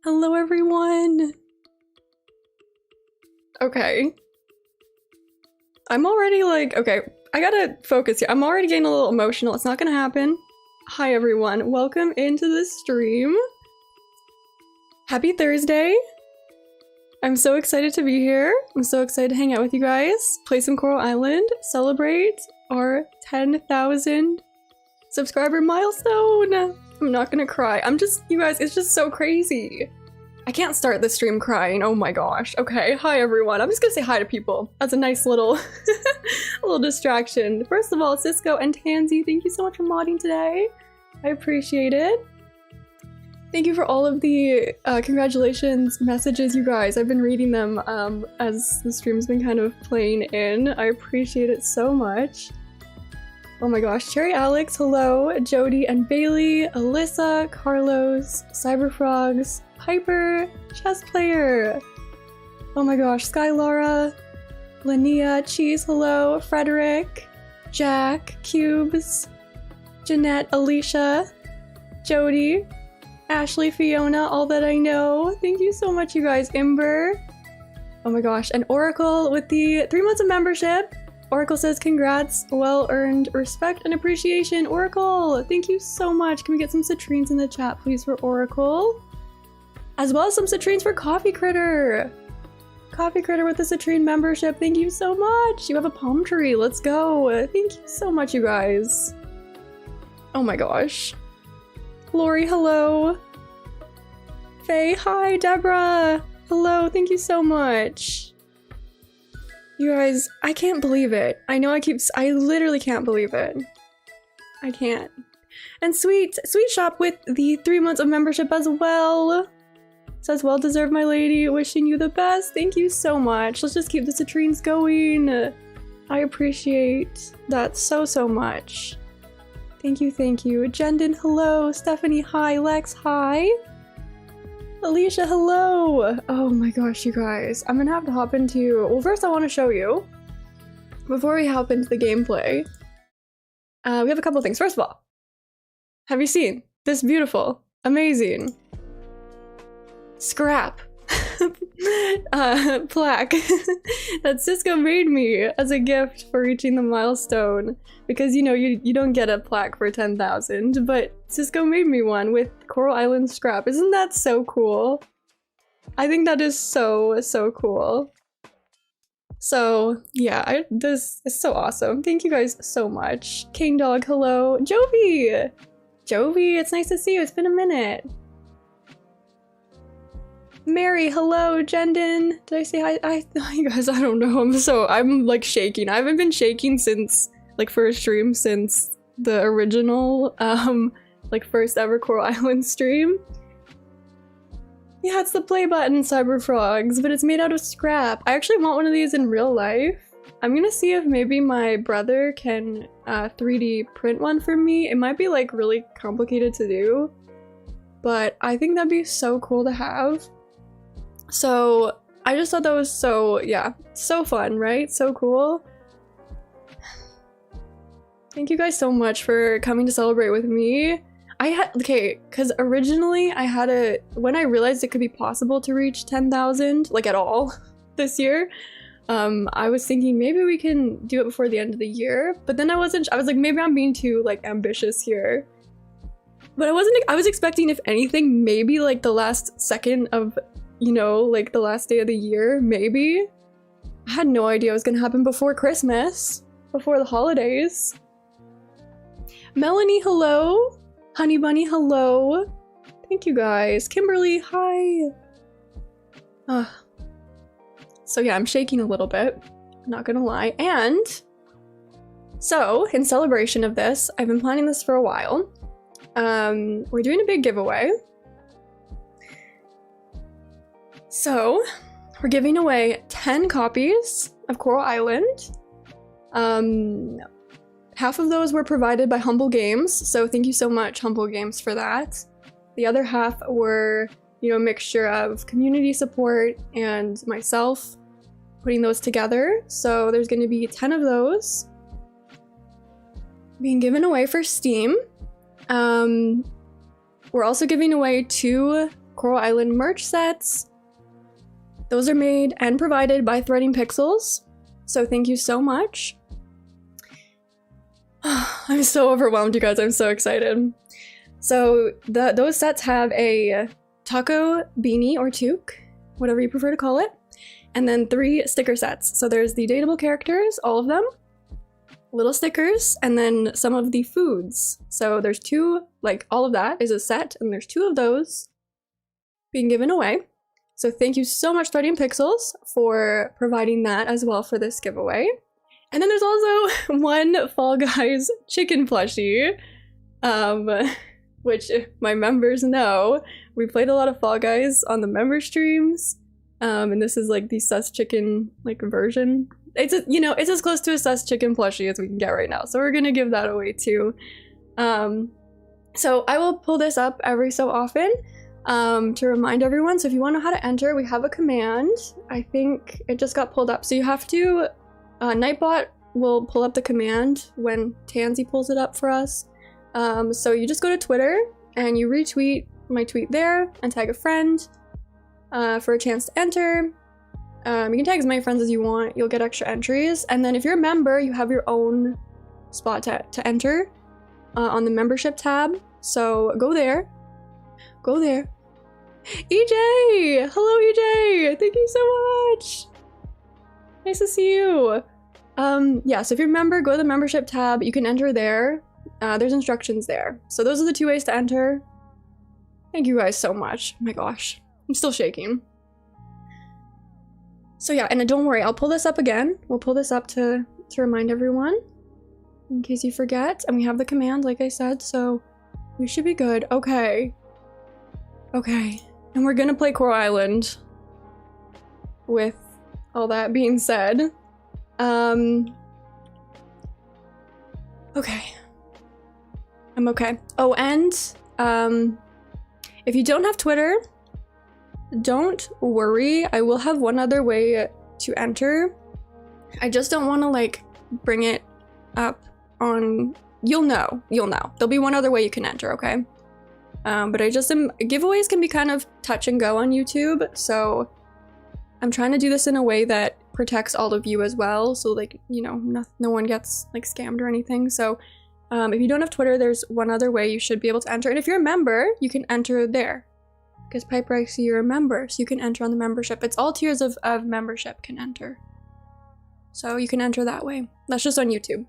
Hello, everyone. Okay. I'm already like, okay, I gotta focus here. I'm already getting a little emotional. It's not gonna happen. Hi, everyone. Welcome into the stream. Happy Thursday. I'm so excited to be here. I'm so excited to hang out with you guys, play some Coral Island, celebrate our 10,000 subscriber milestone. I'm not gonna cry. You guys, it's just so crazy. I can't start the stream crying. Oh my gosh. Okay, hi everyone. I'm just gonna say hi to people. That's a nice little, little distraction. First of all, Cisco and Tansy, thank you so much for modding today. I appreciate it. Thank you for all of the congratulations messages, you guys. I've been reading them as the stream's been kind of playing in. I appreciate it so much. Oh my gosh, Cherry Alex, hello, Jody and Bailey, Alyssa, Carlos, Cyberfrogs, Piper, Chess Player. Oh my gosh, Sky Laura, Linnea, Cheese, hello, Frederick, Jack, Cubes, Jeanette, Alicia, Jody, Ashley, Fiona, All That I Know. Thank you so much, you guys. Ember. Oh my gosh, and Oracle with the 3 months of membership. Oracle says, congrats, well-earned respect and appreciation. Oracle, thank you so much. Can we get some citrines in the chat, please, for Oracle? As well as some citrines for Coffee Critter. Coffee Critter with the citrine membership. Thank you so much. You have a palm tree. Let's go. Thank you so much, you guys. Oh my gosh. Lori, hello. Faye, hi. Deborah, hello. Thank you so much. You guys, I can't believe it. I know I literally can't believe it. I can't. And Sweet Shop with the 3 months of membership as well. Says, well deserved, my lady. Wishing you the best. Thank you so much. Let's just keep the citrines going. I appreciate that so much. Thank you, thank you. Jendon, hello. Stephanie, hi. Lex, hi. Alicia, hello! Oh my gosh, you guys. I'm gonna have to hop into... Well, first I want to show you, before we hop into the gameplay, we have a couple things. First of all, have you seen this beautiful, amazing, scrap plaque that Cisco made me as a gift for reaching the milestone? Because, you know, you don't get a plaque for 10,000, but Cisco made me one with Coral Island scrap. Isn't that so cool? I think that is so cool. So, yeah, this is so awesome. Thank you guys so much. King Dog, hello. Jovi! Jovi, it's nice to see you. It's been a minute. Mary, hello. Jendon, did I say hi? You guys, I don't know. I'm like shaking. I haven't been shaking since, like, for a stream since the original, like, first ever Coral Island stream. Yeah, it's the play button, Cyberfrogs, but it's made out of scrap. I actually want one of these in real life. I'm gonna see if maybe my brother can 3D print one for me. It might be, like, really complicated to do, but I think that'd be so cool to have. So I just thought that was so fun, right? So cool. Thank you guys so much for coming to celebrate with me. Because originally when I realized it could be possible to reach 10,000, like at all, this year, I was thinking maybe we can do it before the end of the year, but then I was like, maybe I'm being too, like, ambitious here. But I was expecting, if anything, maybe, like, the last second of, you know, like, the last day of the year, maybe. I had no idea it was gonna happen before Christmas, before the holidays. Melanie, hello. Honey Bunny, hello. Thank you guys. Kimberly, hi. So yeah, I'm shaking a little bit, not gonna lie. And so, in celebration of this, I've been planning this for a while. We're doing a big giveaway. So, we're giving away 10 copies of Coral Island. Half of those were provided by Humble Games, so thank you so much, Humble Games, for that. The other half were, you know, a mixture of community support and myself putting those together. So there's going to be 10 of those being given away for Steam. We're also giving away 2 Coral Island merch sets. Those are made and provided by Threading Pixels. So thank you so much. I'm so overwhelmed, you guys. I'm so excited. So those sets have a taco beanie or toque, whatever you prefer to call it, and then 3 sticker sets. So there's the dateable characters, all of them, little stickers, and then some of the foods. So there's 2, like all of that is a set, and there's 2 of those being given away. So thank you so much, Threading Pixels, for providing that as well for this giveaway. And then there's also 1 Fall Guys chicken plushie, which my members know. We played a lot of Fall Guys on the member streams, and this is like the sus chicken like version. It's you know, it's as close to a sus chicken plushie as we can get right now, so we're gonna give that away too. So I will pull this up every so often to remind everyone. So if you want to know how to enter, we have a command. I think it just got pulled up, so you have to Nightbot will pull up the command when Tansy pulls it up for us. So you just go to Twitter and you retweet my tweet there and tag a friend for a chance to enter. You can tag as many friends as you want. You'll get extra entries. And then if you're a member, you have your own spot to enter on the membership tab. So go there. Go there. EJ! Hello, EJ! Thank you so much! Nice to see you. Yeah, so if you're a member, go to the membership tab. You can enter there. There's instructions there. So those are the 2 ways to enter. Thank you guys so much. Oh my gosh. I'm still shaking. So yeah, and don't worry, I'll pull this up again. We'll pull this up to remind everyone in case you forget. And we have the command, like I said, so we should be good. Okay. Okay. And we're gonna play Coral Island. With all that being said. Okay. I'm okay. Oh, and if you don't have Twitter, don't worry. I will have one other way to enter. I just don't want to like bring it up on. You'll know. There'll be one other way you can enter. Okay. But I just am. Giveaways can be kind of touch and go on YouTube, so I'm trying to do this in a way that protects all of you as well. So like, you know, no one gets like scammed or anything. So if you don't have Twitter, there's one other way you should be able to enter. And if you're a member, you can enter there. Because Piper, I see you're a member, so you can enter on the membership. It's all tiers of membership can enter. So you can enter that way. That's just on YouTube.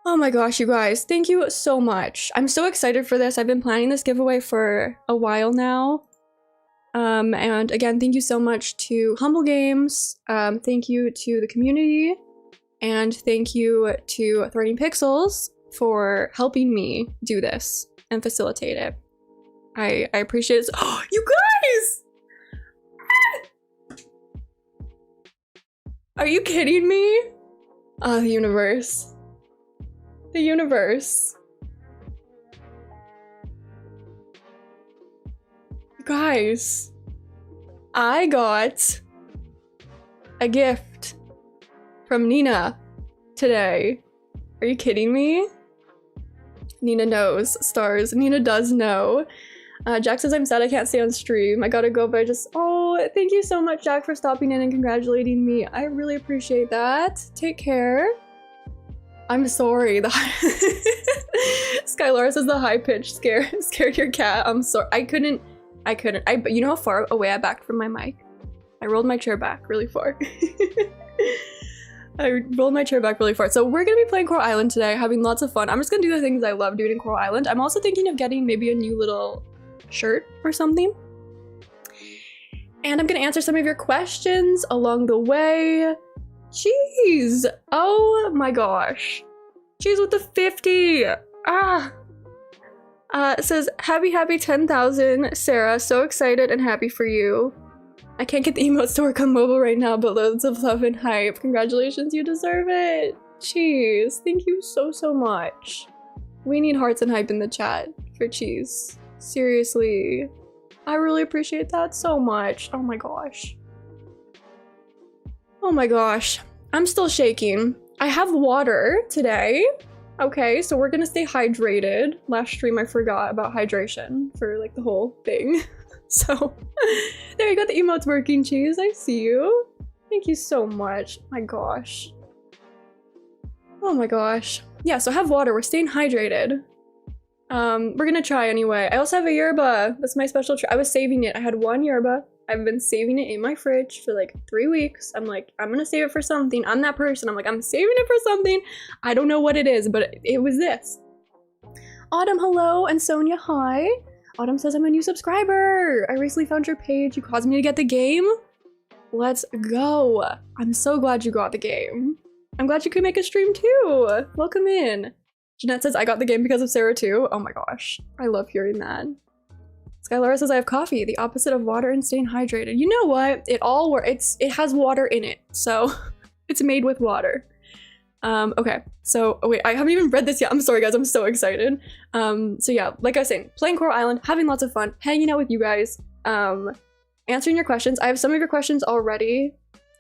Oh my gosh, you guys, thank you so much. I'm so excited for this. I've been planning this giveaway for a while now. And again, thank you so much to Humble Games. Thank you to the community. And thank you to Threading Pixels for helping me do this and facilitate it. I appreciate it. Oh, you guys! Are you kidding me? Oh, the universe. The universe. You guys, I got a gift from Nina today. Are you kidding me? Nina knows stars. Nina does know. Jack says, I'm sad I can't stay on stream. I gotta go, but I just... Oh, thank you so much, Jack, for stopping in and congratulating me. I really appreciate that. Take care. I'm sorry. Skylar says the high pitch scared your cat. I'm sorry. I couldn't. You know how far away I backed from my mic? I rolled my chair back really far. I rolled my chair back really far. So we're gonna be playing Coral Island today, having lots of fun. I'm just gonna do the things I love doing in Coral Island. I'm also thinking of getting maybe a new little shirt or something. And I'm gonna answer some of your questions along the way. Jeez! Oh my gosh. Jeez with the 50! It says, happy 10,000, Sarah. So excited and happy for you. I can't get the emotes to work on mobile right now, but loads of love and hype. Congratulations, you deserve it. Cheese. Thank you so much. We need hearts and hype in the chat for Cheese. Seriously. I really appreciate that so much. Oh my gosh. Oh my gosh. I'm still shaking. I have water today. Okay, so we're gonna stay hydrated. Last stream I forgot about hydration for like the whole thing. So there you go, the emotes working, Cheese. I see you. Thank you so much. My gosh. Oh my gosh. Yeah, so have water. We're staying hydrated. We're gonna try anyway. I also have a yerba. That's my special I was saving it. I had one yerba. I've been saving it in my fridge for like 3 weeks. I'm like, I'm gonna save it for something. I'm that person. I'm like, I'm saving it for something. I don't know what it is, but it was this. Autumn, hello, and Sonia, hi. Autumn says I'm a new subscriber. I recently found your page. You caused me to get the game. Let's go. I'm so glad you got the game. I'm glad you could make a stream too. Welcome in. Jeanette says I got the game because of Sarah too. Oh my gosh, I love hearing that. Skylara says I have coffee, the opposite of water and staying hydrated. You know what? It has water in it, so it's made with water. Okay, so oh wait, I haven't even read this yet. I'm sorry guys, I'm so excited. So yeah, like I was saying, playing Coral Island, having lots of fun, hanging out with you guys, answering your questions. I have some of your questions already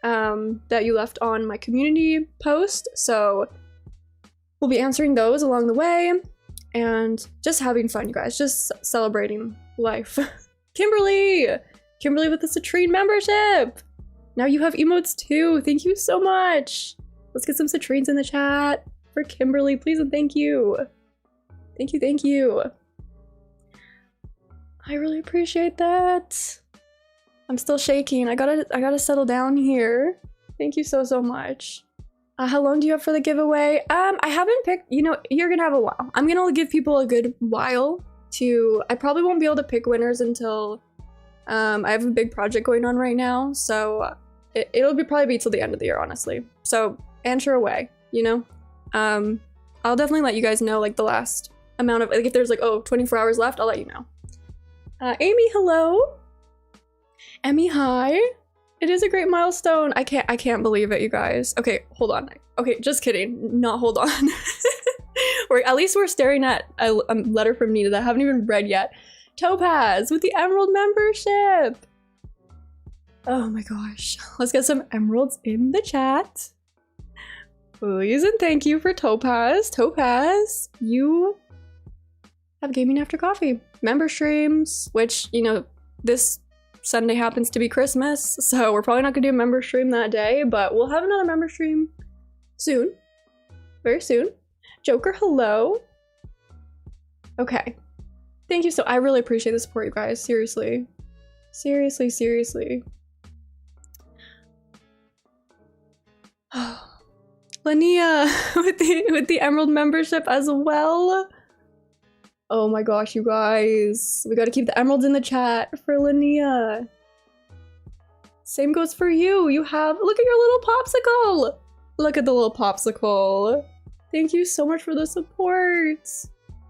that you left on my community post, so we'll be answering those along the way and just having fun, you guys, just celebrating life. Kimberly with the Citrine membership. Now you have emotes too. Thank you so much. Let's get some Citrines in the chat for Kimberly, please and thank you. Thank you. I really appreciate that. I'm still shaking. I gotta settle down here. Thank you so much. How long do you have for the giveaway? I haven't picked, you know, you're gonna have a while. I'm gonna give people a good while to, I probably won't be able to pick winners until, I have a big project going on right now, so it'll probably be till the end of the year, honestly. So answer away, you know? I'll definitely let you guys know, like, the last amount of, like, if there's like, oh, 24 hours left, I'll let you know. Amy, hello. Emmy, hi. It is a great milestone. I can't believe it, you guys. Okay, hold on. Okay, just kidding. Not hold on. At least we're staring at a letter from Nita that I haven't even read yet. Topaz with the Emerald membership. Oh my gosh. Let's get some emeralds in the chat. Please and thank you for Topaz. Topaz, you have Gaming After Coffee member streams, which, you know, this Sunday happens to be Christmas, so we're probably not gonna do a member stream that day, but we'll have another member stream soon. Very soon. Joker, hello. Okay. Thank you I really appreciate the support, you guys. Seriously. Seriously. Lania with the Emerald membership as well. Oh my gosh, you guys. We gotta keep the emeralds in the chat for Lania. Same goes for you. You have, look at your little popsicle. Look at the little popsicle. Thank you so much for the support.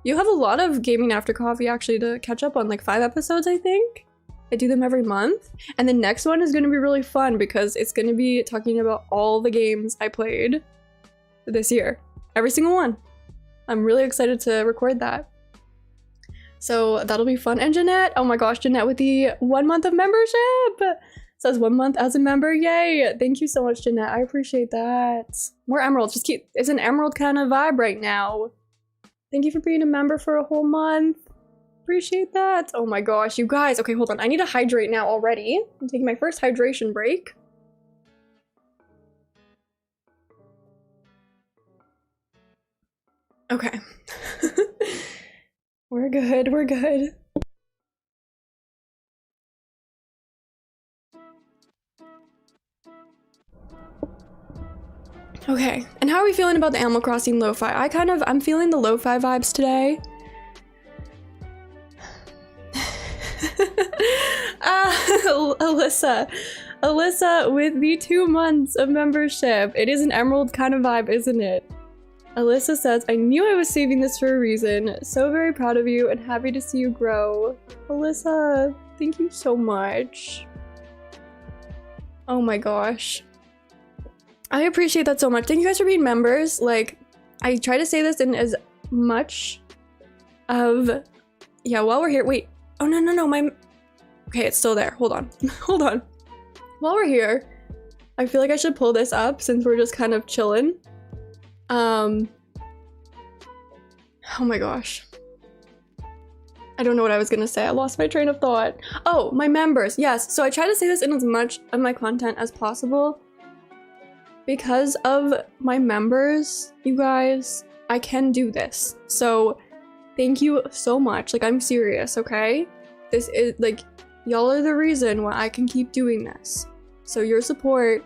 You have a lot of Gaming After Coffee actually to catch up on, like 5 episodes, I think. I do them every month. And the next one is gonna be really fun because it's gonna be talking about all the games I played this year. Every single one. I'm really excited to record that. So that'll be fun. And Jeanette, oh my gosh, Jeanette with the 1 month of membership. Says 1 month as a member, yay. Thank you so much, Jeanette, I appreciate that. More emeralds, just keep, it's an emerald kind of vibe right now. Thank you for being a member for a whole month. Appreciate that. Oh my gosh, you guys, okay, hold on. I need to hydrate now already. I'm taking my first hydration break. Okay. We're good. Okay, and how are we feeling about the Animal Crossing lo-fi? I'm feeling the lo-fi vibes today. Alyssa with the 2 months of membership. It is an emerald kind of vibe, isn't it? Alyssa says, I knew I was saving this for a reason. So very proud of you and happy to see you grow. Alyssa, thank you so much. Oh my gosh. I appreciate that so much. Thank you guys for being members. Like, I try to say this in as much of... Yeah, while we're here... Wait. Oh, no, my... Okay, it's still there. Hold on. Hold on. While we're here, I feel like I should pull this up since we're just kind of chilling. Oh my gosh. I don't know what I was gonna say. I lost my train of thought. Oh, my members. Yes. So I try to say this in as much of my content as possible. Because of my members, you guys, I can do this. So thank you so much. Like, I'm serious, okay? This is, like, y'all are the reason why I can keep doing this. So your support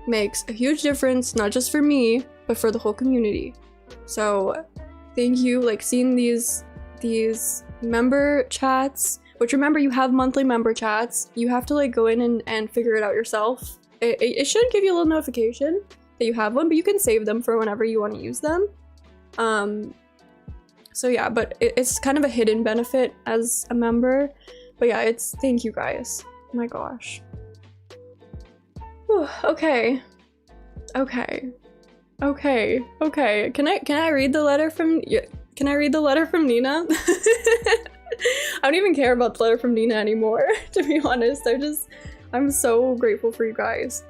makes a huge difference, not just for me, but for the whole community. So thank you. Like, seeing these member chats, which, remember, you have monthly member chats. You have to, like, go in and figure it out yourself. It should give you a little notification that you have one, but you can save them for whenever you want to use them. So yeah, but it's kind of a hidden benefit as a member. But yeah, thank you guys. Oh my gosh. Whew, okay. Can I read the letter from Nina? I don't even care about the letter from Nina anymore, to be honest. I'm so grateful for you guys.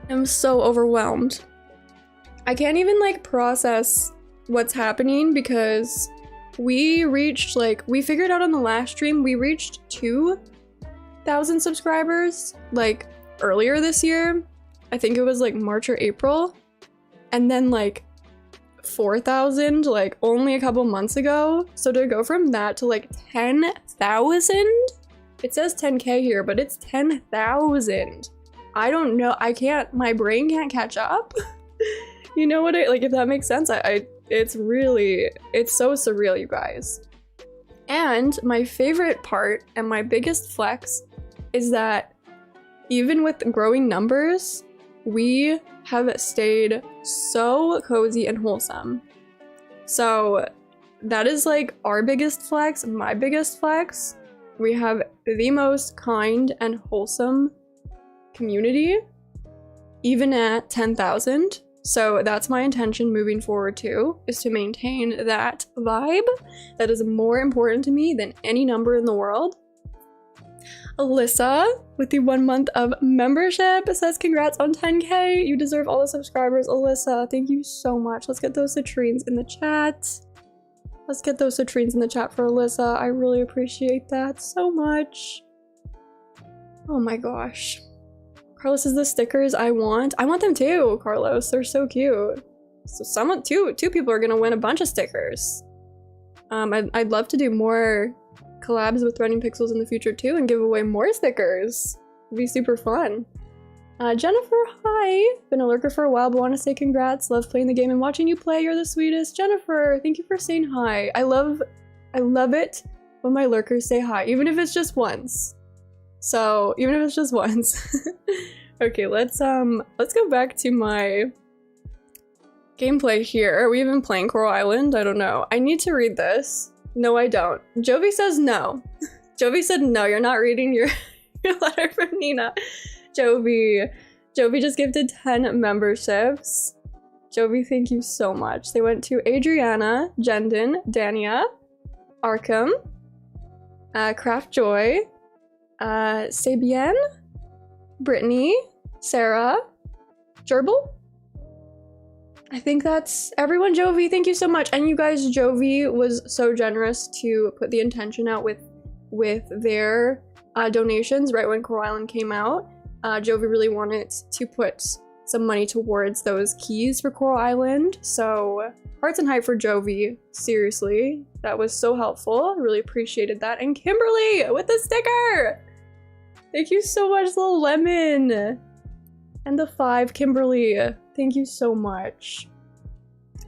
I'm so overwhelmed. I can't even, like, process what's happening because we reached, like, we figured out on the last stream, we reached 2,000 subscribers, like, earlier this year. I think it was, like, March or April. And then, like, 4,000 like only a couple months ago. So to go from that to like 10,000, it says 10K here, but it's 10,000. I don't know. My brain can't catch up. You know what like, if that makes sense. It's so surreal, you guys. And my favorite part and my biggest flex is that even with growing numbers, we have stayed so cozy and wholesome. So that is like our biggest flex, my biggest flex. We have the most kind and wholesome community, even at 10,000. So that's my intention moving forward too, is to maintain that vibe. That is more important to me than any number in the world. Alyssa, with the 1 month of membership, says congrats on 10K. You deserve all the subscribers, Alyssa. Thank you so much. Let's get those citrines in the chat. Let's get those citrines in the chat for Alyssa. I really appreciate that so much. Oh my gosh. Carlos is the stickers I want. I want them too, Carlos. They're so cute. So two people are gonna win a bunch of stickers. I'd love to do more collabs with Threading Pixels in the future too and give away more stickers. It'd be super fun. Jennifer, hi! Been a lurker for a while, but want to say congrats. Love playing the game and watching you play. You're the sweetest. Jennifer, thank you for saying hi. I love it when my lurkers say hi, even if it's just once. So, even if it's just once. Okay, let's go back to my gameplay here. Are we even playing Coral Island? I don't know. I need to read this. No, I don't. Jovi says no. Jovi said no, you're not reading your letter from Nina. Jovi just gifted 10 memberships. Jovi, thank you so much. They went to Adriana, Jendon, Dania, Arkham, Craft Joy, Sabienne, Brittany, Sarah, Gerbil. I think that's everyone. Jovi, thank you so much. And you guys, Jovi was so generous to put the intention out with their donations right when Coral Island came out. Jovi really wanted to put some money towards those keys for Coral Island. So hearts and hype for Jovi. Seriously, that was so helpful. Really appreciated that. And Kimberly with the sticker. Thank you so much, little lemon. And the 5, Kimberly. Thank you so much.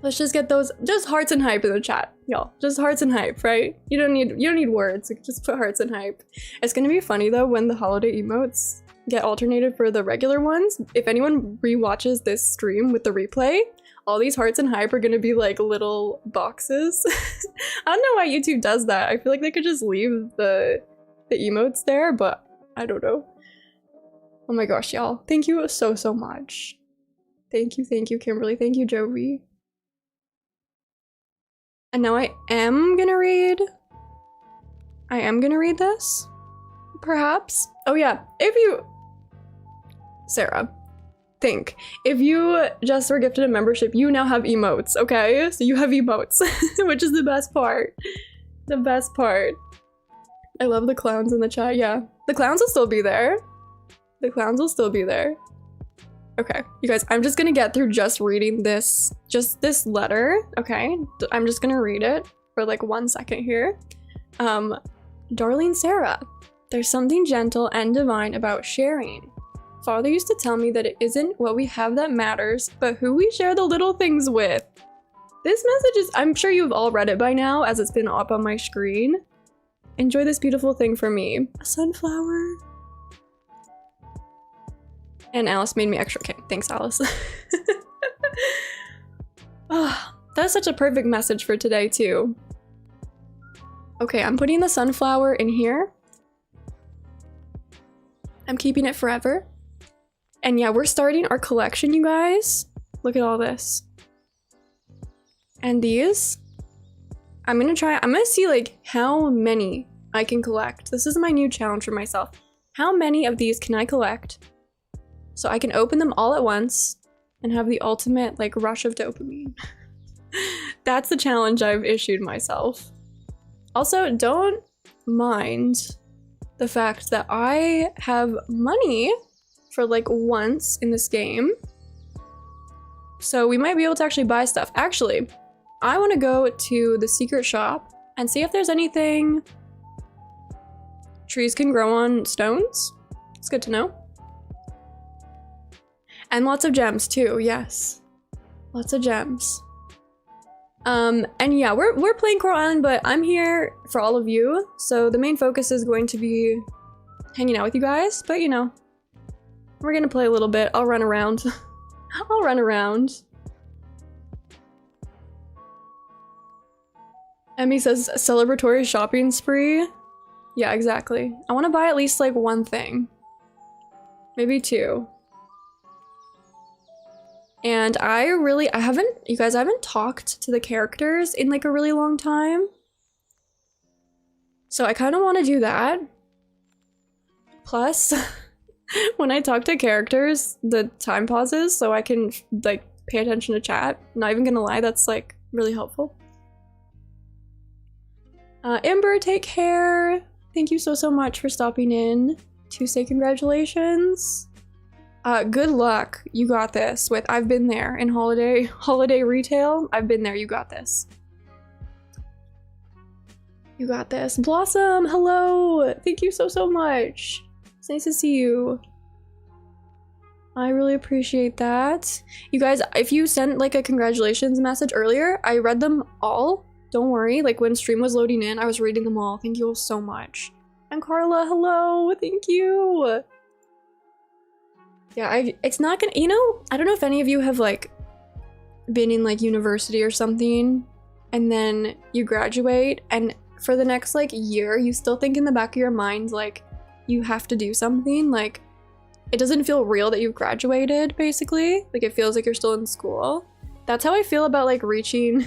Let's just get those, just hearts and hype in the chat, y'all. Just hearts and hype, right? You don't need words. Just put hearts and hype. It's gonna be funny though when the holiday emotes get alternated for the regular ones. If anyone rewatches this stream with the replay, all these hearts and hype are gonna be like little boxes. I don't know why YouTube does that. I feel like they could just leave the emotes there, but I don't know. Oh my gosh, y'all. Thank you so much. Thank you, Kimberly. Thank you, Jovi. And now I am gonna read this, perhaps. Oh yeah, Sarah, think. If you just were gifted a membership, you now have emotes, okay? So you have emotes, which is the best part. The best part. I love the clowns in the chat, yeah. The clowns will still be there. The clowns will still be there. Okay, you guys, I'm just gonna get through just reading this letter, okay? I'm just gonna read it for like 1 second here. Darling Sarah, there's something gentle and divine about sharing. Father used to tell me that it isn't what we have that matters, but who we share the little things with. This message is, I'm sure you've all read it by now as it's been up on my screen. Enjoy this beautiful thing for me. A sunflower. And Alice made me extra. Okay, thanks, Alice. Oh, that's such a perfect message for today, too. Okay, I'm putting the sunflower in here. I'm keeping it forever. And yeah, we're starting our collection, you guys. Look at all this. And these. I'm gonna see like how many I can collect. This is my new challenge for myself. How many of these can I collect? So I can open them all at once and have the ultimate like rush of dopamine. That's the challenge I've issued myself. Also, don't mind the fact that I have money for like once in this game. So we might be able to actually buy stuff. Actually, I want to go to the secret shop and see if there's anything. Trees can grow on stones. It's good to know. And lots of gems too, yes. Lots of gems. And yeah, we're playing Coral Island, but I'm here for all of you. So the main focus is going to be hanging out with you guys, but you know, we're gonna play a little bit. I'll run around. I'll run around. Emmy says celebratory shopping spree. Yeah, exactly. I want to buy at least like one thing. Maybe two. And you guys, I haven't talked to the characters in like a really long time. So I kind of want to do that. Plus, when I talk to characters, the time pauses so I can like pay attention to chat. Not even gonna lie, that's like really helpful. Amber, take care. Thank you so much for stopping in to say congratulations. Good luck. You got this. I've been there in holiday retail. I've been there. You got this. You got this. Blossom, hello. Thank you so much. It's nice to see you. I really appreciate that. You guys, if you sent like a congratulations message earlier, I read them all. Don't worry. Like when stream was loading in, I was reading them all. Thank you all so much. And Carla, hello. Thank you. Yeah, it's not gonna, you know, I don't know if any of you have like been in like university or something and then you graduate and for the next like year, you still think in the back of your mind, like you have to do something. Like it doesn't feel real that you've graduated basically. Like it feels like you're still in school. That's how I feel about like reaching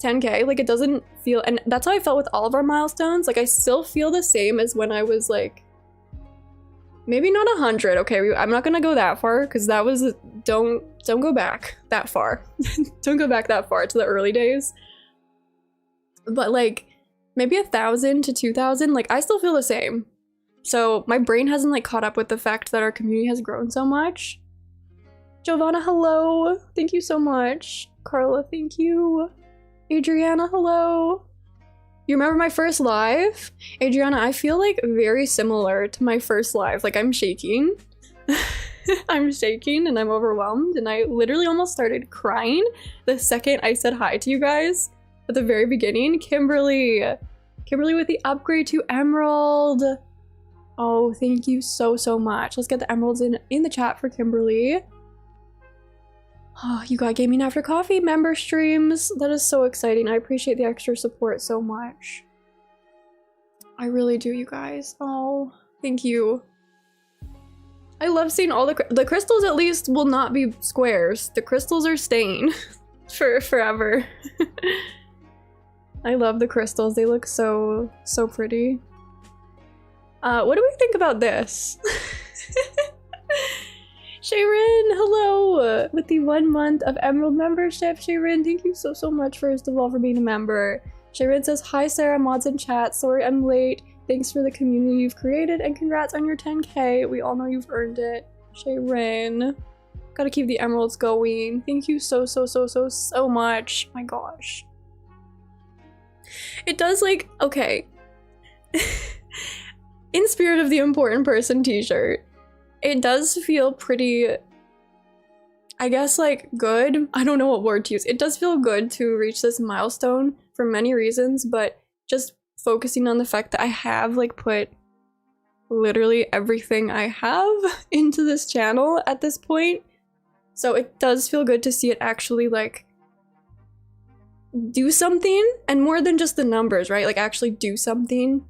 10K. Like it doesn't feel, and that's how I felt with all of our milestones. Like I still feel the same as when I was like, maybe not 100. Okay, I'm not gonna go that far because that was don't go back that far. Don't go back that far to the early days. But like maybe 1,000 to 2,000. Like I still feel the same. So my brain hasn't like caught up with the fact that our community has grown so much. Giovanna, hello. Thank you so much. Carla, thank you. Adriana, hello. You remember my first live? Adriana, I feel like very similar to my first live. Like I'm shaking. I'm shaking and I'm overwhelmed and I literally almost started crying the second I said hi to you guys at the very beginning. Kimberly with the upgrade to Emerald. Oh, thank you so much. Let's get the emeralds in the chat for Kimberly. Oh, you got Gaming After Coffee member streams. That is so exciting. I appreciate the extra support so much. I really do, you guys. Oh, thank you. I love seeing all the crystals. At least will not be squares. The crystals are staying for forever. I love the crystals. They look so pretty. What do we think about this? Sharon, hello. with the 1 month of Emerald membership. Shayrin, thank you so much, first of all, for being a member. Shayrin says, hi Sarah, mods in chat. Sorry I'm late. Thanks for the community you've created and congrats on your 10K. We all know you've earned it. Shayrin. Gotta keep the emeralds going. Thank you so much. My gosh. It does like, okay. In spirit of the important person t-shirt, it does feel pretty, I guess, like good. I don't know what word to use. It does feel good to reach this milestone for many reasons, but just focusing on the fact that I have like put literally everything I have into this channel at this point. So it does feel good to see it actually like do something, and more than just the numbers, right? Like actually do something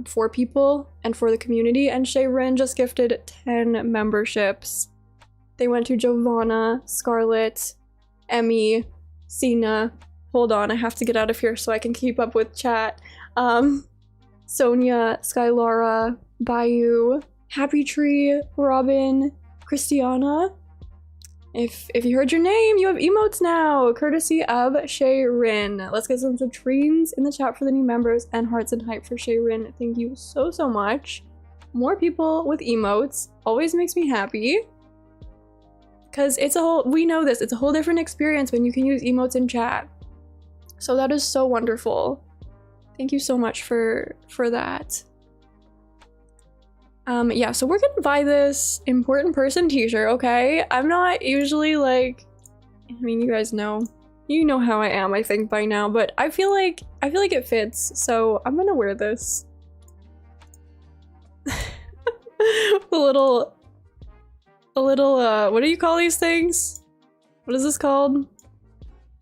for people and for the community. And Shayrin just gifted 10 memberships. They went to Giovanna, Scarlett, Emmy, Sina. Hold on, I have to get out of here so I can keep up with chat. Sonia, Skylara, Bayou, Happy Tree, Robin, Christiana. If you heard your name, you have emotes now, courtesy of Shayrin. Let's get some streams in the chat for the new members and hearts and hype for Shayrin. Thank you so much. More people with emotes always makes me happy. Because it's a whole, we know this, it's a whole different experience when you can use emotes in chat. So that is so wonderful. Thank you so much for that. Yeah, so we're gonna buy this important person t-shirt, okay? I'm not usually like, I mean, you guys know. You know how I am, I think, by now, but I feel like it fits, so I'm gonna wear this. a little, what do you call these things? What is this called?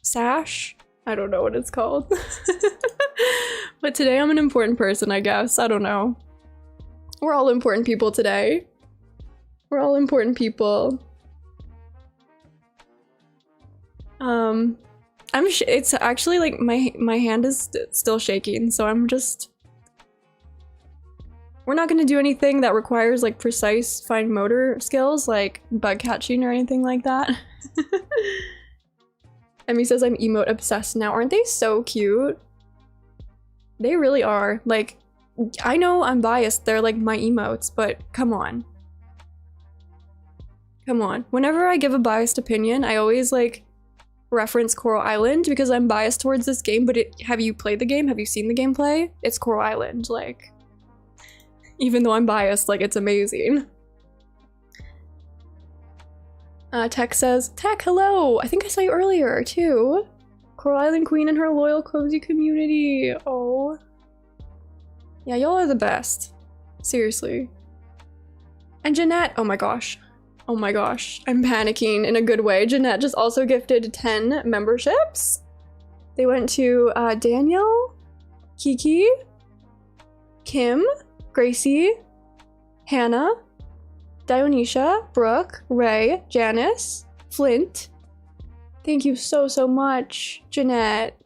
Sash? I don't know what it's called. But today I'm an important person, I guess. I don't know. We're all important people today. We're all important people. It's actually like my hand is still shaking, so I'm just. We're not gonna do anything that requires like precise fine motor skills, like bug catching or anything like that. Emmy says I'm emote obsessed now. Aren't they so cute? They really are. Like, I know I'm biased, they're like my emotes, but come on. Come on. Whenever I give a biased opinion, I always like reference Coral Island because I'm biased towards this game, but have you played the game? Have you seen the gameplay? It's Coral Island, like, even though I'm biased, like, it's amazing. Tech says, Tech, hello! I think I saw you earlier, too. Coral Island Queen and her loyal, cozy community. Oh. Yeah, y'all are the best. Seriously. And Jeanette, oh my gosh. Oh my gosh. I'm panicking in a good way. Jeanette just also gifted 10 memberships. They went to Danielle, Kiki, Kim, Gracie, Hannah, Dionysha, Brooke, Ray, Janice, Flint. Thank you so much, Jeanette.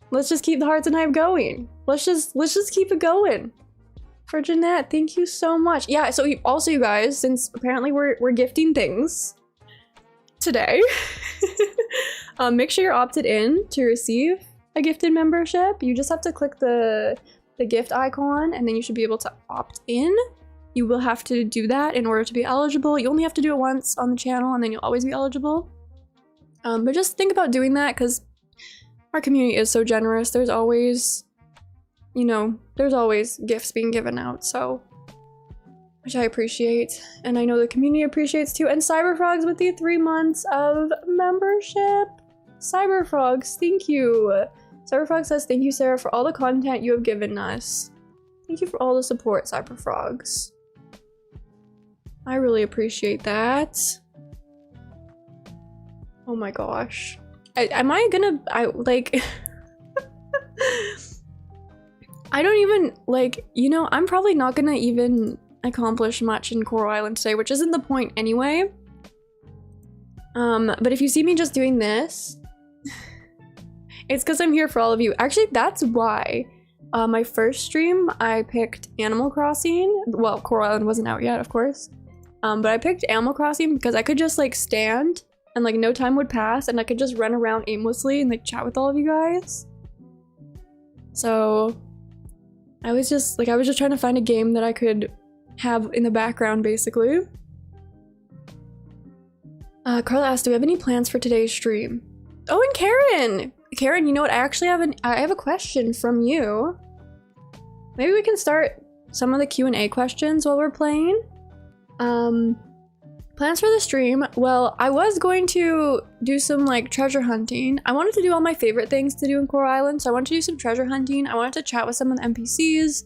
Let's just keep the hearts and hype going. Let's just keep it going. For Jeanette, thank you so much. Yeah, so also you guys, since apparently we're gifting things today, make sure you're opted in to receive a gifted membership. You just have to click the gift icon and then you should be able to opt in. You will have to do that in order to be eligible. You only have to do it once on the channel and then you'll always be eligible. But just think about doing that because our community is so generous. There's always, you know, there's always gifts being given out, so, which I appreciate. And I know the community appreciates too. And Cyberfrogs with the 3 months of membership. Cyberfrogs, thank you. Cyberfrog says, thank you, Sarah, for all the content you have given us. Thank you for all the support, Cyberfrogs. I really appreciate that. Oh my gosh. Am I gonna, like, I don't even, like, you know, I'm probably not gonna even accomplish much in Coral Island today, which isn't the point anyway. But if you see me just doing this, it's because I'm here for all of you. Actually, that's why my first stream, I picked Animal Crossing. Well, Coral Island wasn't out yet, of course. But I picked Animal Crossing because I could just, like, stand and like no time would pass and I could just run around aimlessly and like chat with all of you guys. So I was just trying to find a game that I could have in the background, basically. Carla asked, do we have any plans for today's stream? Oh, and Karen, you know what? I have a question from you. Maybe we can start some of the Q&A questions while we're playing. Plans for the stream. Well, I was going to do some like treasure hunting. I wanted to do all my favorite things to do in Coral Island, so I wanted to do some treasure hunting. I wanted to chat with some of the NPCs.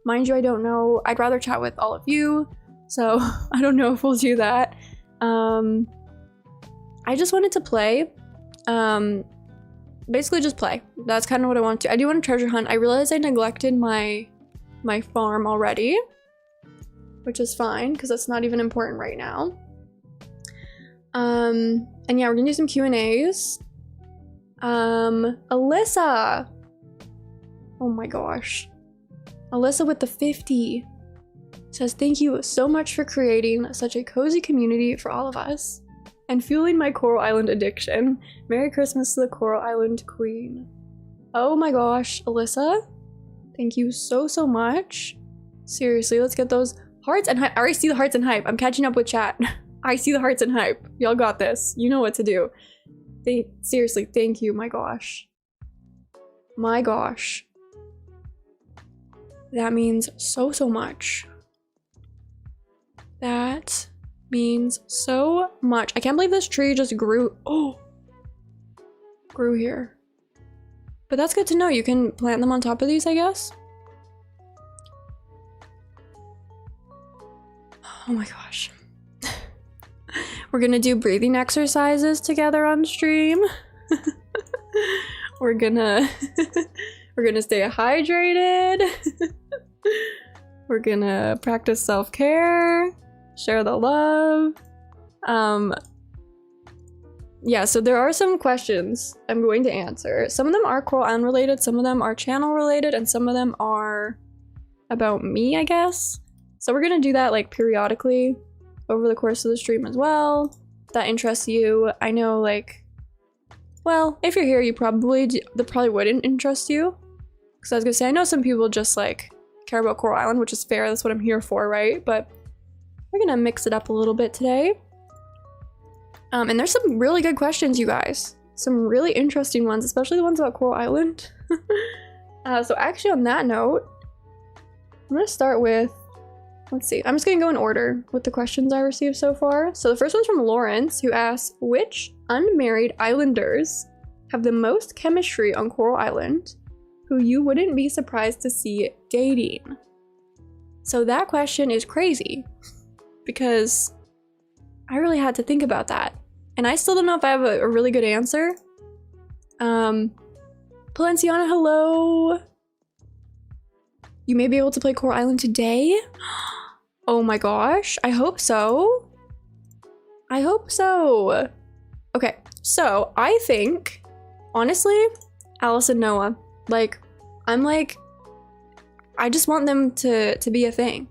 Mind you, I don't know. I'd rather chat with all of you, so I don't know if we'll do that. I just wanted to play. Basically just play. That's kind of what I want to. I do want to treasure hunt. I realized I neglected my farm already, which is fine because that's not even important right now. And yeah, we're gonna do some Q&As. Alyssa. Oh my gosh. Alyssa with the 50 says, thank you so much for creating such a cozy community for all of us and fueling my Coral Island addiction. Merry Christmas to the Coral Island Queen. Oh my gosh, Alyssa. Thank you so much. Seriously, let's get those hearts and hype. I already see the hearts and hype. I'm catching up with chat. I see the hearts and hype. Y'all got this. You know what to do. Seriously, thank you. My gosh. My gosh. That means so much. That means so much. I can't believe this tree just grew. Oh, grew here. But that's good to know. You can plant them on top of these, I guess. Oh my gosh. We're gonna do breathing exercises together on stream. We're gonna stay hydrated. We're gonna practice self-care, share the love. Yeah, so there are some questions I'm going to answer. Some of them are Coral Island related, some of them are channel related, and some of them are about me, I guess. So we're gonna do that like periodically over the course of the stream as well. If that interests you. I know, like, well, if you're here, that probably wouldn't interest you. Because I was gonna say, I know some people just like care about Coral Island, which is fair. That's what I'm here for, right? But we're gonna mix it up a little bit today. And there's some really good questions, you guys. Some really interesting ones, especially the ones about Coral Island. So actually, on that note, I'm gonna start with, let's see, I'm just gonna go in order with the questions I received so far. So the first one's from Lawrence, who asks, which unmarried islanders have the most chemistry on Coral Island, who you wouldn't be surprised to see dating? So that question is crazy, because I really had to think about that. And I still don't know if I have a really good answer. Palenciana, hello. You may be able to play Coral Island today? Oh my gosh, I hope so. I hope so. Okay, so I think, honestly, Alice and Noah, like, I just want them to be a thing.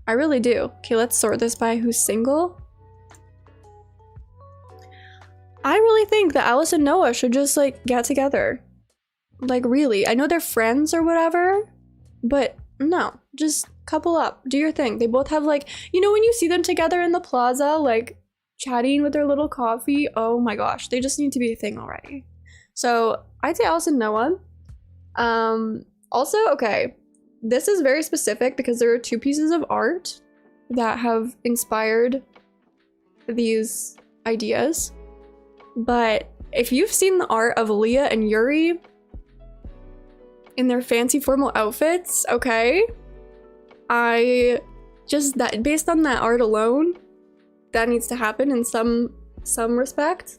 I really do. Okay, let's sort this by who's single. I really think that Alice and Noah should just like get together. Like, really. I know they're friends or whatever, but no, just couple up, do your thing. They both have, like, you know, when you see them together in the plaza, like chatting with their little coffee, oh my gosh, they just need to be a thing already. So I'd say Alice and Noah. Also, okay, this is very specific because there are two pieces of art that have inspired these ideas. But if you've seen the art of Leah and Yuri in their fancy formal outfits, okay, that based on that art alone, that needs to happen in some respect.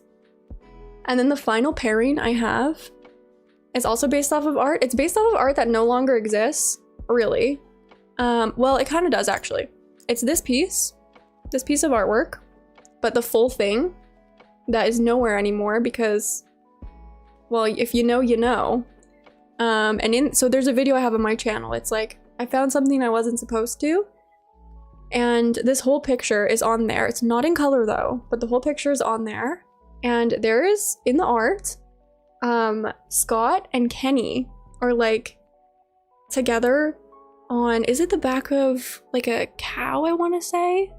And then the final pairing I have is also based off of art. It's based off of art that no longer exists, really. Well, it kind of does, actually. It's this piece of artwork, but the full thing that is nowhere anymore because, well, if you know, you know. So there's a video I have on my channel. It's like, I found something I wasn't supposed to, And this whole picture is on there. It's not in color though, but the whole picture is on there. And there is, in the art, Scott and Kenny are like together on, is it the back of like a cow, I want to say?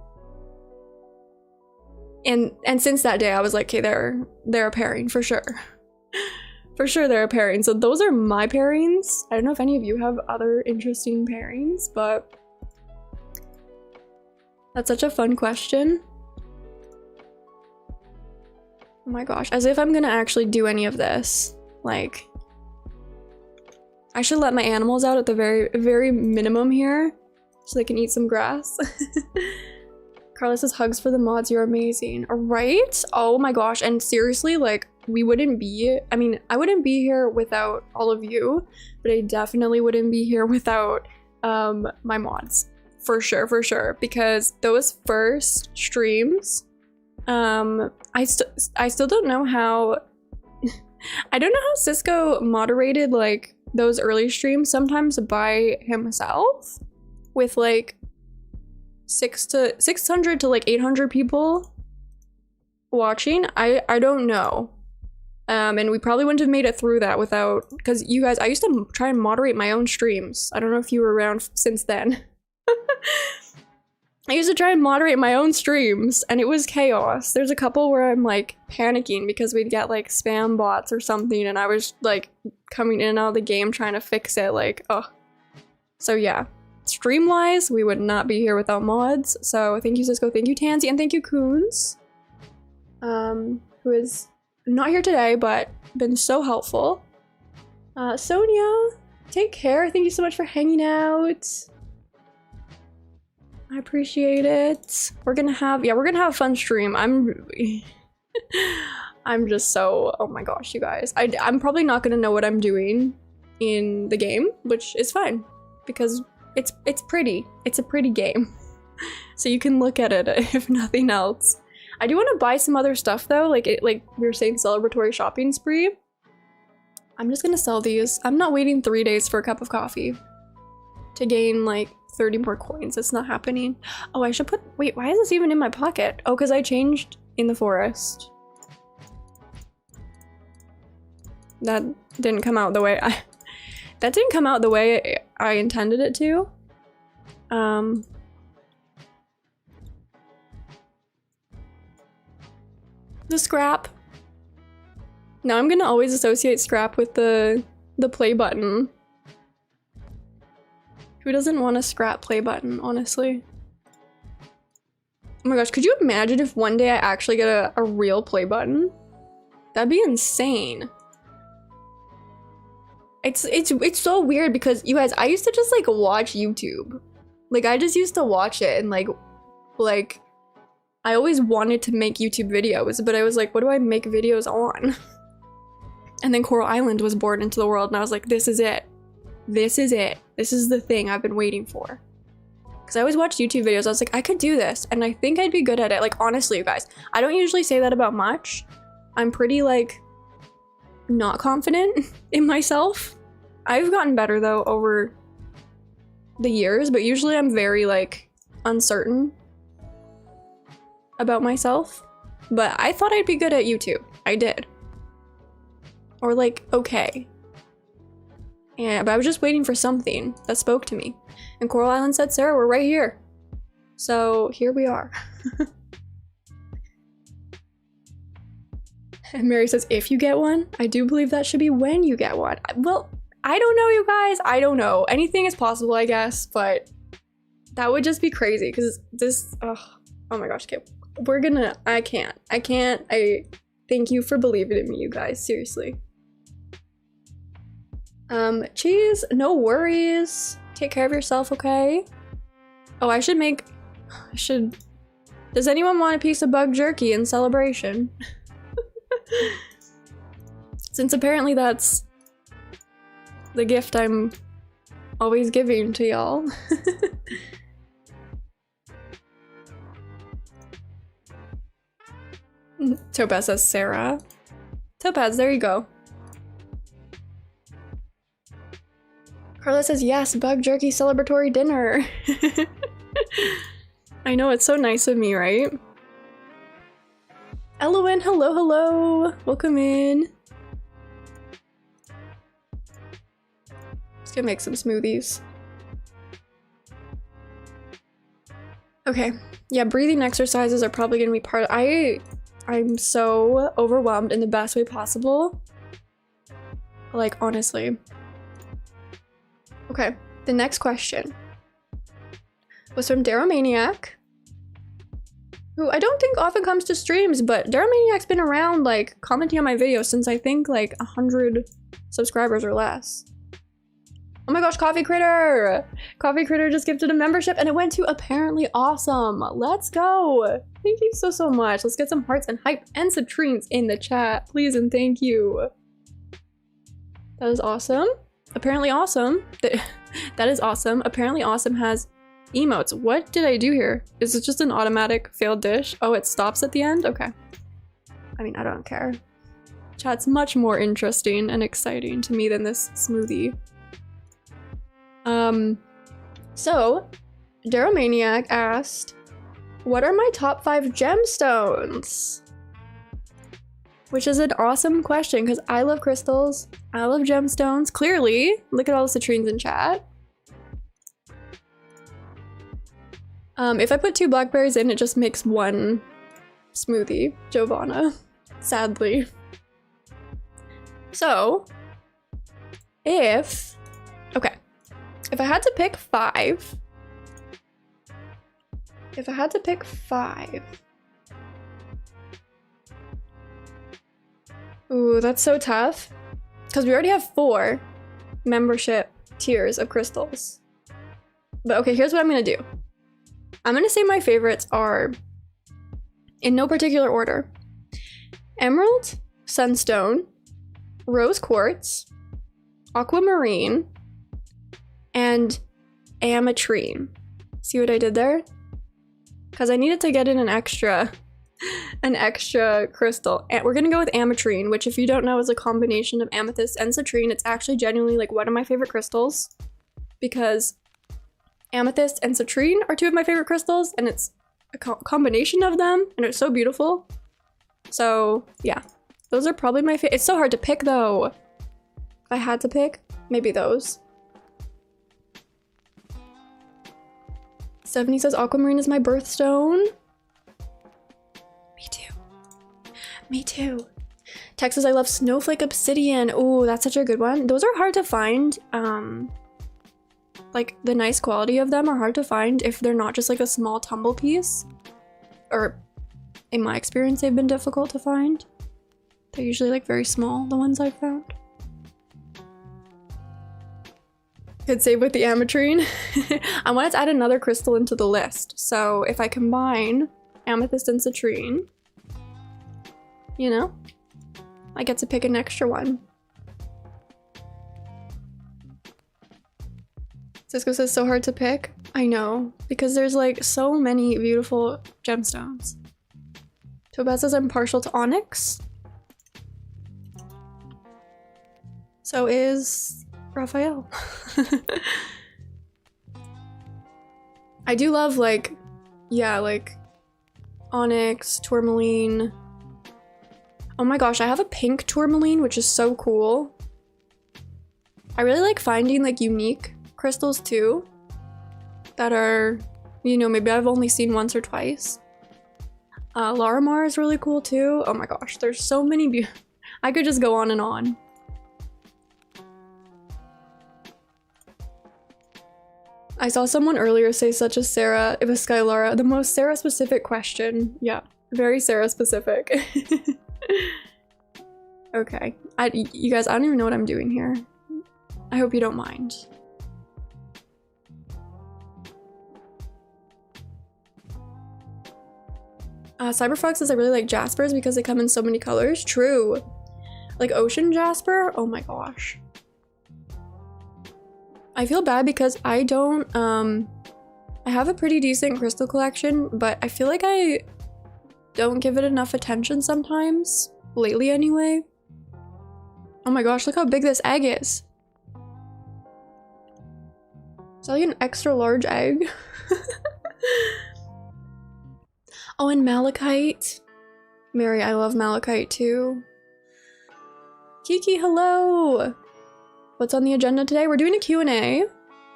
And since that day I was like, okay, they're a pairing for sure. For sure they're a pairing. So those are my pairings. I don't know if any of you have other interesting pairings, but that's such a fun question. Oh my gosh, as if I'm gonna actually do any of this. Like, I should let my animals out at the very minimum here so they can eat some grass. Carla says, hugs for the mods, you're amazing. Right? Oh my gosh, and seriously, like, we wouldn't be, I mean, I wouldn't be here without all of you, but I definitely wouldn't be here without my mods. For sure, because those first streams, I still don't know how, I don't know how Cisco moderated, like, those early streams, sometimes by himself, with, like, 600 to, like, 800 people watching. I don't know. And we probably wouldn't have made it through that without, because you guys, I used to try and moderate my own streams. I don't know if you were around since then. I used to try and moderate my own streams, and it was chaos. There's a couple where I'm, like, panicking because we'd get, like, spam bots or something, and I was, like, coming in and out of the game trying to fix it, like, ugh. So yeah, stream-wise, we would not be here without mods. So thank you, Cisco, thank you, Tansy, and thank you, Coons, who is not here today, but been so helpful. Sonia, take care. Thank you so much for hanging out. I appreciate it. We're gonna have a fun stream. I'm just so, oh my gosh, you guys. I'm probably not gonna know what I'm doing in the game, which is fine because it's pretty. It's a pretty game. So you can look at it if nothing else. I do want to buy some other stuff though, like we were saying, celebratory shopping spree. I'm just gonna sell these. I'm not waiting 3 days for a cup of coffee to gain like 30 more coins. It's not happening. Oh, I should put, wait, why is this even in my pocket? Oh, because I changed in the forest. That didn't come out the way I intended it to. The scrap. Now I'm gonna always associate scrap with the play button. Who doesn't want a scrap play button, honestly? Oh my gosh, could you imagine if one day I actually get a real play button? That'd be insane. It's so weird because you guys, I used to just like watch YouTube. Like I just used to watch it and like I always wanted to make YouTube videos, but I was like, what do I make videos on? And then Coral Island was born into the world and I was like, this is it. This is it. This is the thing I've been waiting for. Because I always watched YouTube videos. I was like, I could do this and I think I'd be good at it. Like honestly, you guys, I don't usually say that about much. I'm pretty like not confident in myself. I've gotten better though over the years, but usually I'm very like uncertain about myself. But I thought I'd be good at YouTube. I did. Or like, okay. Yeah, but I was just waiting for something that spoke to me. And Coral Island said, Sarah, we're right here. So here we are. And Mary says, if you get one, I do believe that should be when you get one. Well, I don't know, you guys. I don't know. Anything is possible, I guess, but that would just be crazy because this, oh my gosh, okay. I can't. I thank you for believing in me, you guys, seriously. Cheese, no worries. Take care of yourself, okay? Oh, does anyone want a piece of bug jerky in celebration? Since apparently that's the gift I'm always giving to y'all. Topaz says Sarah. Topaz, there you go. Carla says yes, bug jerky celebratory dinner. I know, it's so nice of me, right? Elowen, hello, hello! Welcome in. Just gonna make some smoothies. Okay, yeah, breathing exercises are probably gonna be part of— I'm so overwhelmed in the best way possible. Like, honestly. Okay, the next question was from Daromaniac, who I don't think often comes to streams, but Daromaniac's been around, like, commenting on my videos since I think, like, 100 subscribers or less. Oh my gosh, Coffee Critter! Coffee Critter just gifted a membership and it went to Apparently Awesome. Let's go! Thank you so, so much. Let's get some hearts and hype and citrines in the chat, please and thank you. That is awesome. Apparently Awesome. That is awesome. Apparently Awesome has emotes. What did I do here? Is it just an automatic failed dish? Oh, it stops at the end? Okay. I mean, I don't care. Chat's much more interesting and exciting to me than this smoothie. So, Daromaniac asked, what are my top 5 gemstones? Which is an awesome question because I love crystals, I love gemstones, clearly. Look at all the citrines in chat. If I put 2 blackberries in, it just makes 1 smoothie, Giovanna, sadly. So, if I had to pick 5, ooh, that's so tough. Because we already have 4 membership tiers of crystals. But okay, here's what I'm gonna do. I'm gonna say my favorites are, in no particular order, Emerald, Sunstone, Rose Quartz, Aquamarine, and Ametrine. See what I did there? Because I needed to get in an extra crystal. And we're gonna go with Ametrine, which if you don't know is a combination of amethyst and citrine. It's actually genuinely like one of my favorite crystals because amethyst and citrine are 2 of my favorite crystals and it's a combination of them and it's so beautiful. So yeah, those are probably my favorite. It's so hard to pick though. If I had to pick, maybe those. Stephanie says Aquamarine is my birthstone. Me too. Me too. Texas, I love Snowflake Obsidian. Oh, that's such a good one. Those are hard to find. Like the nice quality of them are hard to find if they're not just like a small tumble piece. Or in my experience, they've been difficult to find. They're usually like very small, the ones I've found. Could save with the Ametrine. I wanted to add another crystal into the list. So if I combine amethyst and citrine, you know, I get to pick an extra one. Cisco says so hard to pick. I know, because there's like so many beautiful gemstones. Tobaz says I'm partial to onyx. So is Raphael. I do love like, yeah, like onyx, tourmaline. Oh my gosh, I have a pink tourmaline, which is so cool. I really like finding like unique crystals too that are, you know, maybe I've only seen once or twice. Larimar is really cool too. Oh my gosh, there's so many I could just go on and on. I saw someone earlier say such as Sarah, it was Skylara, the most Sarah specific question. Yeah, very Sarah specific. Okay, you guys, I don't even know what I'm doing here. I hope you don't mind. Cyberfox says I really like jaspers because they come in so many colors. True. Like ocean jasper? Oh my gosh. I feel bad because I don't, I have a pretty decent crystal collection, but I feel like I don't give it enough attention sometimes. Lately anyway. Oh my gosh, look how big this egg is. Is that like an extra large egg? Oh, and malachite. Mary, I love malachite too. Kiki, hello! What's on the agenda today? We're doing a Q&A.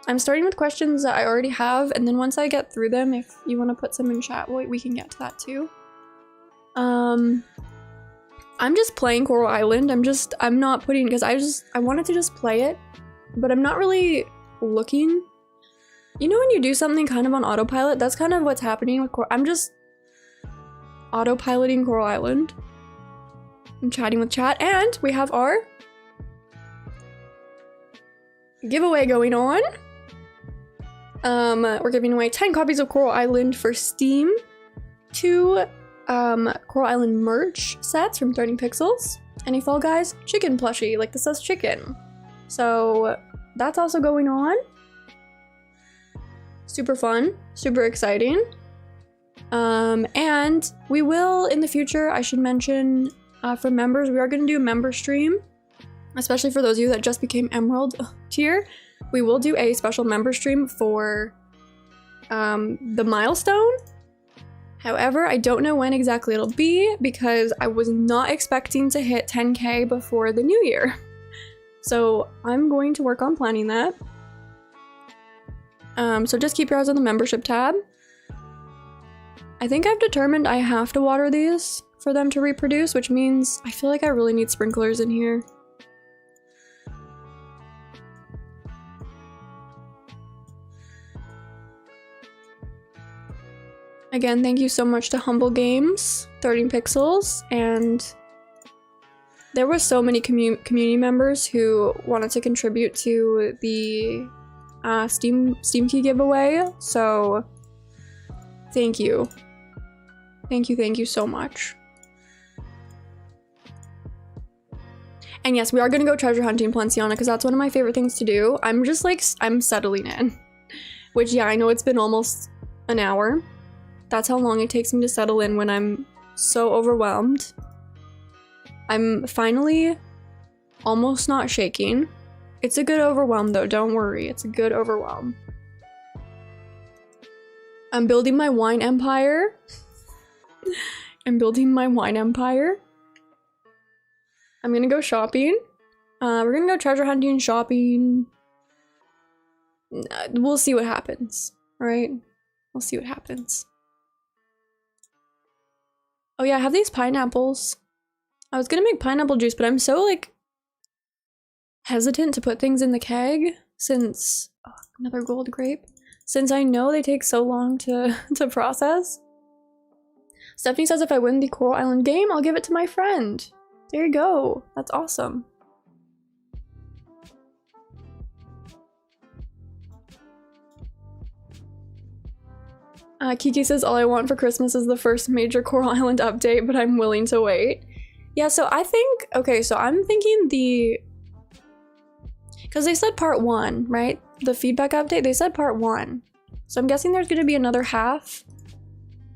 I'm starting with questions that I already have, and then once I get through them, if you want to put some in chat, we can get to that too. I'm just playing Coral Island. I'm not putting, because I wanted to just play it, but I'm not really looking. You know when you do something kind of on autopilot? That's kind of what's happening with Coral. I'm just autopiloting Coral Island. I'm chatting with chat, and we have our giveaway going on. We're giving away 10 copies of Coral Island for Steam, 2 Coral Island merch sets from 30 Pixels, and a Fall Guys chicken plushie, like this says chicken. So that's also going on. Super fun, super exciting. And we will, in the future, I should mention, for members, we are going to do a member stream, especially for those of you that just became Emerald tier. We will do a special member stream for the milestone. However, I don't know when exactly it'll be because I was not expecting to hit 10K before the new year. So I'm going to work on planning that. So just keep your eyes on the membership tab. I think I've determined I have to water these for them to reproduce, which means I feel like I really need sprinklers in here. Again, thank you so much to Humble Games, 13 Pixels, and there were so many community members who wanted to contribute to the Steam key giveaway, so thank you. Thank you so much. And yes, we are gonna go treasure hunting Plenciana because that's one of my favorite things to do. I'm just like, I'm settling in. Which, yeah, I know it's been almost an hour. That's how long it takes me to settle in when I'm so overwhelmed. I'm finally almost not shaking. It's a good overwhelm though, don't worry. It's a good overwhelm. I'm building my wine empire. I'm building my wine empire. I'm gonna go shopping. We're gonna go treasure hunting, shopping. We'll see what happens, right? We'll see what happens. Oh yeah, I have these pineapples. I was gonna make pineapple juice, but I'm so like hesitant to put things in the keg since another gold grape. Since I know they take so long to process. Stephanie says if I win the Coral Island game, I'll give it to my friend. There you go. That's awesome. Kiki says all I want for Christmas is the first major Coral Island update, but I'm willing to wait. Yeah, so I think, okay, so I'm thinking because they said part 1, right? The feedback update, they said part 1. So I'm guessing there's gonna be another half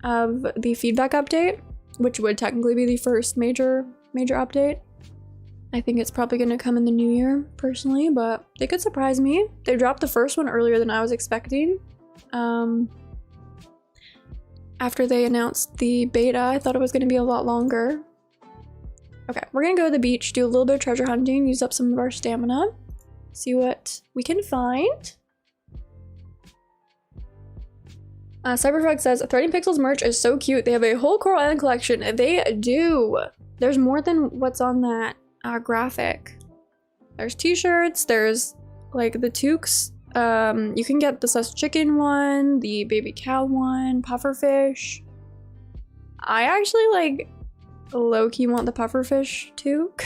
of the feedback update, which would technically be the first major update. I think it's probably gonna come in the new year, personally, but they could surprise me. They dropped the first one earlier than I was expecting. After they announced the beta, I thought it was gonna be a lot longer. Okay, we're gonna go to the beach, do a little bit of treasure hunting, use up some of our stamina, see what we can find. Cyberfrog says, 13 Pixels merch is so cute. They have a whole Coral Island collection. They do. There's more than what's on that graphic. There's t-shirts, there's like the toques. You can get the sus chicken one, the baby cow one, pufferfish. I actually like low-key want the pufferfish toque.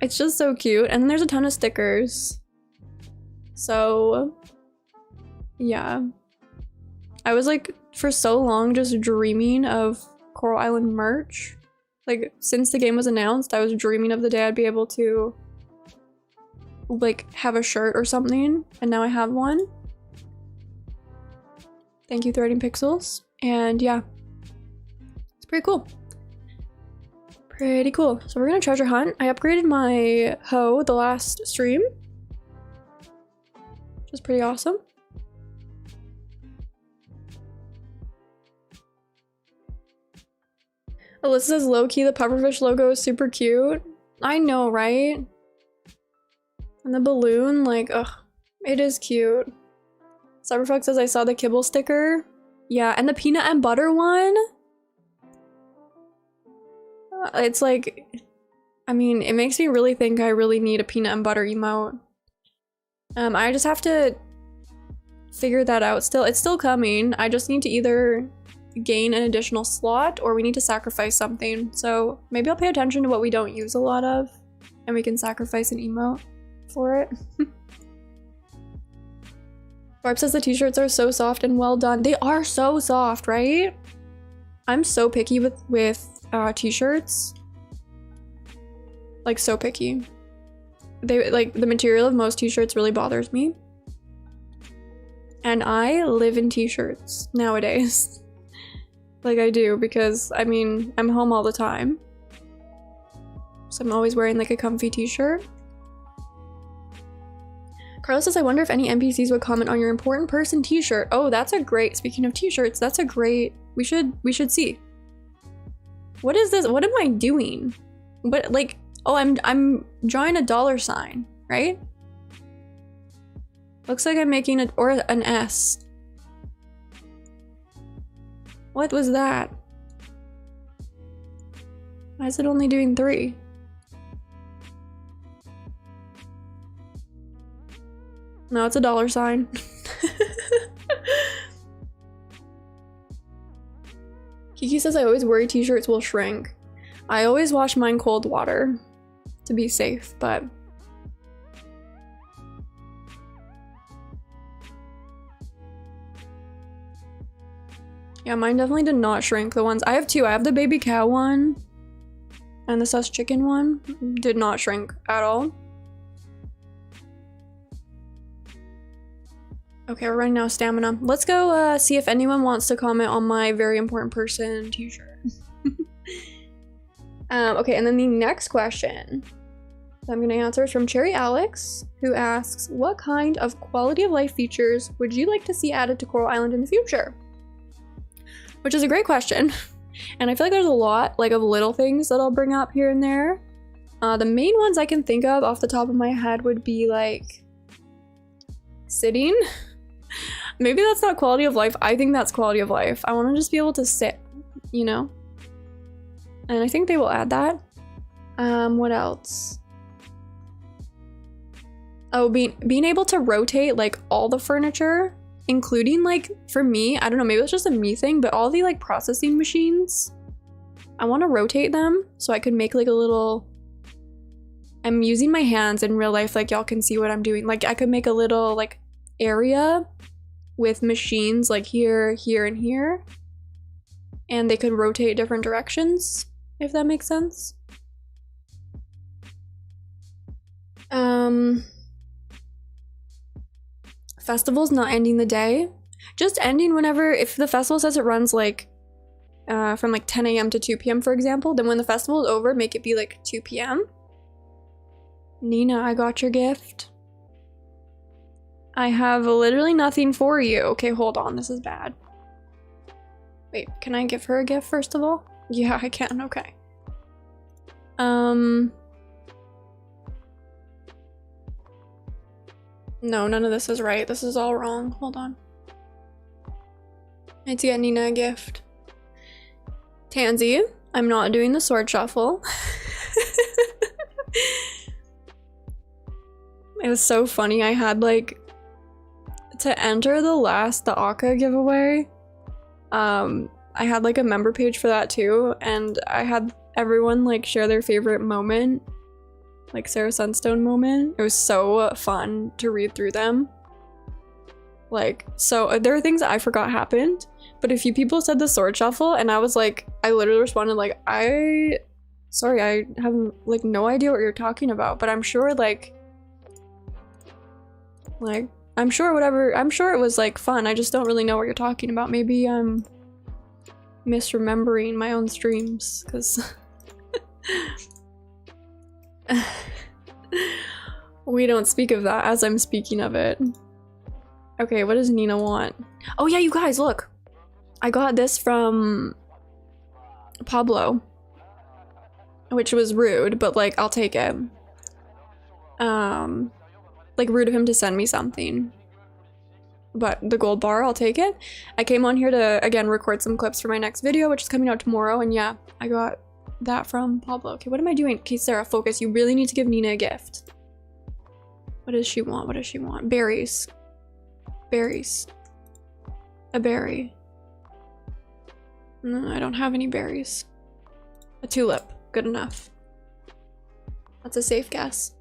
It's just so cute. And then there's a ton of stickers. So yeah, I was like for so long just dreaming of Coral Island merch. Like since the game was announced, I was dreaming of the day I'd be able to like have a shirt or something, and now I have one. Thank you, 13 Pixels. And yeah, it's pretty cool. Pretty cool. So we're gonna treasure hunt. I upgraded my hoe the last stream, which is pretty awesome. Alyssa says low-key the pufferfish logo is super cute. I know, right? And the balloon, like, ugh, it is cute. Cyberfuck says I saw the kibble sticker. Yeah, and the peanut and butter one. It's like, I mean, it makes me really think I really need a peanut and butter emote. I just have to figure that out still. It's still coming. I just need to either gain an additional slot or we need to sacrifice something. So maybe I'll pay attention to what we don't use a lot of and we can sacrifice an emote for it. Barb says the t-shirts are so soft and well done. They are so soft, right? I'm so picky with t-shirts. Like, so picky. They, like, the material of most t-shirts really bothers me. And I live in t-shirts nowadays. Like, I do, because, I mean, I'm home all the time. So I'm always wearing, like, a comfy t-shirt. Carlos says, I wonder if any NPCs would comment on your important person t-shirt. Oh, that's a great, speaking of t-shirts, that's a great, we should see. What is this? What am I doing? But like, oh, I'm drawing a dollar sign, right? Looks like I'm making an S. What was that? Why is it only doing 3? No, it's a dollar sign. Kiki says, I always worry t-shirts will shrink. I always wash mine cold water to be safe, but... yeah, mine definitely did not shrink. The ones I have 2. I have the baby cow one and the sus chicken one. Did not shrink at all. Okay, we're running out of stamina. Let's go see if anyone wants to comment on my very important person t-shirt. Okay, and then the next question that I'm gonna answer is from Cherry Alex, who asks, what kind of quality of life features would you like to see added to Coral Island in the future? Which is a great question. And I feel like there's a lot like of little things that I'll bring up here and there. The main ones I can think of off the top of my head would be like sitting. Maybe that's not quality of life. I think that's quality of life. I want to just be able to sit, you know? And I think they will add that. What else? Oh, being able to rotate like all the furniture, including like, for me, I don't know, maybe it's just a me thing, but all the like processing machines, I want to rotate them so I could make like a little, I'm using my hands in real life, like y'all can see what I'm doing. Like I could make a little like area with machines like here, here, and here, and they could rotate different directions, if that makes sense. Festivals not ending the day, just ending whenever, if the festival says it runs like from like 10 a.m. to 2 p.m. for example, then when the festival is over, make it be like 2 p.m. Nina, I got your gift. I have literally nothing for you. Okay, hold on, this is bad. Wait, can I give her a gift first of all? Yeah, I can, okay. No, none of this is right. This is all wrong. Hold on. I need to get Nina a gift. Tansy, I'm not doing the sword shuffle. It was so funny. I had like, to enter the Aka giveaway, I had like a member page for that too, and I had everyone like share their favorite moment, like Sarah Sunstone moment. It was so fun to read through them. Like, so there are things that I forgot happened, but a few people said the sword shuffle, and I was like, I literally responded like, sorry, I have like no idea what you're talking about, but I'm sure like I'm sure whatever, I'm sure it was like fun. I just don't really know what you're talking about. Maybe I'm misremembering my own streams, because we don't speak of that as I'm speaking of it. Okay, what does Nina want? Oh yeah, you guys, look. I got this from Pablo. which was rude, but like I'll take it. Like rude of him to send me something. But the gold bar, I'll take it. I came on here to, again, record some clips for my next video, which is coming out tomorrow, and yeah, I got that from Pablo. Okay, what am I doing? Okay, Sarah, focus. You really need to give Nina a gift. What does she want? What does she want? Berries. Berries. A berry. No, I don't have any berries. A tulip. Good enough. That's a safe guess.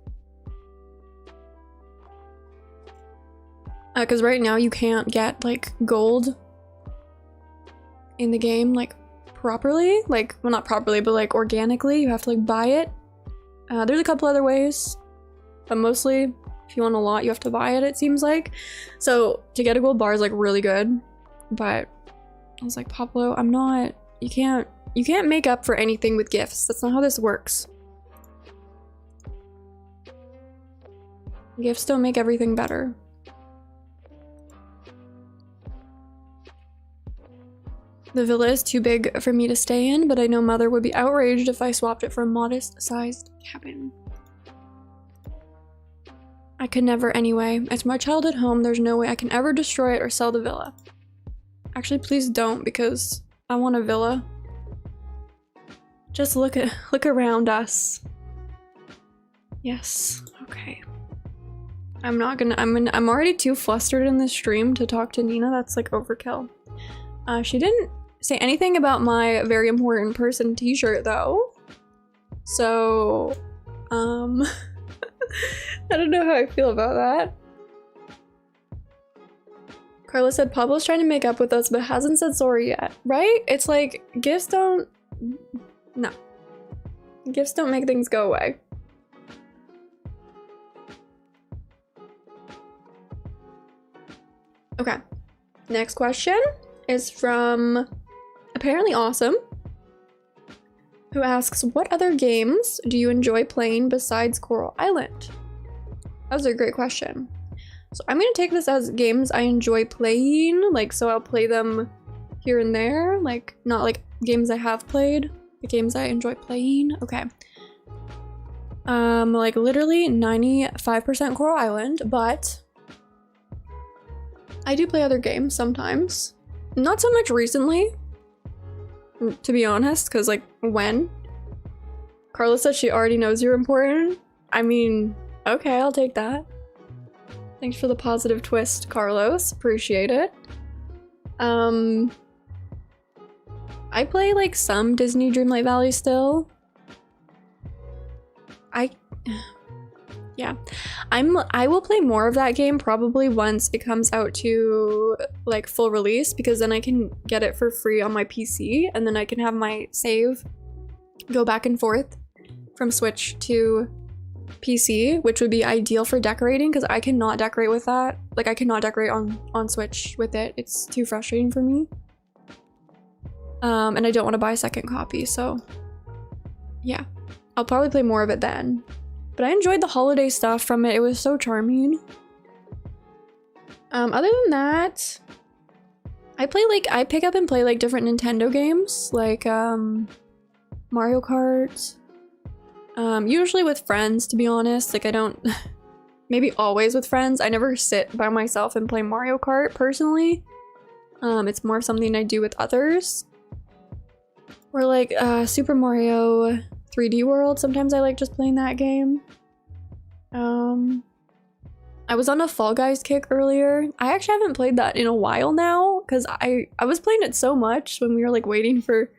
Because right now you can't get like gold in the game like properly, like, well, not properly, but like organically. You have to like buy it. There's a couple other ways, but mostly if you want a lot, you have to buy it, it seems like. So to get a gold bar is like really good, but I was like, Pablo, I'm not, you can't make up for anything with gifts. That's not how this works. Gifts don't make everything better. The villa is too big for me to stay in, but I know Mother would be outraged if I swapped it for a modest-sized cabin. I could never anyway. It's my childhood home. There's no way I can ever destroy it or sell the villa. Actually, please don't, because I want a villa. Just look around us. Yes. Okay. I'm already too flustered in this stream to talk to Nina. That's like overkill. She didn't say anything about my very important person t-shirt though. So, I don't know how I feel about that. Carla said Pablo's trying to make up with us but hasn't said sorry yet, right? It's like, gifts don't... No. Gifts don't make things go away. Okay. Next question is from apparently Awesome, who asks, what other games do you enjoy playing besides Coral Island? That was a great question. So I'm gonna take this as games I enjoy playing, like, so I'll play them here and there, like, not like games I have played, the games I enjoy playing. Okay. Like literally 95% Coral Island, but I do play other games sometimes. Not so much recently, to be honest, because like, when? Carla says she already knows you're important. I mean, okay, I'll take that. Thanks for the positive twist, Carlos. Appreciate it. I play like some Disney Dreamlight Valley still. Yeah, I will play more of that game probably once it comes out to like full release, because then I can get it for free on my PC and then I can have my save go back and forth from Switch to PC, which would be ideal for decorating because I cannot decorate with that. Like, I cannot decorate on Switch with it. It's too frustrating for me. And I don't want to buy a second copy, so yeah, I'll probably play more of it then. But I enjoyed the holiday stuff from it. It was so charming. Other than that, I pick up and play like different Nintendo games, like Mario Kart. Usually with friends, to be honest. Like, I don't, maybe always with friends. I never sit by myself and play Mario Kart personally. It's more something I do with others. Or like Super Mario 3D World. Sometimes I like just playing that game. I was on a Fall Guys kick earlier. I actually haven't played that in a while now because I was playing it so much when we were like waiting for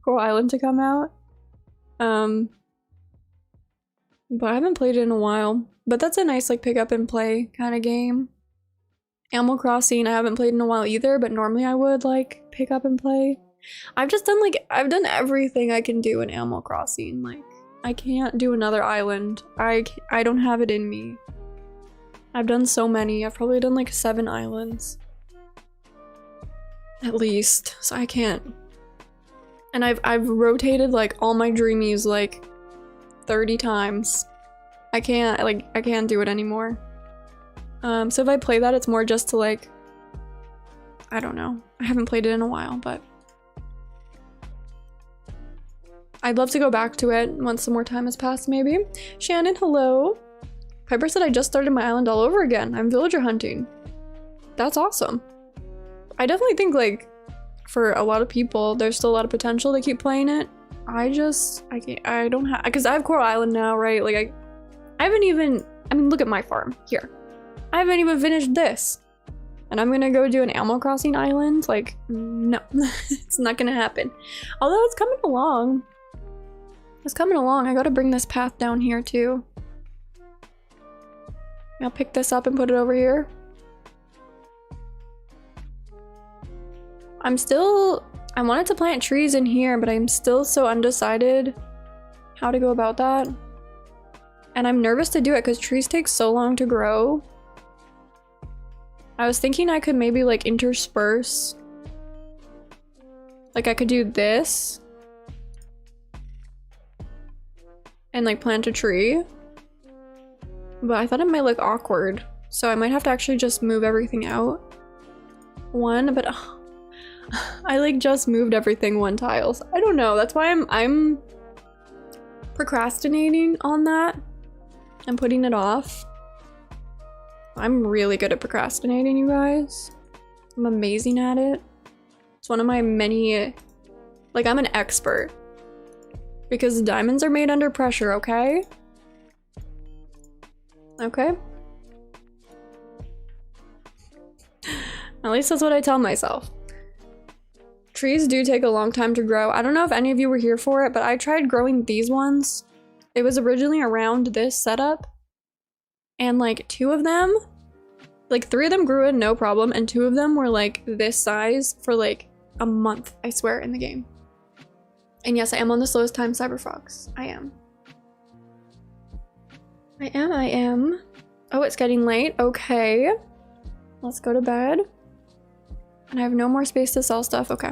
Coral Island to come out. But I haven't played it in a while. But that's a nice like pick up and play kind of game. Animal Crossing I haven't played in a while either, but normally I would like pick up and play. I've done everything I can do in Animal Crossing. Like, I can't do another island. I don't have it in me. I've done so many. I've probably done like 7 islands. At least. So I can't. And I've rotated like all my dreamies like 30 times. I can't do it anymore. So if I play that, it's more just to like, I don't know. I haven't played it in a while, but I'd love to go back to it once some more time has passed, maybe. Shannon, hello. Piper said I just started my island all over again. I'm villager hunting. That's awesome. I definitely think, like, for a lot of people, there's still a lot of potential to keep playing it. I don't have, because I have Coral Island now, right? Like, I haven't even, I mean, look at my farm here. I haven't even finished this. And I'm gonna go do an Animal Crossing island? Like, no, it's not gonna happen. Although it's coming along. It's coming along. I gotta bring this path down here too. I'll pick this up and put it over here. I wanted to plant trees in here, but I'm still so undecided how to go about that. And I'm nervous to do it because trees take so long to grow. I was thinking I could maybe like intersperse. Like I could do this. And like plant a tree. But I thought it might look awkward. So I might have to actually just move everything out. But I like just moved everything one tile. So I don't know. That's why I'm procrastinating on that. I'm putting it off. I'm really good at procrastinating, you guys. I'm amazing at it. It's one of my many, like I'm an expert. Because diamonds are made under pressure, okay? Okay? At least that's what I tell myself. Trees do take a long time to grow. I don't know if any of you were here for it, but I tried growing these ones. It was originally around this setup. And like 2 of them, like 3 of them grew in no problem, and 2 of them were like this size for like a month, I swear, in the game. And yes, I am on the slowest time Cyberfox. I am. I am. Oh, it's getting late. Okay. Let's go to bed. And I have no more space to sell stuff. Okay.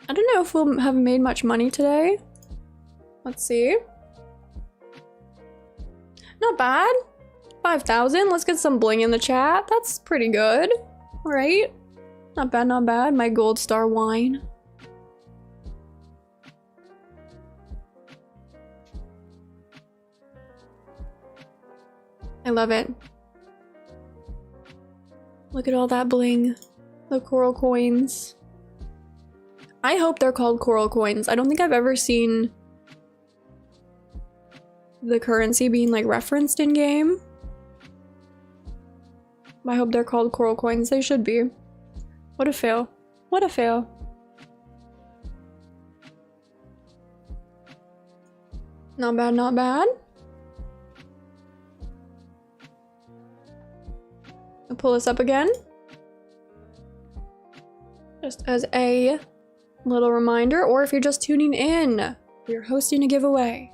I don't know if we'll have made much money today. Let's see. Not bad. 5,000. Let's get some bling in the chat. That's pretty good. All right. Not bad, not bad. My gold star wine. I love it. Look at all that bling. The coral coins. I hope they're called coral coins. I don't think I've ever seen the currency being like referenced in game. I hope they're called coral coins. They should be. What a fail. What a fail. Not bad, not bad. I'll pull this up again. Just as a little reminder, or if you're just tuning in, we're hosting a giveaway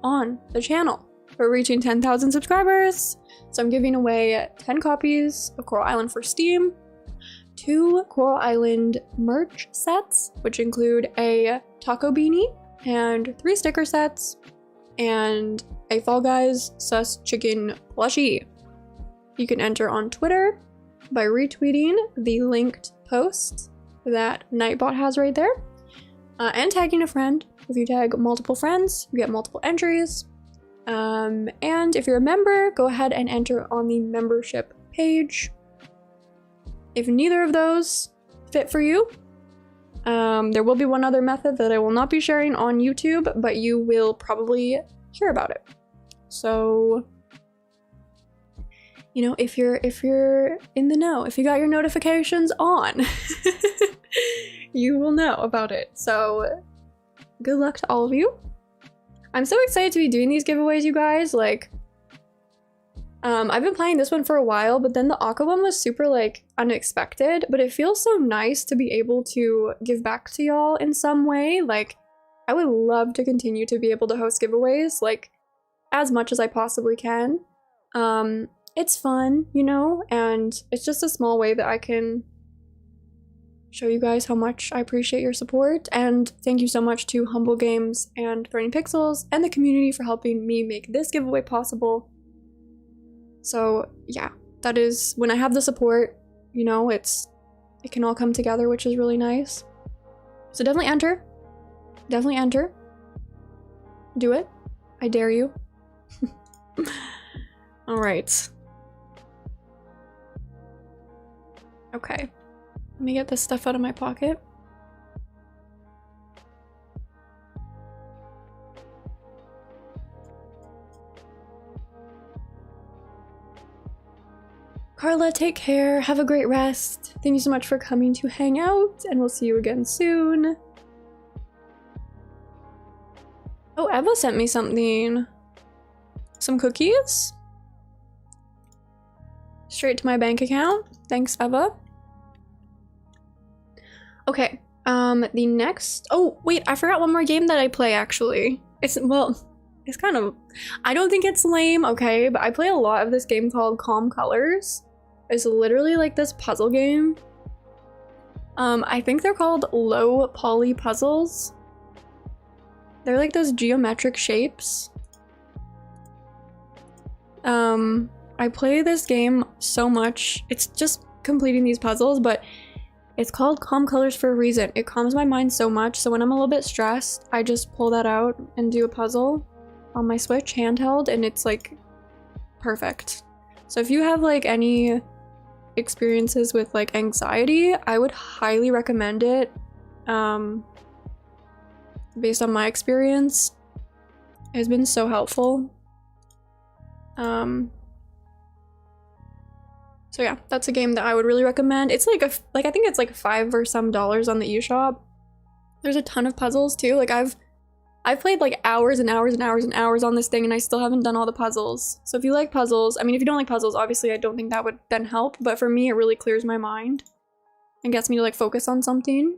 on the channel. We're reaching 10,000 subscribers. So I'm giving away 10 copies of Coral Island for Steam, 2 Coral Island merch sets, which include a taco beanie and 3 sticker sets, and a Fall Guys sus chicken plushie. You can enter on Twitter by retweeting the linked post that Nightbot has right there, and tagging a friend. If you tag multiple friends, you get multiple entries. And if you're a member, go ahead and enter on the membership page. If neither of those fit for you, there will be one other method that I will not be sharing on YouTube, but you will probably hear about it. So, you know, if you're in the know, if you got your notifications on, you will know about it. So, good luck to all of you. I'm so excited to be doing these giveaways, you guys. Like, I've been playing this one for a while, but then the Aqua one was super, like, unexpected. But it feels so nice to be able to give back to y'all in some way. Like, I would love to continue to be able to host giveaways, like, as much as I possibly can. It's fun, you know, and it's just a small way that I can show you guys how much I appreciate your support. And thank you so much to Humble Games and Burning Pixels and the community for helping me make this giveaway possible. So yeah, that is, when I have the support, you know, it can all come together, which is really nice. So definitely enter. Definitely enter. Do it. I dare you. All right. Okay. Let me get this stuff out of my pocket. Carla, take care. Have a great rest. Thank you so much for coming to hang out, and we'll see you again soon. Oh, Eva sent me something. Some cookies? Straight to my bank account. Thanks, Eva. Okay, the next... Oh, wait, I forgot one more game that I play, actually. It's kind of... I don't think it's lame, okay, but I play a lot of this game called Calm Colors. It's literally like this puzzle game. I think they're called low poly puzzles. They're like those geometric shapes. I play this game so much. It's just completing these puzzles, but it's called Calm Colors for a reason. It calms my mind so much, so when I'm a little bit stressed, I just pull that out and do a puzzle on my Switch handheld, and it's like perfect. So if you have like any experiences with like anxiety, I would highly recommend it. Based on my experience, it has been so helpful. So yeah, that's a game that I would really recommend. It's like I think it's like $5 or some on the eShop. There's a ton of puzzles too. Like I've played like hours and hours and hours and hours on this thing, and I still haven't done all the puzzles. So if you like puzzles, I mean, if you don't like puzzles, obviously I don't think that would then help, but for me it really clears my mind and gets me to like focus on something.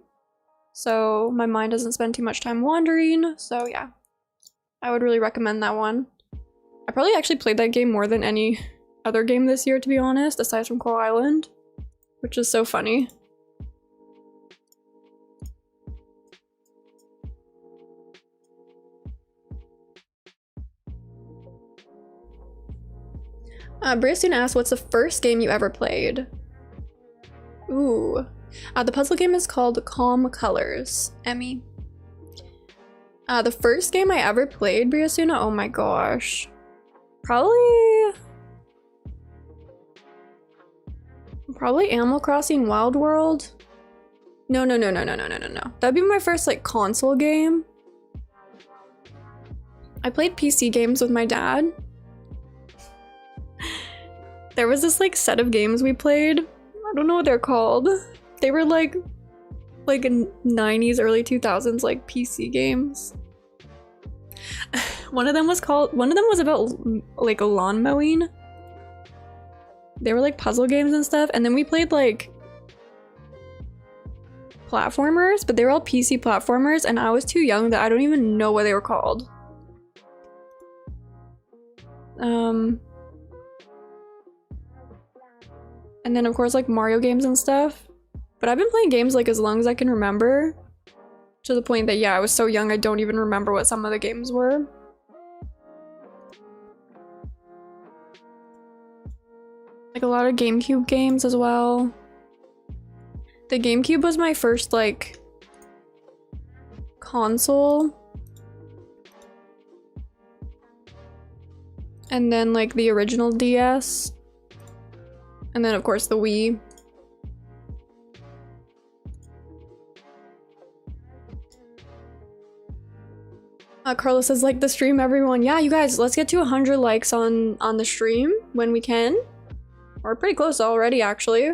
So my mind doesn't spend too much time wandering. So yeah, I would really recommend that one. I probably actually played that game more than any other game this year, to be honest, aside from Coral Island, which is so funny. Brayson asked, what's the first game you ever played? Ooh. The puzzle game is called Calm Colors. Emmy. The first game I ever played, Briasuna, oh my gosh. Probably Animal Crossing Wild World. No. That'd be my first like console game. I played PC games with my dad. There was this like set of games we played. I don't know what they're called. They were like in 90s, early 2000s like PC games. One of them was about like lawn mowing. They were like puzzle games and stuff, and then we played like platformers, but they were all PC platformers, and I was too young that I don't even know what they were called. And then of course like Mario games and stuff. But I've been playing games like as long as I can remember, to the point that yeah, I was so young I don't even remember what some of the games were. Like a lot of GameCube games as well. The GameCube was my first like console. And then like the original DS. And then of course the Wii. Carlos says, like the stream, everyone. Yeah, you guys, let's get to 100 likes on the stream when we can. We're pretty close already, actually.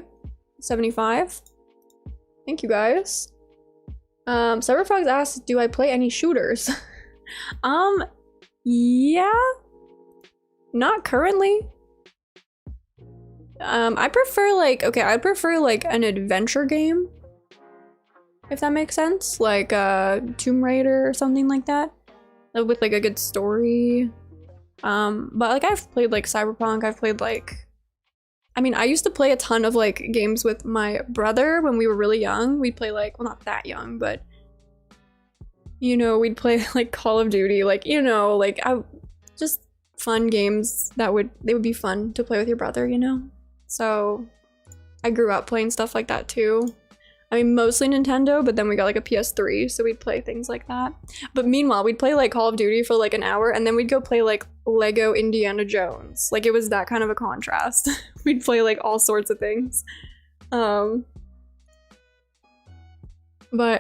75. Thank you, guys. Cyberfrogs asks, do I play any shooters? Yeah. Not currently. I prefer like, okay, I'd prefer like an adventure game. If that makes sense. Like Tomb Raider or something like that. With like a good story. But like I've played like Cyberpunk, I've played like, I mean, I used to play a ton of like games with my brother when we were really young. We'd play like, well, not that young, but you know, we'd play like Call of Duty, like, you know, like just fun games that they would be fun to play with your brother, you know? So I grew up playing stuff like that too. I mean, mostly Nintendo, but then we got like a PS3, so we'd play things like that. But meanwhile, we'd play like Call of Duty for like an hour, and then we'd go play like Lego Indiana Jones. Like, it was that kind of a contrast. We'd play like all sorts of things. But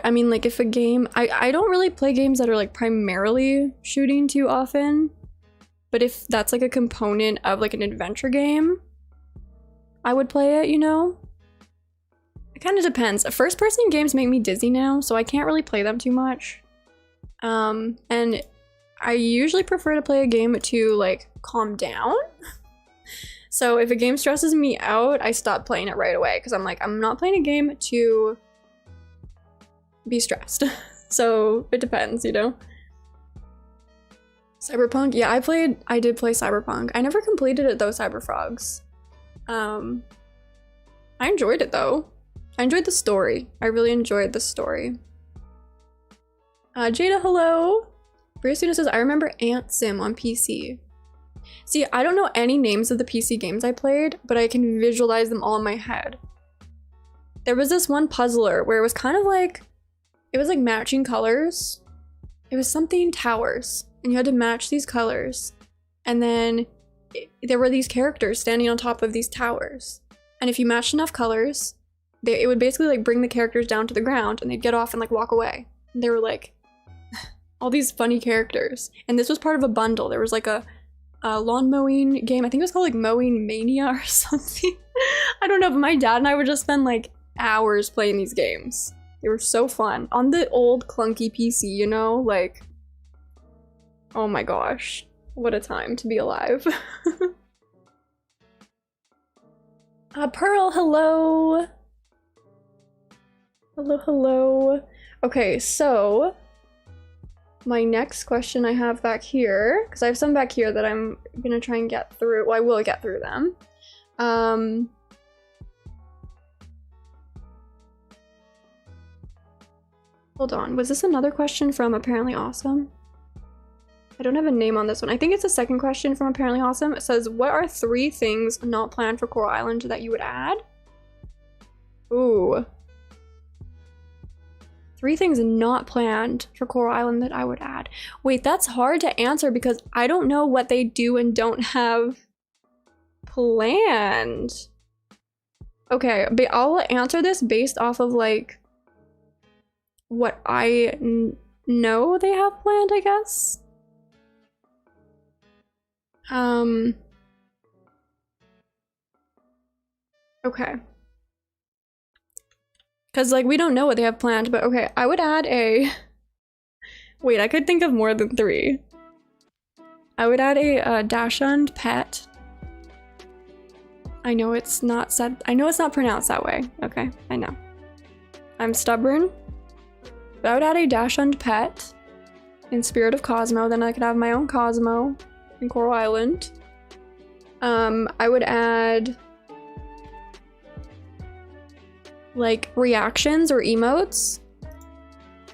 I mean, like, if a game, I don't really play games that are like primarily shooting too often, but if that's like a component of like an adventure game, I would play it, you know? It kind of depends. First person games make me dizzy now, so I can't really play them too much. And I usually prefer to play a game to like calm down. So if a game stresses me out, I stop playing it right away, because I'm like, I'm not playing a game to be stressed. So it depends, you know? Cyberpunk? Yeah, I did play Cyberpunk. I never completed it though, Cyberfrogs. I enjoyed it though. I enjoyed the story. I really enjoyed the story. Jada, hello! Briasuna says, I remember Ant Sim on PC. See, I don't know any names of the PC games I played, but I can visualize them all in my head. There was this one puzzler where it was kind of like, it was like matching colors. It was something towers, and you had to match these colors. And then there were these characters standing on top of these towers. And if you matched enough colors, it would basically like bring the characters down to the ground, and they'd get off and like walk away. And they were like all these funny characters. And this was part of a bundle. There was like a lawn mowing game. I think it was called like Mowing Mania or something. I don't know, but my dad and I would just spend like hours playing these games. They were so fun. On the old clunky PC, you know? Like, oh my gosh. What a time to be alive. Pearl, hello! Hello, hello. Okay, so my next question I have back here, because I have some back here that I'm gonna try and get through. Well, I will get through them. Hold on, was this another question from Apparently Awesome? I don't have a name on this one. I think it's the second question from Apparently Awesome. It says, what are 3 things not planned for Coral Island that you would add? Ooh. 3 things not planned for Coral Island that I would add. Wait, that's hard to answer because I don't know what they do and don't have planned. Okay, but I'll answer this based off of like what I know they have planned, I guess. Okay. Because, like, we don't know what they have planned, but okay, I would add a... Wait, I could think of more than 3. I would add a Dachshund pet. I know it's not said... I know it's not pronounced that way. Okay, I know. I'm stubborn. But I would add a Dachshund pet in spirit of Cosmo, then I could have my own Cosmo in Coral Island. I would add like reactions or emotes,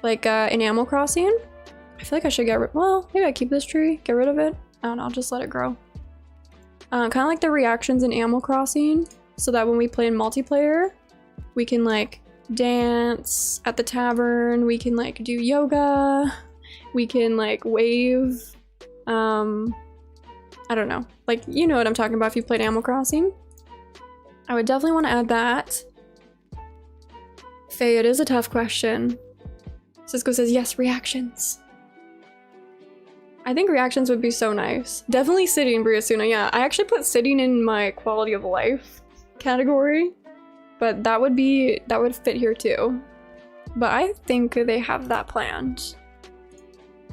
like in Animal Crossing. I feel like I should get rid. Well, maybe I keep this tree, get rid of it. I don't know, I'll just let it grow. Kind of like the reactions in Animal Crossing, so that when we play in multiplayer, we can like dance at the tavern. We can like do yoga. We can like wave. I don't know. Like, you know what I'm talking about if you played Animal Crossing. I would definitely want to add that. Faye, it is a tough question. Cisco says, yes, reactions. I think reactions would be so nice. Definitely sitting, Briasuna, yeah. I actually put sitting in my quality of life category, but that would fit here too. But I think they have that planned.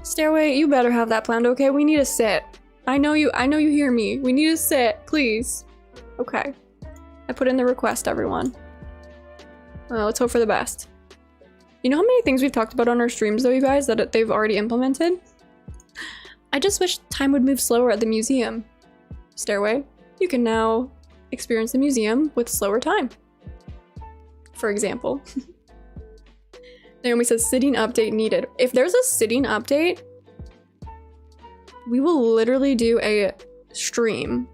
Stairway, you better have that planned, okay? We need a sit. I know you hear me. We need a sit, please. Okay. I put in the request, everyone. Let's hope for the best. You know how many things we've talked about on our streams though, you guys, that they've already implemented? I just wish time would move slower at the museum. Stairway, you can now experience the museum with slower time. For example. Naomi says, sitting update needed. If there's a sitting update, we will literally do a stream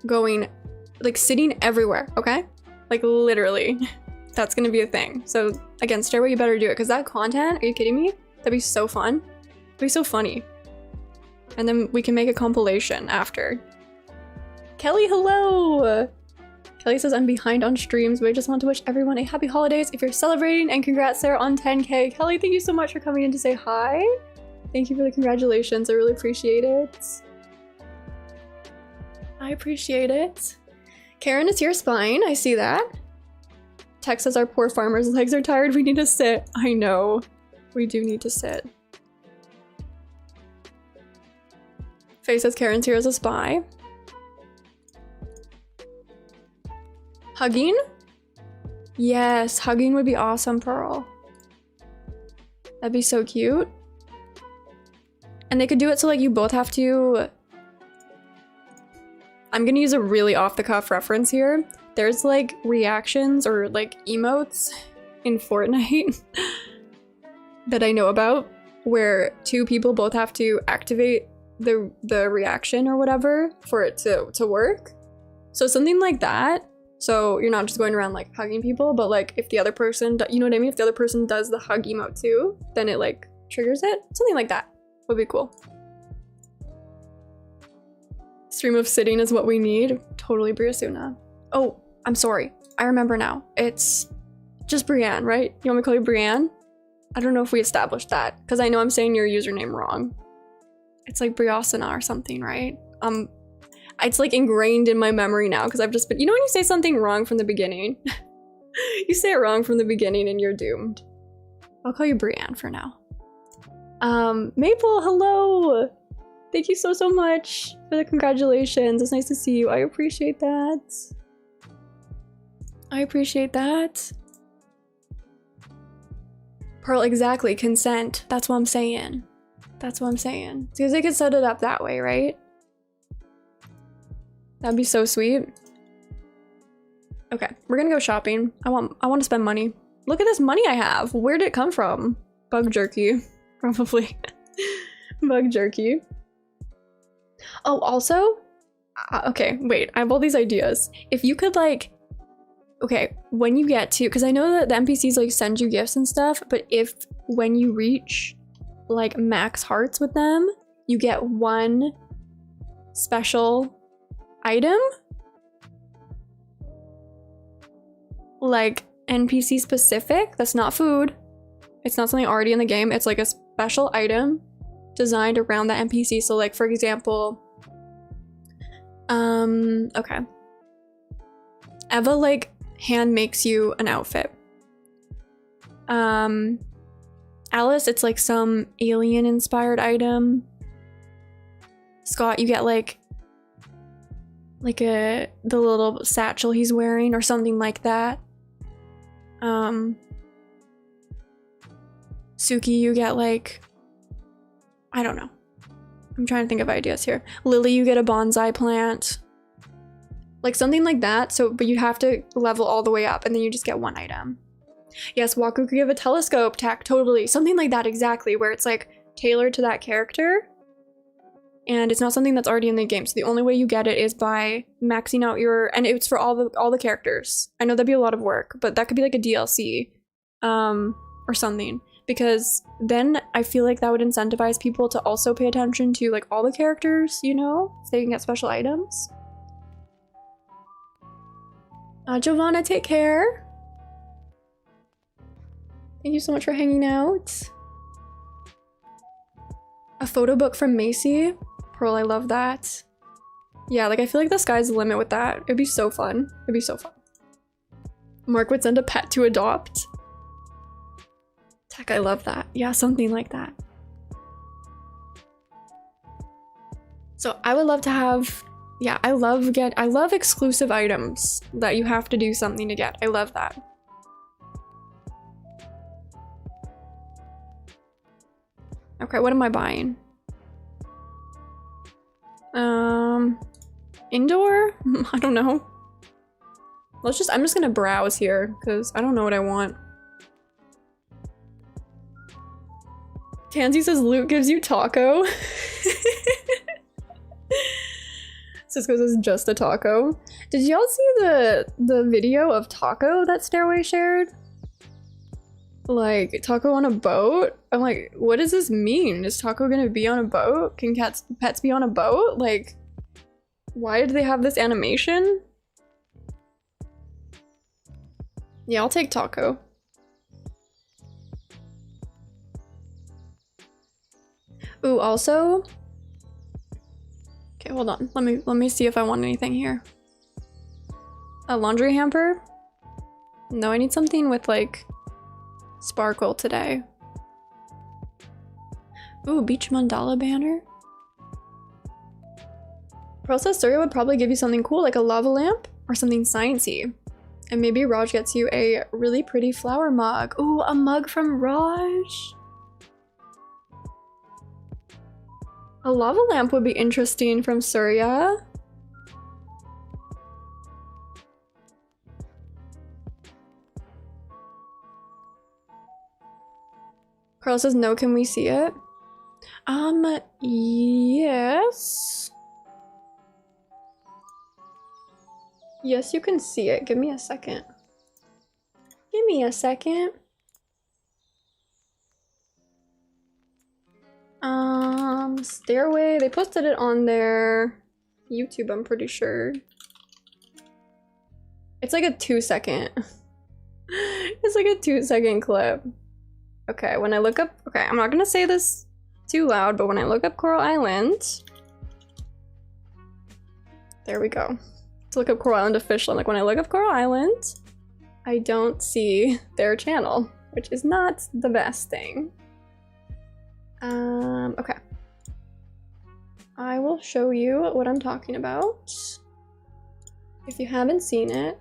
going, like, sitting everywhere, okay? Like, literally. That's gonna be a thing. So again, Stairway, you better do it, because that content, are you kidding me? That'd be so fun. It'd be so funny. And then we can make a compilation after. Kelly, hello! Kelly says, I'm behind on streams, but I just want to wish everyone a happy holidays if you're celebrating, and congrats, Sarah, on 10K. Kelly, thank you so much for coming in to say hi. Thank you for the congratulations. I really appreciate it. I appreciate it. Karen is here spine. I see that. Tex says, our poor farmer's legs are tired. We need to sit. I know. We do need to sit. Faye says, Karen's here as a spy. Hugging? Yes, hugging would be awesome, Pearl. That'd be so cute. And they could do it so like you both have to... I'm gonna use a really off-the-cuff reference here. There's like reactions or like emotes in Fortnite that I know about where two people both have to activate the reaction or whatever for it to work. So something like that. So you're not just going around like hugging people, but like if the other person, you know what I mean? If the other person does the hug emote too, then it like triggers it. Something like that would be cool. Stream of sitting is what we need. Totally Briasuna. Oh, I'm sorry. I remember now. It's just Brienne, right? You want me to call you Brienne? I don't know if we established that because I know I'm saying your username wrong. It's like Briasuna or something, right? It's like ingrained in my memory now because I've just been, you know when you say something wrong from the beginning? You say it wrong from the beginning and you're doomed. I'll call you Brienne for now. Maple, hello! Thank you so much for the congratulations. It's nice to see you. I appreciate that. I appreciate that. Pearl, exactly. Consent. That's what I'm saying. That's what I'm saying. Because they could set it up that way, right? That'd be so sweet. Okay, we're gonna go shopping. I want to spend money. Look at this money I have. Where did it come from? Bug jerky, probably. Bug jerky. Oh, also, okay, wait. I have all these ideas. If you could like, okay, when you get to, because I know that the NPCs like send you gifts and stuff, but if when you reach like max hearts with them, you get one special item, like NPC specific, that's not food, it's not something already in the game, it's like a special item designed around the NPC. So like for example, okay, Eva like hand makes you an outfit. Alice, it's like some alien inspired item. Scott, you get like the little satchel he's wearing or something like that. Suki, you get like, I don't know. I'm trying to think of ideas here. Lily, you get a bonsai plant. Like something like that. So, but you have to level all the way up and then you just get one item. Yes, Waku could give a telescope tech, totally. Something like that exactly, where it's like tailored to that character. And it's not something that's already in the game. So the only way you get it is by maxing out your, and it's for all the characters. I know that'd be a lot of work, but that could be like a DLC or something. Because then I feel like that would incentivize people to also pay attention to like all the characters, you know, so they can get special items. Giovanna, take care. Thank you so much for hanging out. A photo book from Macy. Pearl, I love that. Yeah, like I feel like the sky's the limit with that. It'd be so fun. It'd be so fun. Mark would send a pet to adopt. Tech, I love that. Yeah, something like that. So I would love to have, yeah, I love exclusive items that you have to do something to get. I love that. Okay, what am I buying? Indoor? I don't know. I'm just gonna browse here because I don't know what I want. Tansy says loot gives you taco. Just because it's just a taco. Did y'all see the video of Taco that Stairway shared? Like, Taco on a boat? I'm like, what does this mean? Is Taco gonna be on a boat? Can pets be on a boat? Like, why did they have this animation? Yeah, I'll take Taco. Ooh, also... Okay, hold on. Let me see if I want anything here. A laundry hamper? No, I need something with, like, sparkle today. Ooh, beach mandala banner? Processed cereal would probably give you something cool, like a lava lamp or something sciencey. And maybe Raj gets you a really pretty flower mug. Ooh, a mug from Raj. A lava lamp would be interesting from Surya. Carl says no, can we see it? Yes. Yes, you can see it. Give me a second. Give me a second. Stairway. They posted it on their YouTube, I'm pretty sure. It's like a 2-second. It's like a 2-second clip. Okay, when I look up, okay, I'm not gonna say this too loud, but when I look up Coral Island, there we go. To look up Coral Island official, like when I look up Coral Island, I don't see their channel, which is not the best thing. Okay. I will show you what I'm talking about. If you haven't seen it.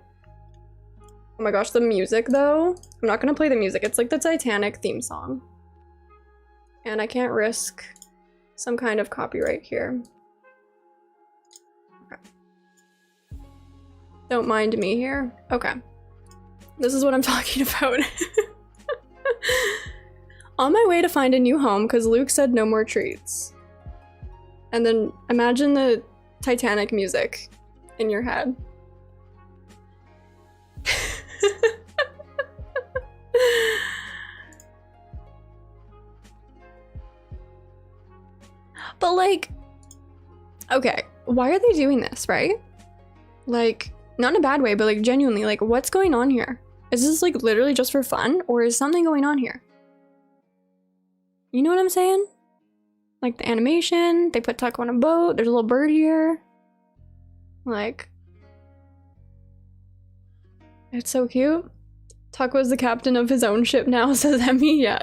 Oh my gosh, the music though. I'm not gonna play the music. It's like the Titanic theme song. And I can't risk some kind of copyright here. Okay. Don't mind me here. Okay. This is what I'm talking about. On my way to find a new home because Luke said no more treats. And then imagine the Titanic music in your head. But like, okay, why are they doing this, right? Like, not in a bad way, but like genuinely, like what's going on here? Is this like literally just for fun or is something going on here? You know what I'm saying? Like the animation, they put Taco on a boat, there's a little bird here. Like, it's so cute. Taco is the captain of his own ship now, says Emmy. Yeah.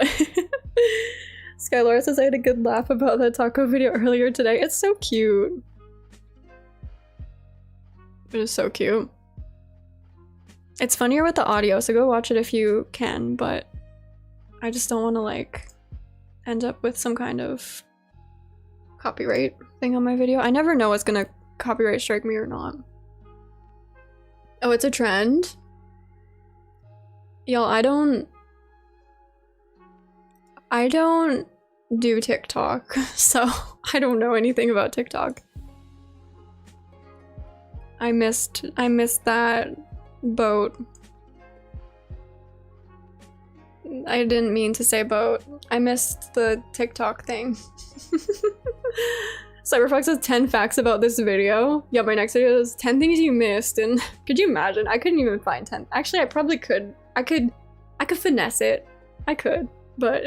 Skylar says I had a good laugh about that Taco video earlier today. It's so cute. It is so cute. It's funnier with the audio, so go watch it if you can, but I just don't want to like end up with some kind of copyright thing on my video. I never know what's gonna copyright strike me or not. Oh, it's a trend? Y'all, I don't do TikTok, so I don't know anything about TikTok. I missed that boat. I didn't mean to say boat. I missed the TikTok thing. Cyberfox has 10 facts about this video. Yeah, my next video is 10 things you missed, and could you imagine? I couldn't even find 10. Actually, I probably could. I could finesse it. I could, but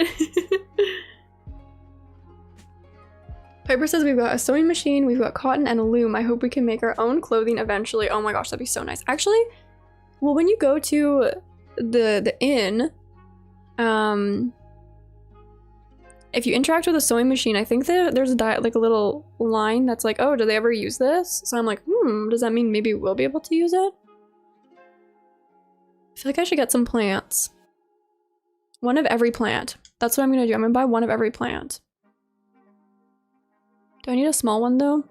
Piper says we've got a sewing machine, we've got cotton and a loom. I hope we can make our own clothing eventually. Oh my gosh, that'd be so nice. Actually, well, when you go to the inn, if you interact with a sewing machine, I think that there's like a little line that's like, oh, do they ever use this? So I'm like, does that mean maybe we'll be able to use it? I feel like I should get some plants. One of every plant. That's what I'm gonna do. I'm gonna buy one of every plant. Do I need a small one though?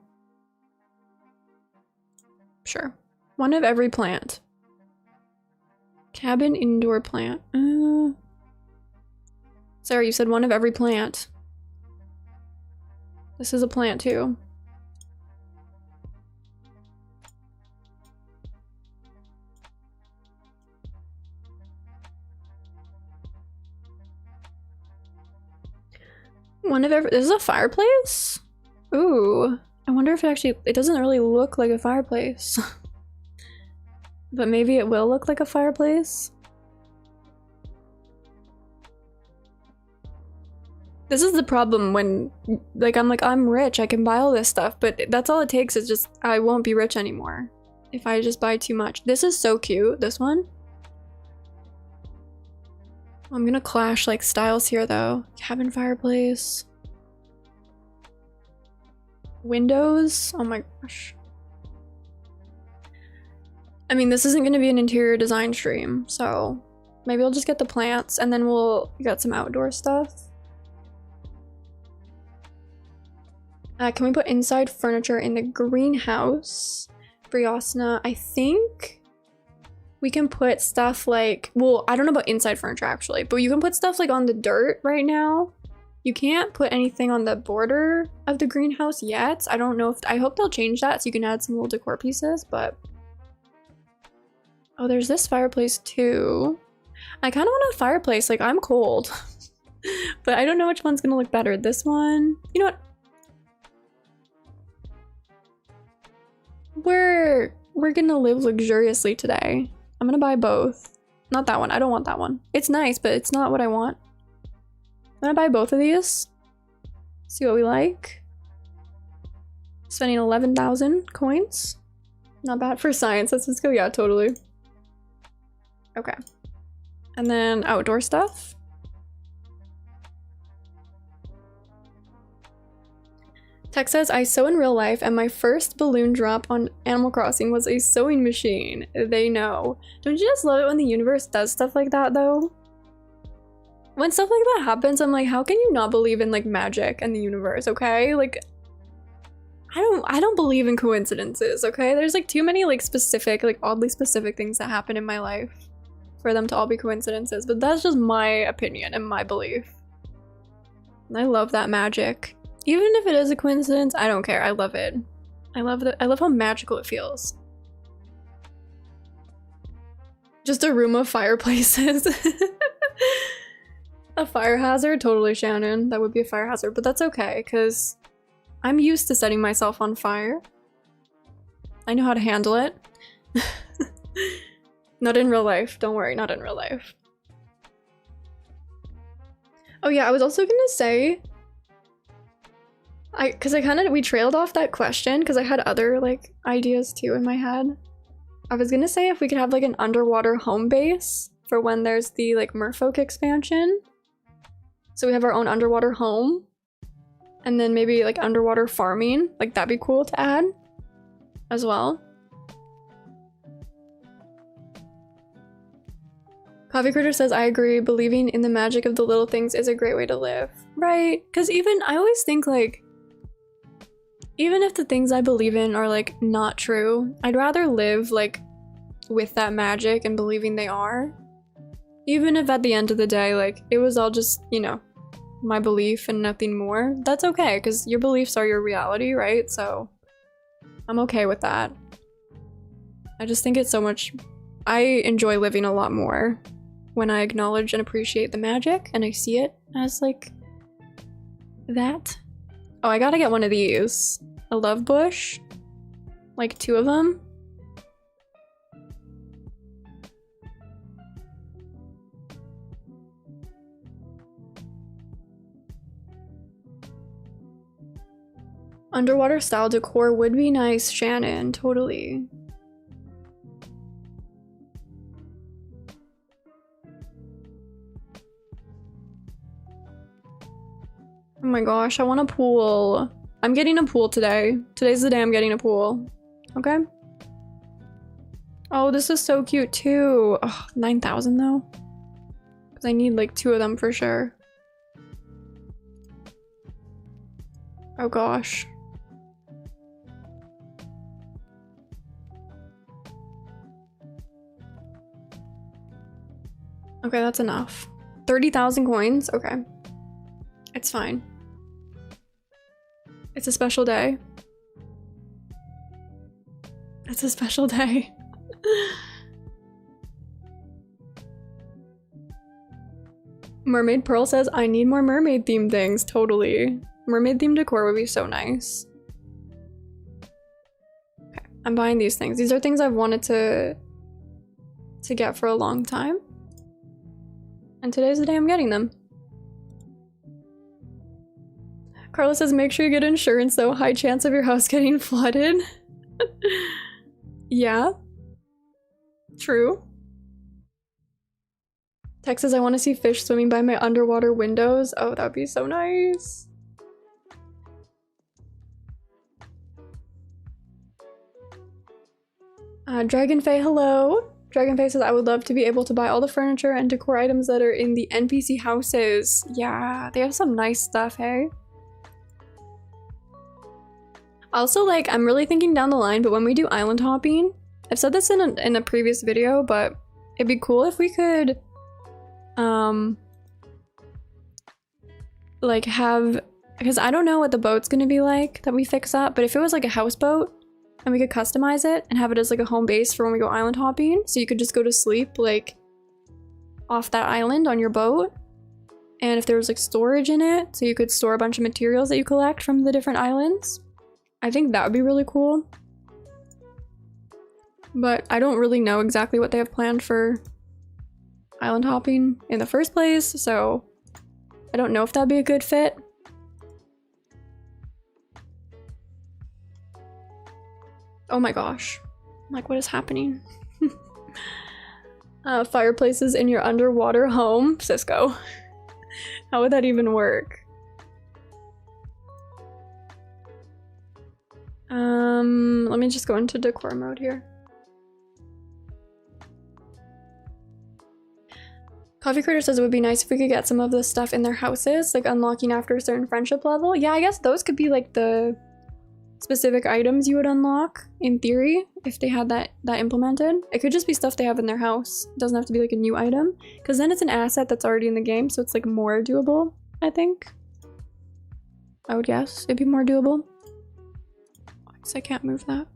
Sure. One of every plant. Cabin indoor plant. Sarah, you said one of every plant. This is a plant too. This is a fireplace? Ooh. I wonder if it doesn't really look like a fireplace. But maybe it will look like a fireplace. This is the problem when, like, I'm rich, I can buy all this stuff, but that's all it takes is just, I won't be rich anymore if I just buy too much. This is so cute, this one. I'm gonna clash, like, styles here, though. Cabin fireplace. Windows? Oh my gosh. I mean, this isn't gonna be an interior design stream, so maybe I'll just get the plants and then we'll get some outdoor stuff. Can we put inside furniture in the greenhouse? Briosna, I think we can put stuff like, well, I don't know about inside furniture actually, but you can put stuff like on the dirt right now. You can't put anything on the border of the greenhouse yet. I don't know if, I hope they'll change that so you can add some little decor pieces, but. Oh, there's this fireplace too. I kind of want a fireplace, like I'm cold. But I don't know which one's gonna look better. This one, you know what? We're gonna live luxuriously today. I'm gonna buy both. Not that one, I don't want that one. It's nice, but it's not what I want. I'm gonna buy both of these. See what we like. Spending 11,000 coins. Not bad for science. Let's just go, yeah, totally. Okay. And then outdoor stuff. Tech says, I sew in real life and my first balloon drop on Animal Crossing was a sewing machine. They know. Don't you just love it when the universe does stuff like that though? When stuff like that happens, I'm like, how can you not believe in like magic and the universe, okay? Like, I don't believe in coincidences, okay? There's like too many like specific, like oddly specific things that happen in my life for them to all be coincidences, but that's just my opinion and my belief. And I love that magic. Even if it is a coincidence, I don't care. I love it. I love how magical it feels. Just a room of fireplaces. A fire hazard? Totally, Shannon. That would be a fire hazard, but that's okay, because I'm used to setting myself on fire. I know how to handle it. Not in real life. Don't worry, not in real life. Oh yeah, I was also gonna say, we trailed off that question because I had other like ideas too in my head. I was gonna say if we could have like an underwater home base for when there's the like Merfolk expansion. So we have our own underwater home. And then maybe like underwater farming, like that'd be cool to add as well. Coffee Critter says, I agree, believing in the magic of the little things is a great way to live. Right? Because I always think like, even if the things I believe in are like not true, I'd rather live like with that magic and believing they are. Even if at the end of the day, like it was all just, you know, my belief and nothing more. That's okay, because your beliefs are your reality, right? So I'm okay with that. I just think it's so much, I enjoy living a lot more when I acknowledge and appreciate the magic and I see it as like that. Oh, I gotta get one of these. A love bush. Like 2 of them. Underwater style decor would be nice, Shannon. Totally. Oh my gosh, I want a pool. I'm getting a pool today. Today's the day I'm getting a pool. Okay? Oh, this is so cute too. Oh, 9,000 though? Because I need like 2 of them for sure. Oh gosh. Okay, that's enough. 30,000 coins? Okay. It's fine. It's a special day. It's a special day. Mermaid Pearl says, I need more mermaid themed things. Totally. Mermaid themed decor would be so nice. Okay, I'm buying these things. These are things I've wanted to get for a long time. And today's the day I'm getting them. Carla says, make sure you get insurance though. High chance of your house getting flooded. Yeah. True. Tex says, I want to see fish swimming by my underwater windows. Oh, that would be so nice. Dragonfae, hello. Dragonfae says, I would love to be able to buy all the furniture and decor items that are in the NPC houses. Yeah, they have some nice stuff, hey? Also, like, I'm really thinking down the line, but when we do island hopping, I've said this in a previous video, but it'd be cool if we could, like have, because I don't know what the boat's gonna be like that we fix up, but if it was like a houseboat and we could customize it and have it as like a home base for when we go island hopping, so you could just go to sleep like off that island on your boat, and if there was like storage in it, so you could store a bunch of materials that you collect from the different islands, I think that would be really cool. But I don't really know exactly what they have planned for island hopping in the first place, so I don't know if that'd be a good fit. Oh my gosh. Like, what is happening? Fireplaces in your underwater home? Cisco. How would that even work? Let me just go into decor mode here. Coffee Critter says it would be nice if we could get some of this stuff in their houses, like unlocking after a certain friendship level. Yeah, I guess those could be like the specific items you would unlock, in theory, if they had that implemented. It could just be stuff they have in their house. It doesn't have to be like a new item, because then it's an asset that's already in the game, so it's like more doable, I think. I would guess it'd be more doable. I can't move that.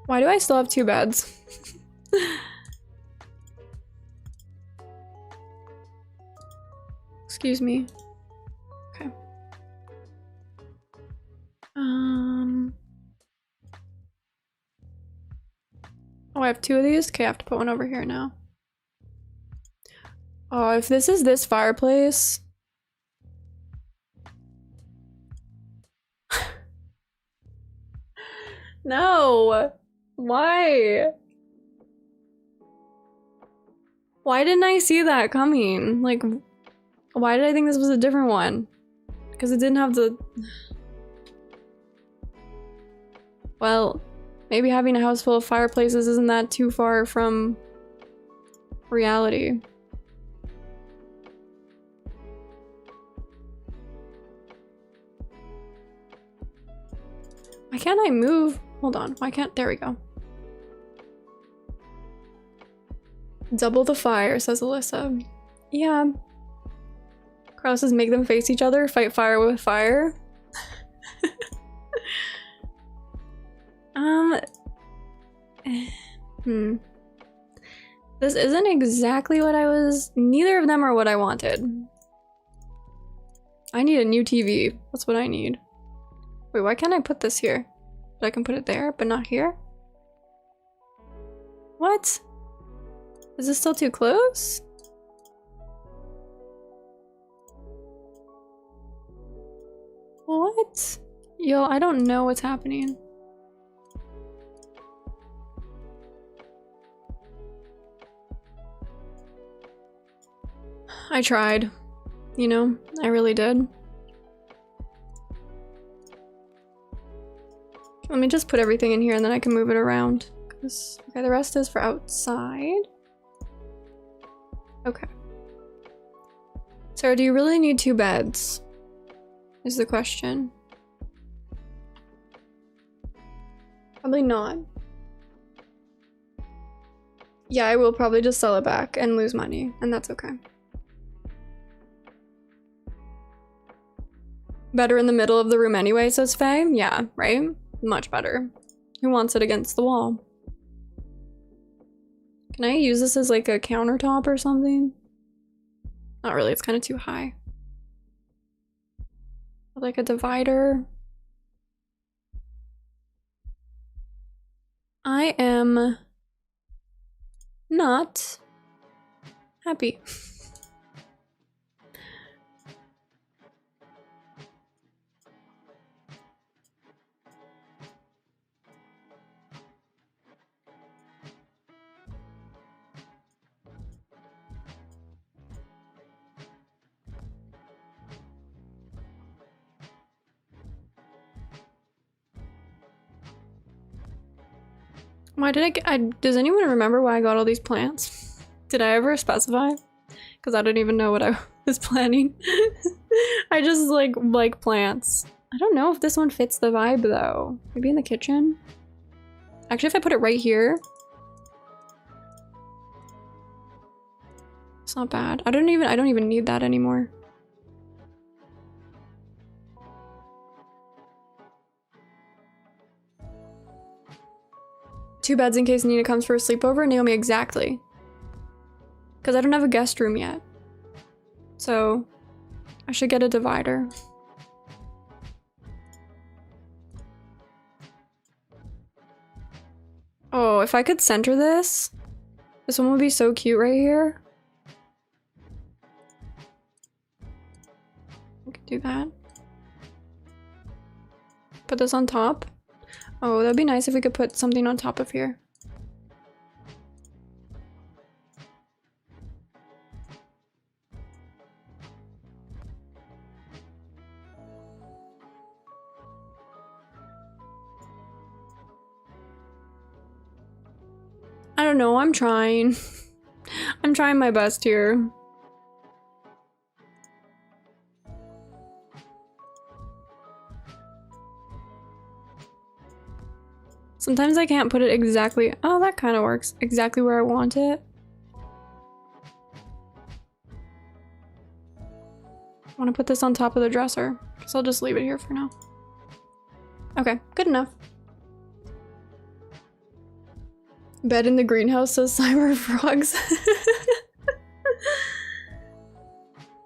Why do I still have 2 beds? Excuse me. Okay. Oh, I have 2 of these? Okay, I have to put one over here now. Oh, if this is this fireplace. No! Why? Why didn't I see that coming? Like, why did I think this was a different one? Because it didn't have the... Well, maybe having a house full of fireplaces isn't that too far from reality. Why can't I move? Hold on, why can't- there we go. Double the fire, says Alyssa. Yeah. Carlos says make them face each other, fight fire with fire. This isn't exactly what I was- neither of them are what I wanted. I need a new TV. That's what I need. Wait, why can't I put this here? But I can put it there, but not here? What? Is this still too close? What? Yo, I don't know what's happening. I tried. You know, I really did. Let me just put everything in here and then I can move it around. Okay, the rest is for outside. Okay. Sarah, do you really need 2 beds? Is the question. Probably not. Yeah, I will probably just sell it back and lose money, and that's okay. Better in the middle of the room anyway, says Faye. Yeah, right? Much better. Who wants it against the wall? Can I use this as like a countertop or something? Not really, it's kind of too high. Like a divider. I am not happy. Why did I get, does anyone remember why I got all these plants? Did I ever specify? Because I don't even know what I was planning. I just like plants. I don't know if this one fits the vibe though. Maybe in the kitchen? Actually, if I put it right here. It's not bad. I don't even need that anymore. Two beds in case Nina comes for a sleepover. Naomi, exactly. Because I don't have a guest room yet. So I should get a divider. Oh, if I could center this one would be so cute right here. I could do that. Put this on top. Oh, that'd be nice if we could put something on top of here. I don't know, I'm trying. I'm trying my best here. Sometimes I can't put it exactly. Oh, that kind of works. Exactly where I want it. I want to put this on top of the dresser. So I'll just leave it here for now. Okay, good enough. Bed in the greenhouse says cyber frogs.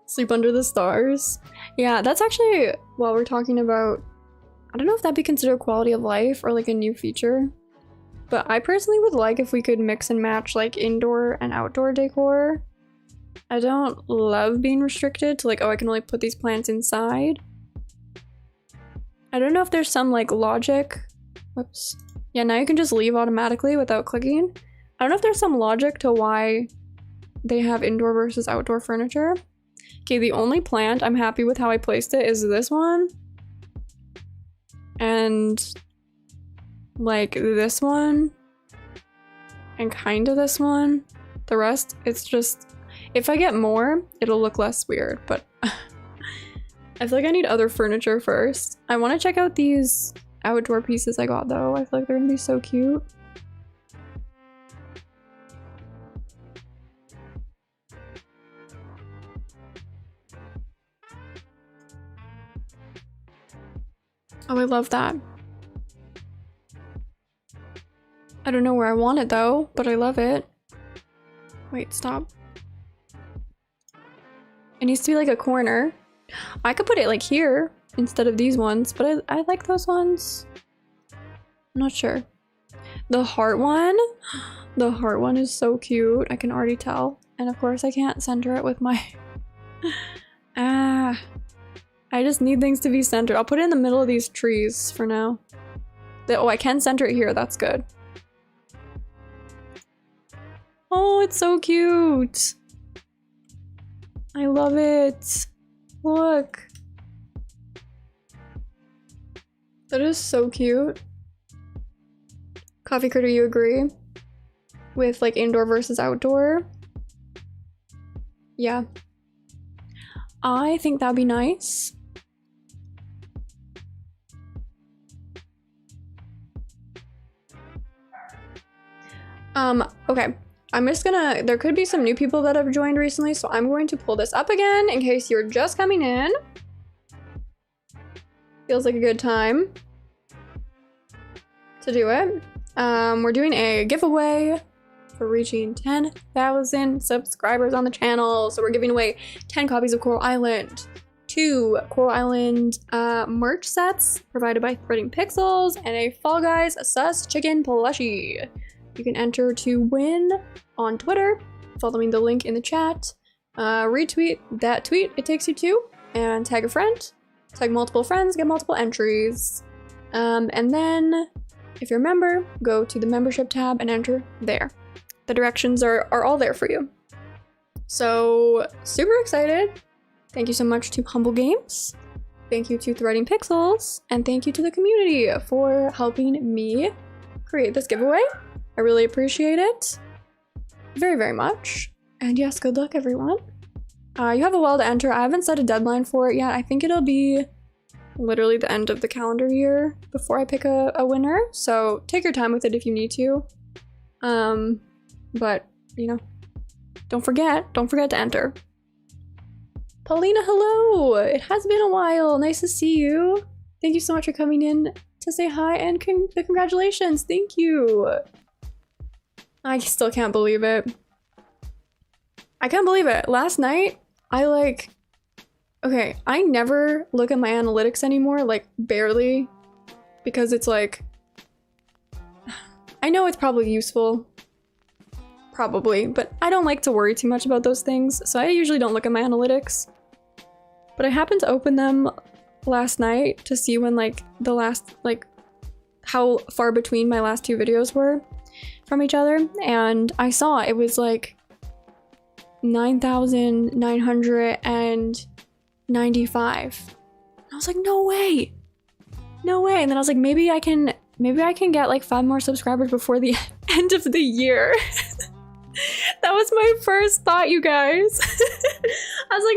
Sleep under the stars. Yeah, that's actually while we're talking about. I don't know if that'd be considered quality of life or like a new feature, but I personally would like if we could mix and match like indoor and outdoor decor. I don't love being restricted to like, oh, I can only put these plants inside. I don't know if there's some like logic. Whoops. Yeah, now you can just leave automatically without clicking. I don't know if there's some logic to why they have indoor versus outdoor furniture. Okay, the only plant I'm happy with how I placed it is this one. And like this one and kind of this one. The rest, it's just, if I get more, it'll look less weird, but I feel like I need other furniture first. I want to check out these outdoor pieces I got though. I feel like they're gonna be so cute. Oh, I love that. I don't know where I want it though, but I love it. Wait, stop. It needs to be like a corner. I could put it like here instead of these ones, but I like those ones. I'm not sure. The heart one? The heart one is so cute. I can already tell. And of course I can't center it with my... I just need things to be centered. I'll put it in the middle of these trees for now. Oh, I can center it here. That's good. Oh, it's so cute. I love it. Look. That is so cute. Coffee Critter, you agree? With like indoor versus outdoor? Yeah. I think that'd be nice. Okay. I'm just gonna, there could be some new people that have joined recently, so I'm going to pull this up again in case you're just coming in. Feels like a good time. to do it. We're doing a giveaway for reaching 10,000 subscribers on the channel. So we're giving away 10 copies of Coral Island, 2 Coral Island merch sets provided by Threading Pixels, and a Fall Guys sus chicken plushie. You can enter to win on Twitter, following the link in the chat. Retweet that tweet it takes you to, and tag a friend. Tag multiple friends, get multiple entries. And then, if you're a member, go to the membership tab and enter there. The directions are all there for you. So, super excited. Thank you so much to Humble Games. Thank you to Threading Pixels. And thank you to the community for helping me create this giveaway. I really appreciate it. Very, very much. And yes, good luck, everyone. You have a while to enter. I haven't set a deadline for it yet. I think it'll be literally the end of the calendar year before I pick a winner. So take your time with it if you need to. But, you know, don't forget to enter. Paulina, hello! It has been a while. Nice to see you. Thank you so much for coming in to say hi and congratulations. Thank you. I still can't believe it. I can't believe it. Last night, okay, I never look at my analytics anymore, like barely, because it's like, I know it's probably useful. Probably, but I don't like to worry too much about those things, so I usually don't look at my analytics. But I happened to open them last night to see when the last, how far between my last 2 videos were from each other, and I saw it was like 9,995. I was like, no way! No way! And then I was like, maybe I can get like 5 more subscribers before the end of the year. That was my first thought, you guys. I was like,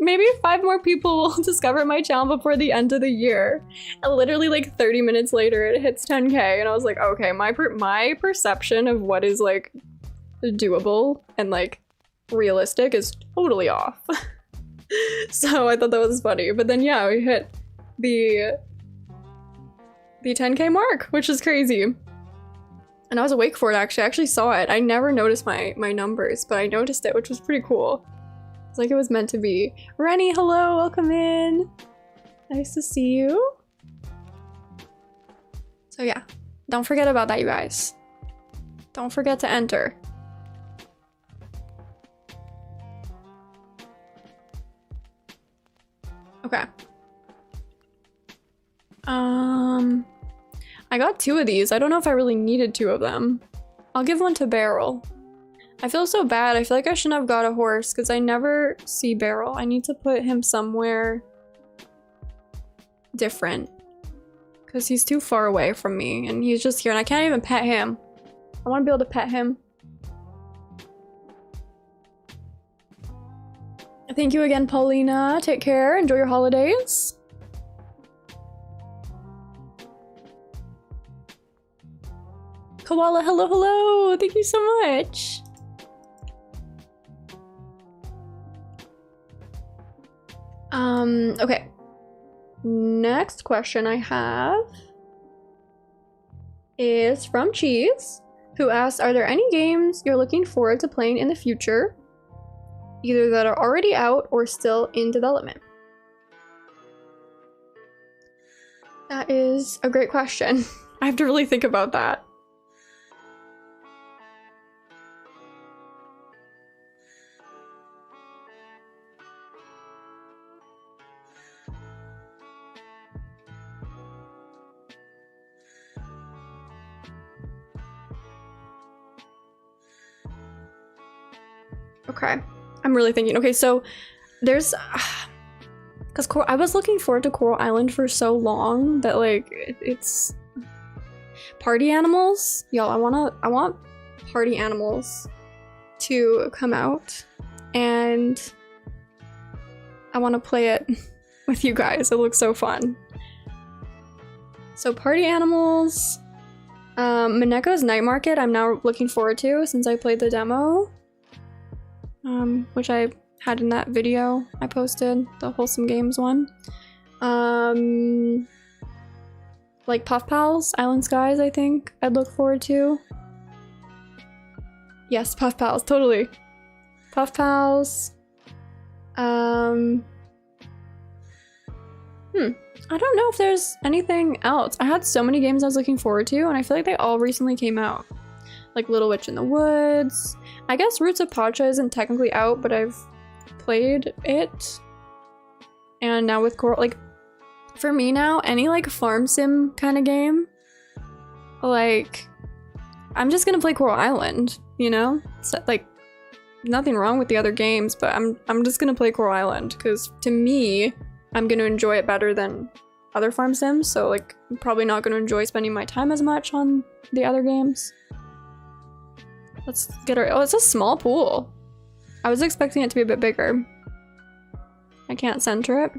maybe 5 more people will discover my channel before the end of the year. And literally like 30 minutes later, it hits 10K, and I was like, okay, my perception of what is like doable and like realistic is totally off. So I thought that was funny. But then yeah, we hit the 10K mark, which is crazy. And I was awake for it, actually. I actually saw it. I never noticed my numbers, but I noticed it, which was pretty cool. It's like it was meant to be. Rennie, hello, welcome in. Nice to see you. So yeah, don't forget about that, you guys. Don't forget to enter. Okay. I got 2 of these. I don't know if I really needed 2 of them. I'll give one to Beryl. I feel so bad. I feel like I shouldn't have got a horse because I never see Beryl. I need to put him somewhere different because he's too far away from me and he's just here and I can't even pet him. I want to be able to pet him. Thank you again, Paulina. Take care. Enjoy your holidays. Koala, hello, hello! Thank you so much! Okay. Next question I have is from Cheese, who asks, are there any games you're looking forward to playing in the future, either that are already out or still in development? That is a great question. I have to really think about that. Okay, I'm really thinking. Okay, so there's, because I was looking forward to Coral Island for so long that like it's Party Animals. Y'all, I want Party Animals to come out, and I want to play it with you guys. It looks so fun. So Party Animals, Mineko's Night Market. I'm now looking forward to since I played the demo. Which I had in that video I posted, the Wholesome Games one. Like Puff Pals, Island Skies, I think I'd look forward to. Yes, Puff Pals, totally. Puff Pals. I don't know if there's anything else. I had so many games I was looking forward to, and I feel like they all recently came out. Like Little Witch in the Woods. I guess Roots of Pacha isn't technically out, but I've played it. And now with Coral, like, for me now, any like farm sim kind of game, like, I'm just gonna play Coral Island, you know? It's like, nothing wrong with the other games, but I'm just gonna play Coral Island, because to me, I'm gonna enjoy it better than other farm sims, so like, I'm probably not gonna enjoy spending my time as much on the other games. Let's get our— oh, it's a small pool. I was expecting it to be a bit bigger. I can't center it.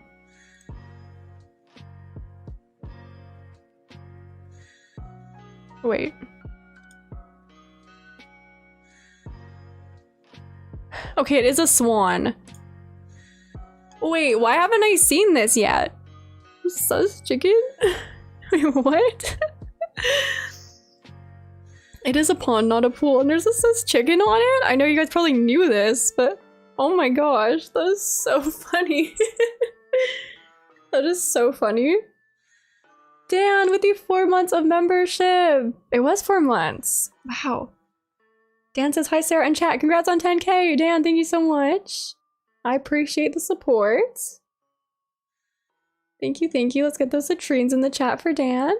Wait. Okay, it is a swan. Wait, why haven't I seen this yet? Sus chicken? Wait, what? It is a pond, not a pool, and there's a sus chicken on it? I know you guys probably knew this, but oh my gosh, that is so funny. That is so funny. Dan, with the 4 months of membership! It was 4 months. Wow. Dan says, hi Sarah in chat, congrats on 10K! Dan, thank you so much. I appreciate the support. Thank you, thank you. Let's get those latrines in the chat for Dan.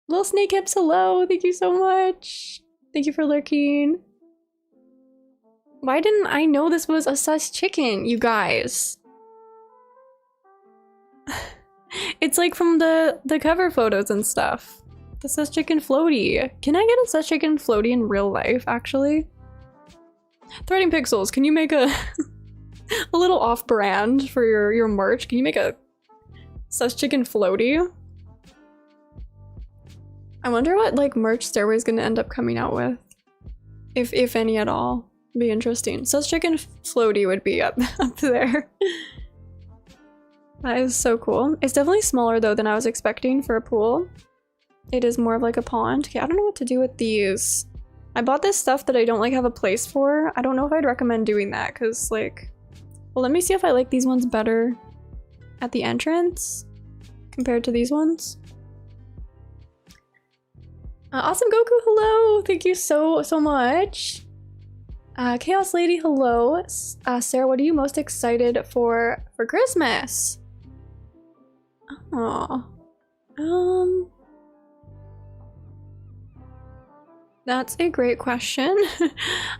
Little Snake Hips, hello! Thank you so much! Thank you for lurking. Why didn't I know this was a sus chicken, you guys? It's like from the cover photos and stuff. The sus chicken floaty. Can I get a sus chicken floaty in real life, actually? Threading Pixels, can you make a a little off-brand for your merch? Can you make a sus chicken floaty? I wonder what like merch Stairway's gonna end up coming out with. If any at all. Be interesting. Sus chicken floaty would be up there. That is so cool. It's definitely smaller though than I was expecting for a pool. It is more of like a pond. Okay, I don't know what to do with these. I bought this stuff that I don't like have a place for. I don't know if I'd recommend doing that because like, well, let me see if I like these ones better at the entrance compared to these ones. Awesome Goku, hello! Thank you so much. Chaos Lady, hello. Sarah, what are you most excited for Christmas? Oh, that's a great question.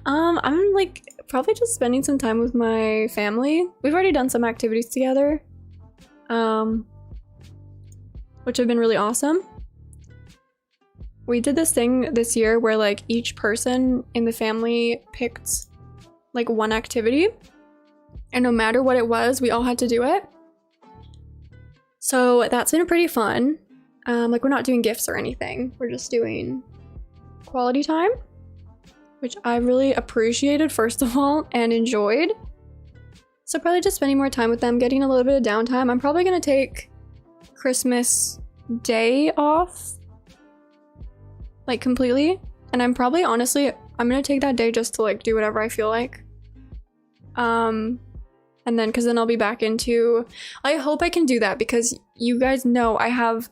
I'm like probably just spending some time with my family. We've already done some activities together, which have been really awesome. We did this thing this year where like each person in the family picked like one activity, and no matter what it was, we all had to do it. So that's been pretty fun. Like we're not doing gifts or anything. We're just doing quality time, which I really appreciated first of all and enjoyed. So probably just spending more time with them, getting a little bit of downtime. I'm probably gonna take Christmas Day off, like completely, and I'm probably honestly I'm gonna take that day just to like do whatever I feel like. And then because then I'll be back into— I hope I can do that because you guys know I have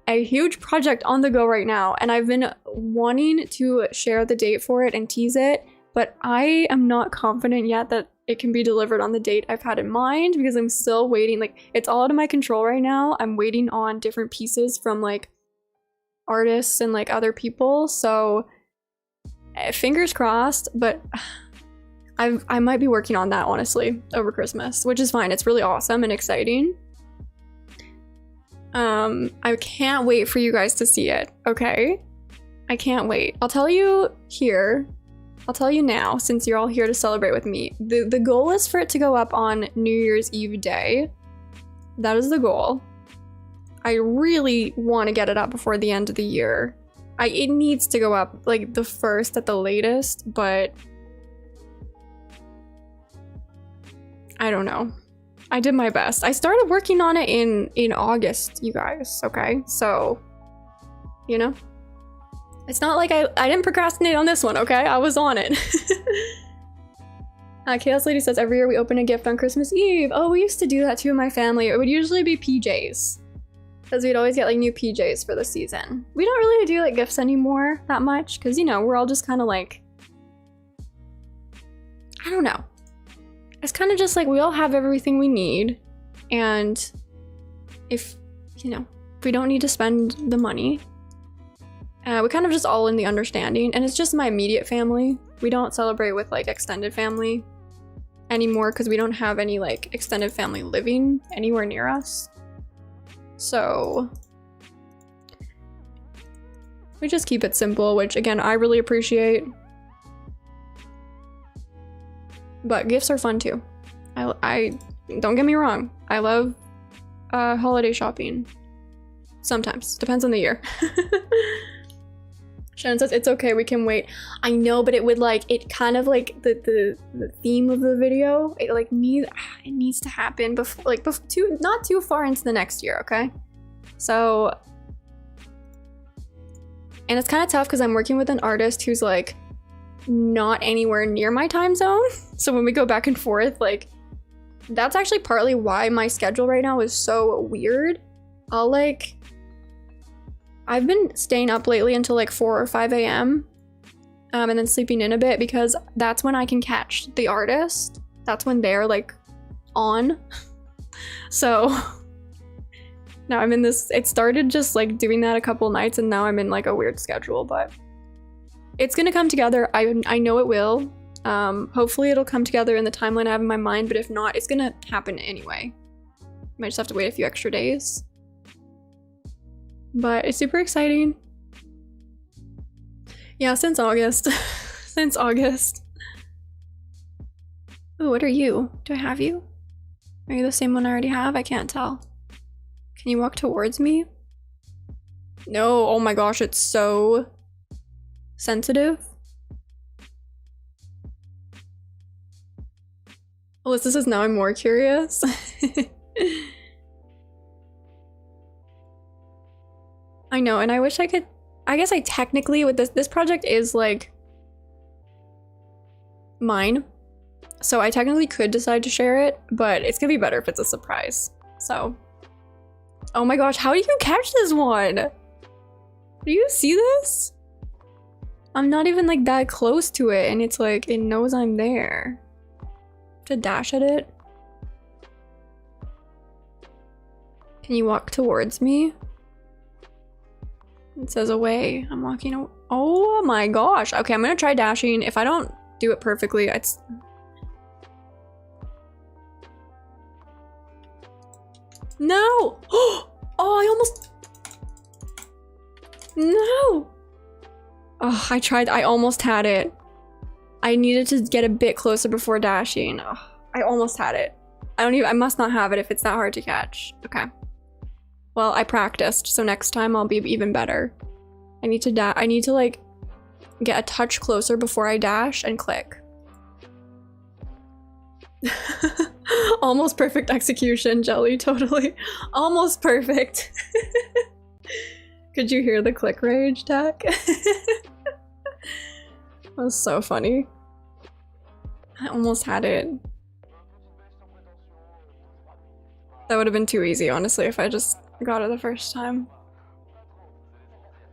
a huge project on the go right now and I've been wanting to share the date for it and tease it, but I am not confident yet that it can be delivered on the date I've had in mind because I'm still waiting. Like it's all out of my control right now. I'm waiting on different pieces from like artists and like other people, so fingers crossed, but I might be working on that honestly over Christmas, which is fine. It's really awesome and exciting. I can't wait for you guys to see it, okay? I can't wait. I'll tell you here. I'll tell you now, since you're all here to celebrate with me. The goal is for it to go up on New Year's Eve day. That is the goal. I really want to get it up before the end of the year. It needs to go up like the 1st at the latest, but I don't know. I did my best. I started working on it in August, you guys, okay? So, you know, it's not like I didn't procrastinate on this one, okay? I was on it. Chaos Lady says, every year we open a gift on Christmas Eve. Oh, we used to do that too in my family. It would usually be PJs. Because we'd always get like new PJs for the season. We don't really do like gifts anymore that much. Because, you know, we're all just kind of like, I don't know. It's kind of just like we all have everything we need. And if, you know, if we don't need to spend the money, we kind of just all in the understanding. And it's just my immediate family. We don't celebrate with like extended family anymore because we don't have any like extended family living anywhere near us. So we just keep it simple, which again, I really appreciate. But gifts are fun too. I don't get me wrong. I love holiday shopping. Sometimes, depends on the year. Shannon says, it's okay, we can wait. I know, but it would like, it kind of like the theme of the video, it like needs to happen before, like not too far into the next year, okay? So, and it's kind of tough because I'm working with an artist who's like not anywhere near my time zone. So when we go back and forth, like that's actually partly why my schedule right now is so weird. I've been staying up lately until like 4 or 5 a.m. And then sleeping in a bit because that's when I can catch the artist. That's when they're like on. So now I'm in this, it started just like doing that a couple nights and now I'm in like a weird schedule, but it's gonna come together. I know it will. Hopefully it'll come together in the timeline I have in my mind, but if not, it's gonna happen anyway. Might just have to wait a few extra days. But it's super exciting. Yeah, since August. Since August. Ooh, what are you? Do I have you? Are you the same one I already have? I can't tell. Can you walk towards me? No, oh my gosh, it's so sensitive. Alyssa says, now I'm more curious. I know, and I wish I could, I guess I technically, with this project is like mine. So I technically could decide to share it, but it's gonna be better if it's a surprise. So, oh my gosh, how do you catch this one? Do you see this? I'm not even like that close to it and it's like, it knows I'm there. To dash at it. Can you walk towards me? It says away. I'm walking away. Oh my gosh. Okay, I'm gonna try dashing. If I don't do it perfectly, it's... No! Oh, I almost... No! Oh, I tried. I almost had it. I needed to get a bit closer before dashing. Oh, I almost had it. I must not have it if it's that hard to catch. Okay. Well, I practiced, so next time I'll be even better. I need to like get a touch closer before I dash and click. Almost perfect execution, Jelly, totally. Almost perfect. Could you hear the click rage, Tech? That was so funny. I almost had it. That would have been too easy, honestly, if I just got it the first time.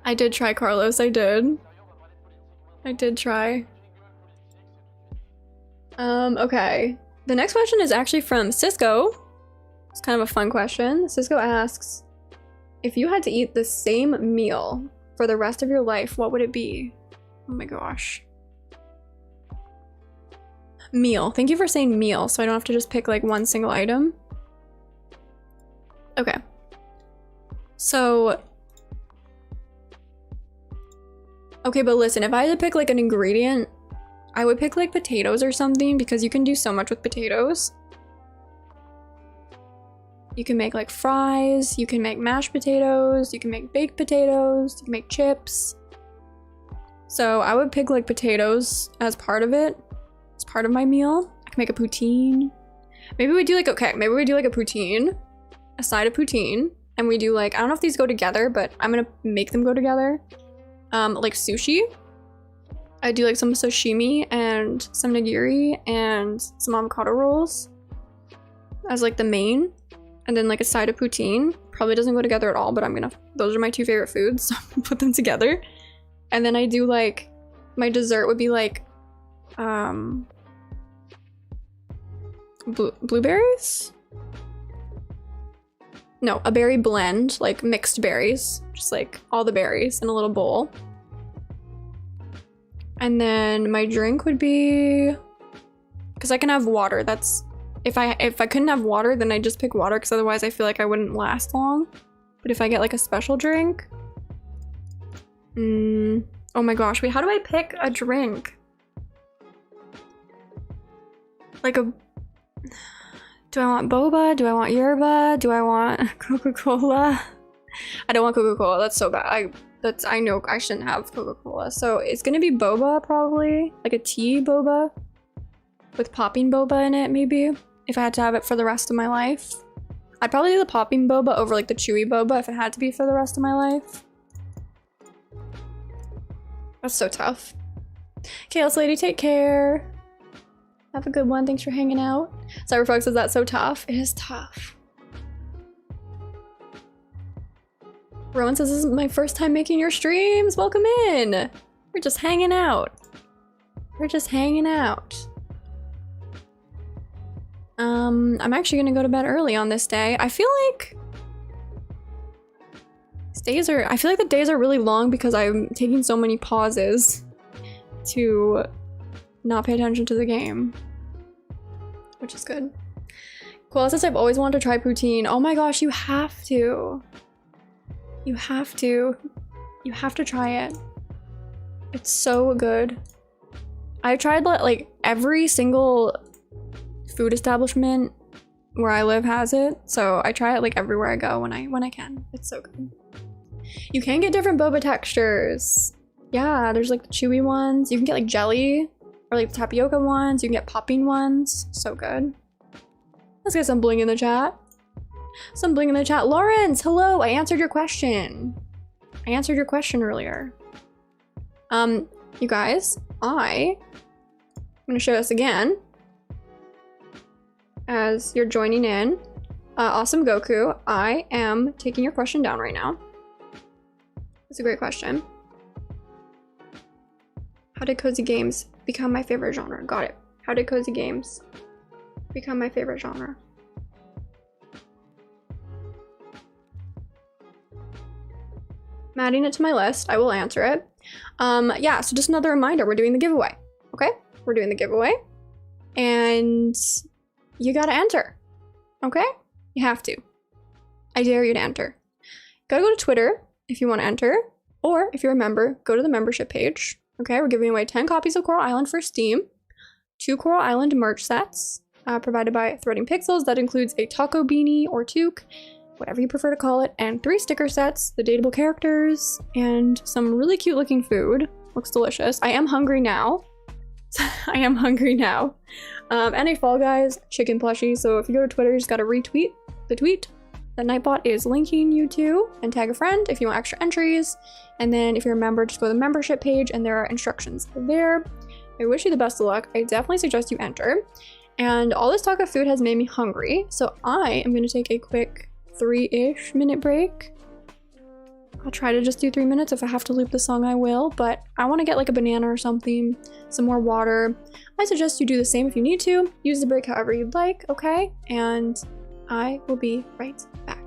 I did try, Carlos, I did. I did try. Okay. The next question is actually from Cisco. It's kind of a fun question. Cisco asks, if you had to eat the same meal for the rest of your life, what would it be? Oh my gosh. Meal. Thank you for saying meal, so I don't have to just pick like one single item. Okay. So... Okay, but listen, if I had to pick like an ingredient, I would pick like potatoes or something because you can do so much with potatoes. You can make like fries, you can make mashed potatoes, you can make baked potatoes, you can make chips. So I would pick like potatoes as part of it, as part of my meal. I can make a poutine. Maybe we do like, okay, maybe we do like a poutine, a side of poutine, and we do like, I don't know if these go together, but I'm gonna make them go together. Like sushi. I do like some sashimi and some nigiri and some avocado rolls as like the main, and then like a side of poutine. Probably doesn't go together at all, but those are my 2 favorite foods, so I'm gonna put them together. And then I do like, my dessert would be like, blueberries? No, a berry blend, like mixed berries, just like all the berries in a little bowl. And then my drink would be, because I can have water. That's, if I couldn't have water, then I'd just pick water, because otherwise I feel like I wouldn't last long. But if I get like a special drink, oh my gosh, wait, how do I pick a drink? Like a, do I want boba? Do I want yerba? Do I want Coca-Cola? I don't want Coca-Cola, that's so bad. I know I shouldn't have Coca-Cola. So it's gonna be boba probably, like a tea boba with popping boba in it maybe, if I had to have it for the rest of my life. I'd probably do the popping boba over like the chewy boba if it had to be for the rest of my life. That's so tough. Chaos Lady, take care. Have a good one, thanks for hanging out. Cyberfox says that's so tough. It is tough. Rowan says, this is my first time making your streams. Welcome in. We're just hanging out. We're just hanging out. I'm actually gonna go to bed early on this day. I feel like the days are really long because I'm taking so many pauses to not pay attention to the game, which is good. Koala says, I've always wanted to try poutine. Oh my gosh, you have to. You have to. You have to try it. It's so good. I've tried like every single food establishment where I live has it, so I try it like everywhere I go when I can. It's so good. You can get different boba textures. Yeah, there's like the chewy ones. You can get like jelly or like the tapioca ones. You can get popping ones. So good. Let's get some bling in the chat. Some bling in the chat. Lawrence, hello. I answered your question. I answered your question earlier. You guys, I'm gonna show this again as you're joining in. Awesome Goku, I am taking your question down right now. It's a great question. How did cozy games become my favorite genre? Got it. How did cozy games become my favorite genre? I'm adding it to my list. I will answer it. Yeah, so just another reminder, we're doing the giveaway. Okay? We're doing the giveaway. And you gotta enter. Okay? You have to. I dare you to enter. Gotta go to Twitter if you want to enter. Or if you're a member, go to the membership page. Okay, we're giving away 10 copies of Coral Island for Steam. 2 Coral Island merch sets provided by Threading Pixels. That includes a taco beanie or toque, whatever you prefer to call it, and 3 sticker sets, the dateable characters, and some really cute looking food. Looks delicious. I am hungry now. I am hungry now. And a Fall Guys chicken plushie. So if you go to Twitter, you just gotta retweet the tweet that Nightbot is linking you to and tag a friend if you want extra entries. And then if you're a member, just go to the membership page and there are instructions there. I wish you the best of luck. I definitely suggest you enter. And all this talk of food has made me hungry. So I am gonna take a quick 3-ish minute break. I'll try to just do 3 minutes. If I have to loop the song, I will, but I want to get like a banana or something, some more water. I suggest you do the same if you need to. Use the break however you'd like, okay? And I will be right back.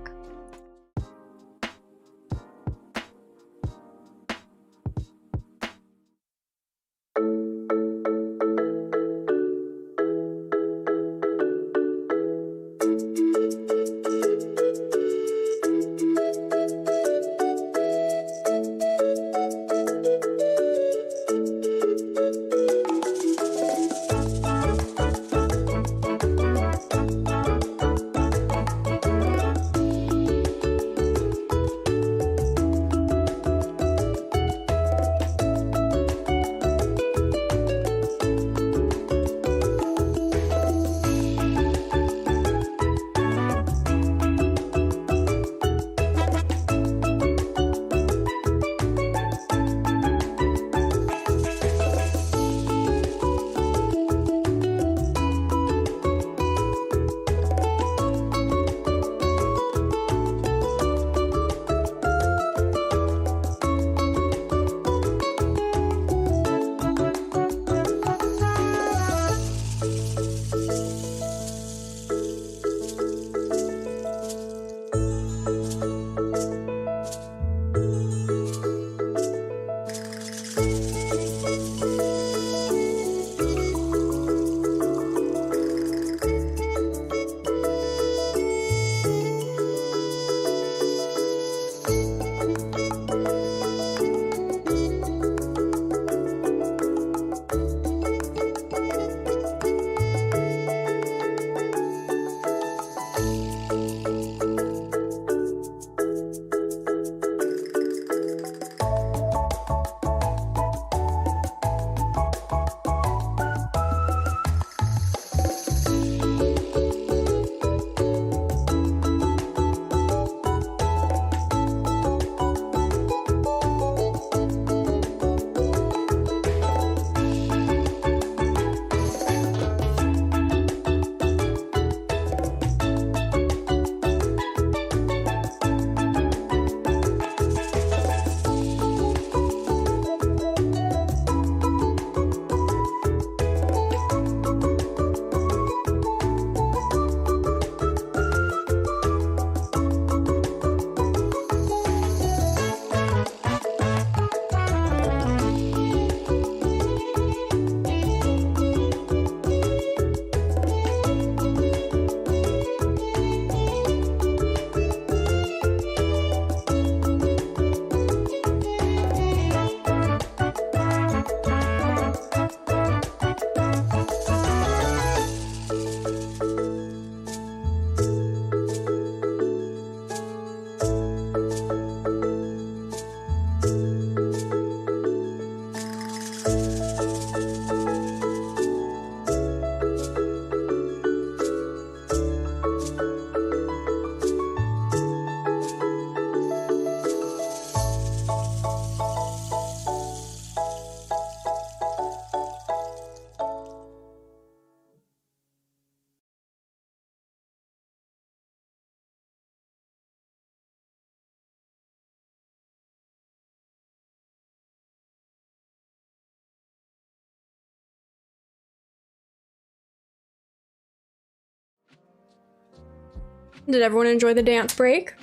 Did everyone enjoy the dance break?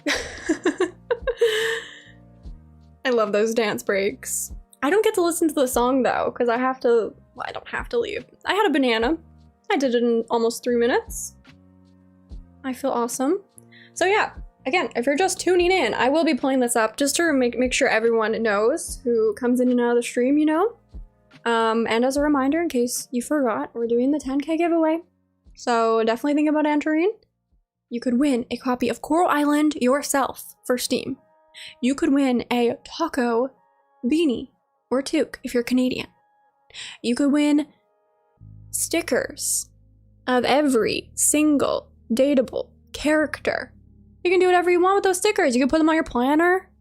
I love those dance breaks. I don't get to listen to the song though, because I have to, well, I don't have to leave. I had a banana. I did it in almost 3 minutes. I feel awesome. So yeah, again, if you're just tuning in, I will be pulling this up just to make sure everyone knows who comes in and out of the stream, you know? And as a reminder, in case you forgot, we're doing the 10K giveaway. So definitely think about entering. You could win a copy of Coral Island yourself for Steam. You could win a taco beanie or toque if you're Canadian. You could win stickers of every single dateable character. You can do whatever you want with those stickers. You can put them on your planner,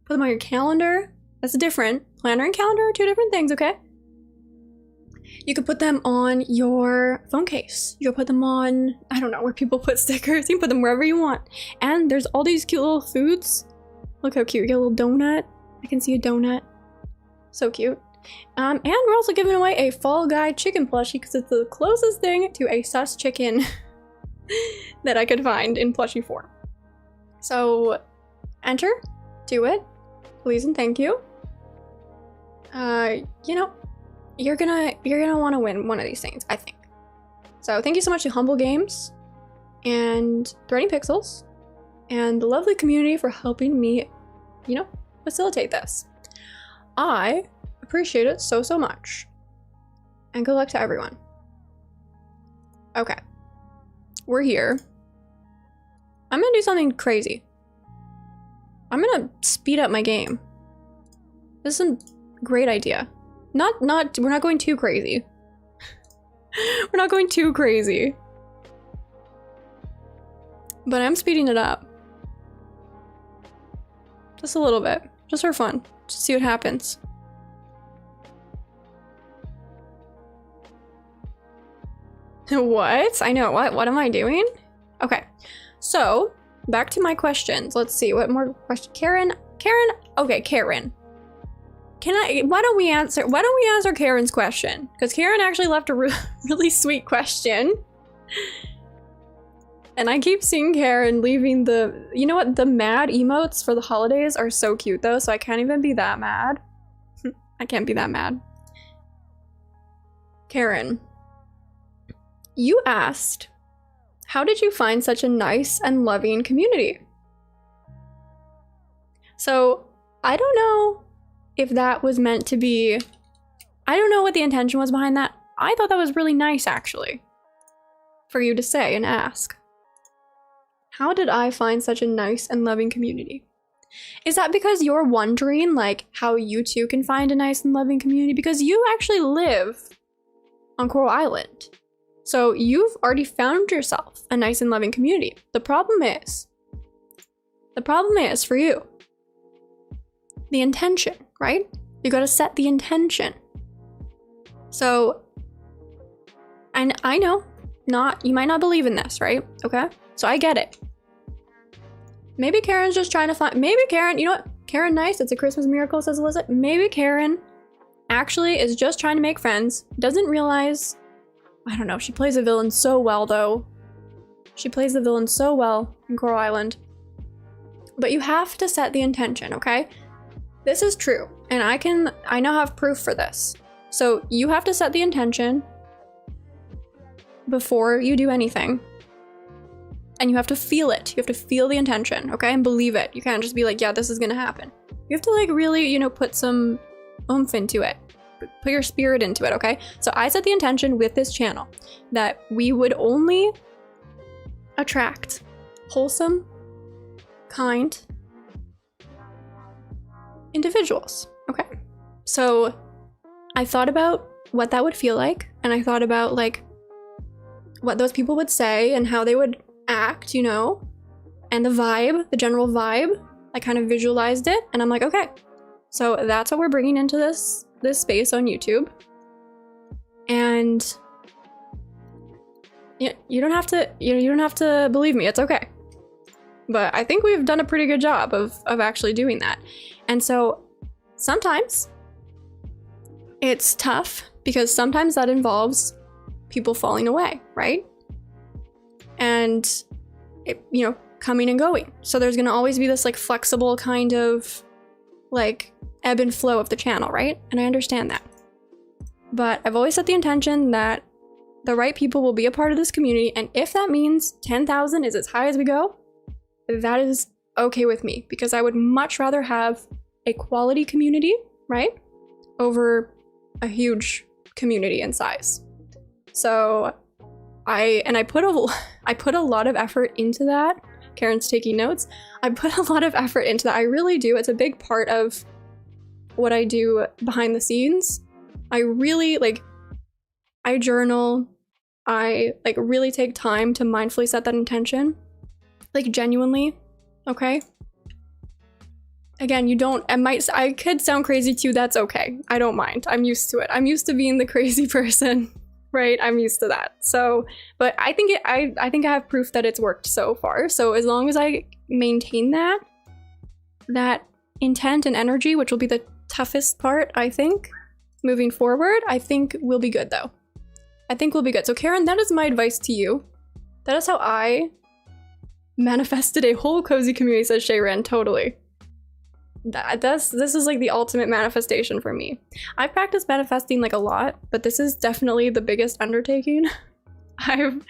put them on your calendar. That's different. Planner and calendar are 2 different things, okay? You could put them on your phone case. You could put them on, I don't know where people put stickers. You can put them wherever you want. And there's all these cute little foods. Look how cute. You get a little donut. I can see a donut. So cute. And we're also giving away a Fall Guy chicken plushie because it's the closest thing to a sus chicken that I could find in plushie form. So enter, do it, please and thank you. You know, you're gonna want to win one of these things, I think. So thank you so much to Humble Games and Threading Pixels and the lovely community for helping me, you know, facilitate this. I appreciate it so much. And good luck to everyone. Okay. We're here. I'm gonna do something crazy. I'm gonna speed up my game. This is a great idea. We're not going too crazy. We're not going too crazy. But I'm speeding it up. Just a little bit. Just for fun. Just see what happens. What? I know. What am I doing? Okay. So, back to my questions. Let's see. What more questions? Karen? Okay, Karen. Why don't we answer Karen's question? Because Karen actually left a really sweet question. And I keep seeing Karen leaving you know what? The mad emotes for the holidays are so cute though, so I can't even be that mad. I can't be that mad. Karen. You asked, how did you find such a nice and loving community? So, I don't know if that was meant to be, I don't know what the intention was behind that. I thought that was really nice, actually, for you to say and ask. How did I find such a nice and loving community? Is that because you're wondering, like, how you too can find a nice and loving community? Because you actually live on Coral Island. So you've already found yourself a nice and loving community. The problem is for you, the intention, right? You gotta set the intention. So, and I know, you might not believe in this, right? Okay, so I get it. Maybe Karen's just trying to find, maybe Karen, you know what? Karen nice, it's a Christmas miracle, says Alyssa. Maybe Karen actually is just trying to make friends, doesn't realize, I don't know, she plays a villain so well though. She plays the villain so well in Coral Island. But you have to set the intention, okay? This is true, and I now have proof for this. So you have to set the intention before you do anything. And you have to feel it. You have to feel the intention, okay? And believe it. You can't just be like, yeah, this is gonna happen. You have to like really, you know, put some oomph into it. Put your spirit into it, okay? So I set the intention with this channel that we would only attract wholesome, kind individuals, okay? So I thought about what that would feel like, and I thought about like what those people would say and how they would act, you know, and the vibe, the general vibe. I kind of visualized it, and I'm like, okay, so that's what we're bringing into this space on YouTube. And you don't have to believe me, it's okay. But I think we've done a pretty good job of actually doing that. And so sometimes it's tough because sometimes that involves people falling away, right? And you know, coming and going. So there's gonna always be this like flexible kind of like ebb and flow of the channel, right? And I understand that. But I've always set the intention that the right people will be a part of this community, and if that means 10,000 is as high as we go, that is okay with me, because I would much rather have a quality community, right, over a huge community in size. So I put a lot of effort into that. Karen's taking notes. I put a lot of effort into that. I really do. It's a big part of what I do behind the scenes. I really I journal. I like really take time to mindfully set that intention. Like genuinely, okay? Again, I could sound crazy to you, that's okay. I don't mind. I'm used to it. I'm used to being the crazy person, right? I'm used to that. So, but I think I have proof that it's worked so far. So as long as I maintain that intent and energy, which will be the toughest part, I think, moving forward, I think we'll be good though. I think we'll be good. So Karen, that is my advice to you. That is how I manifested a whole cozy community, says Shayren, totally. This is like the ultimate manifestation for me. I've practiced manifesting like a lot, but this is definitely the biggest undertaking I've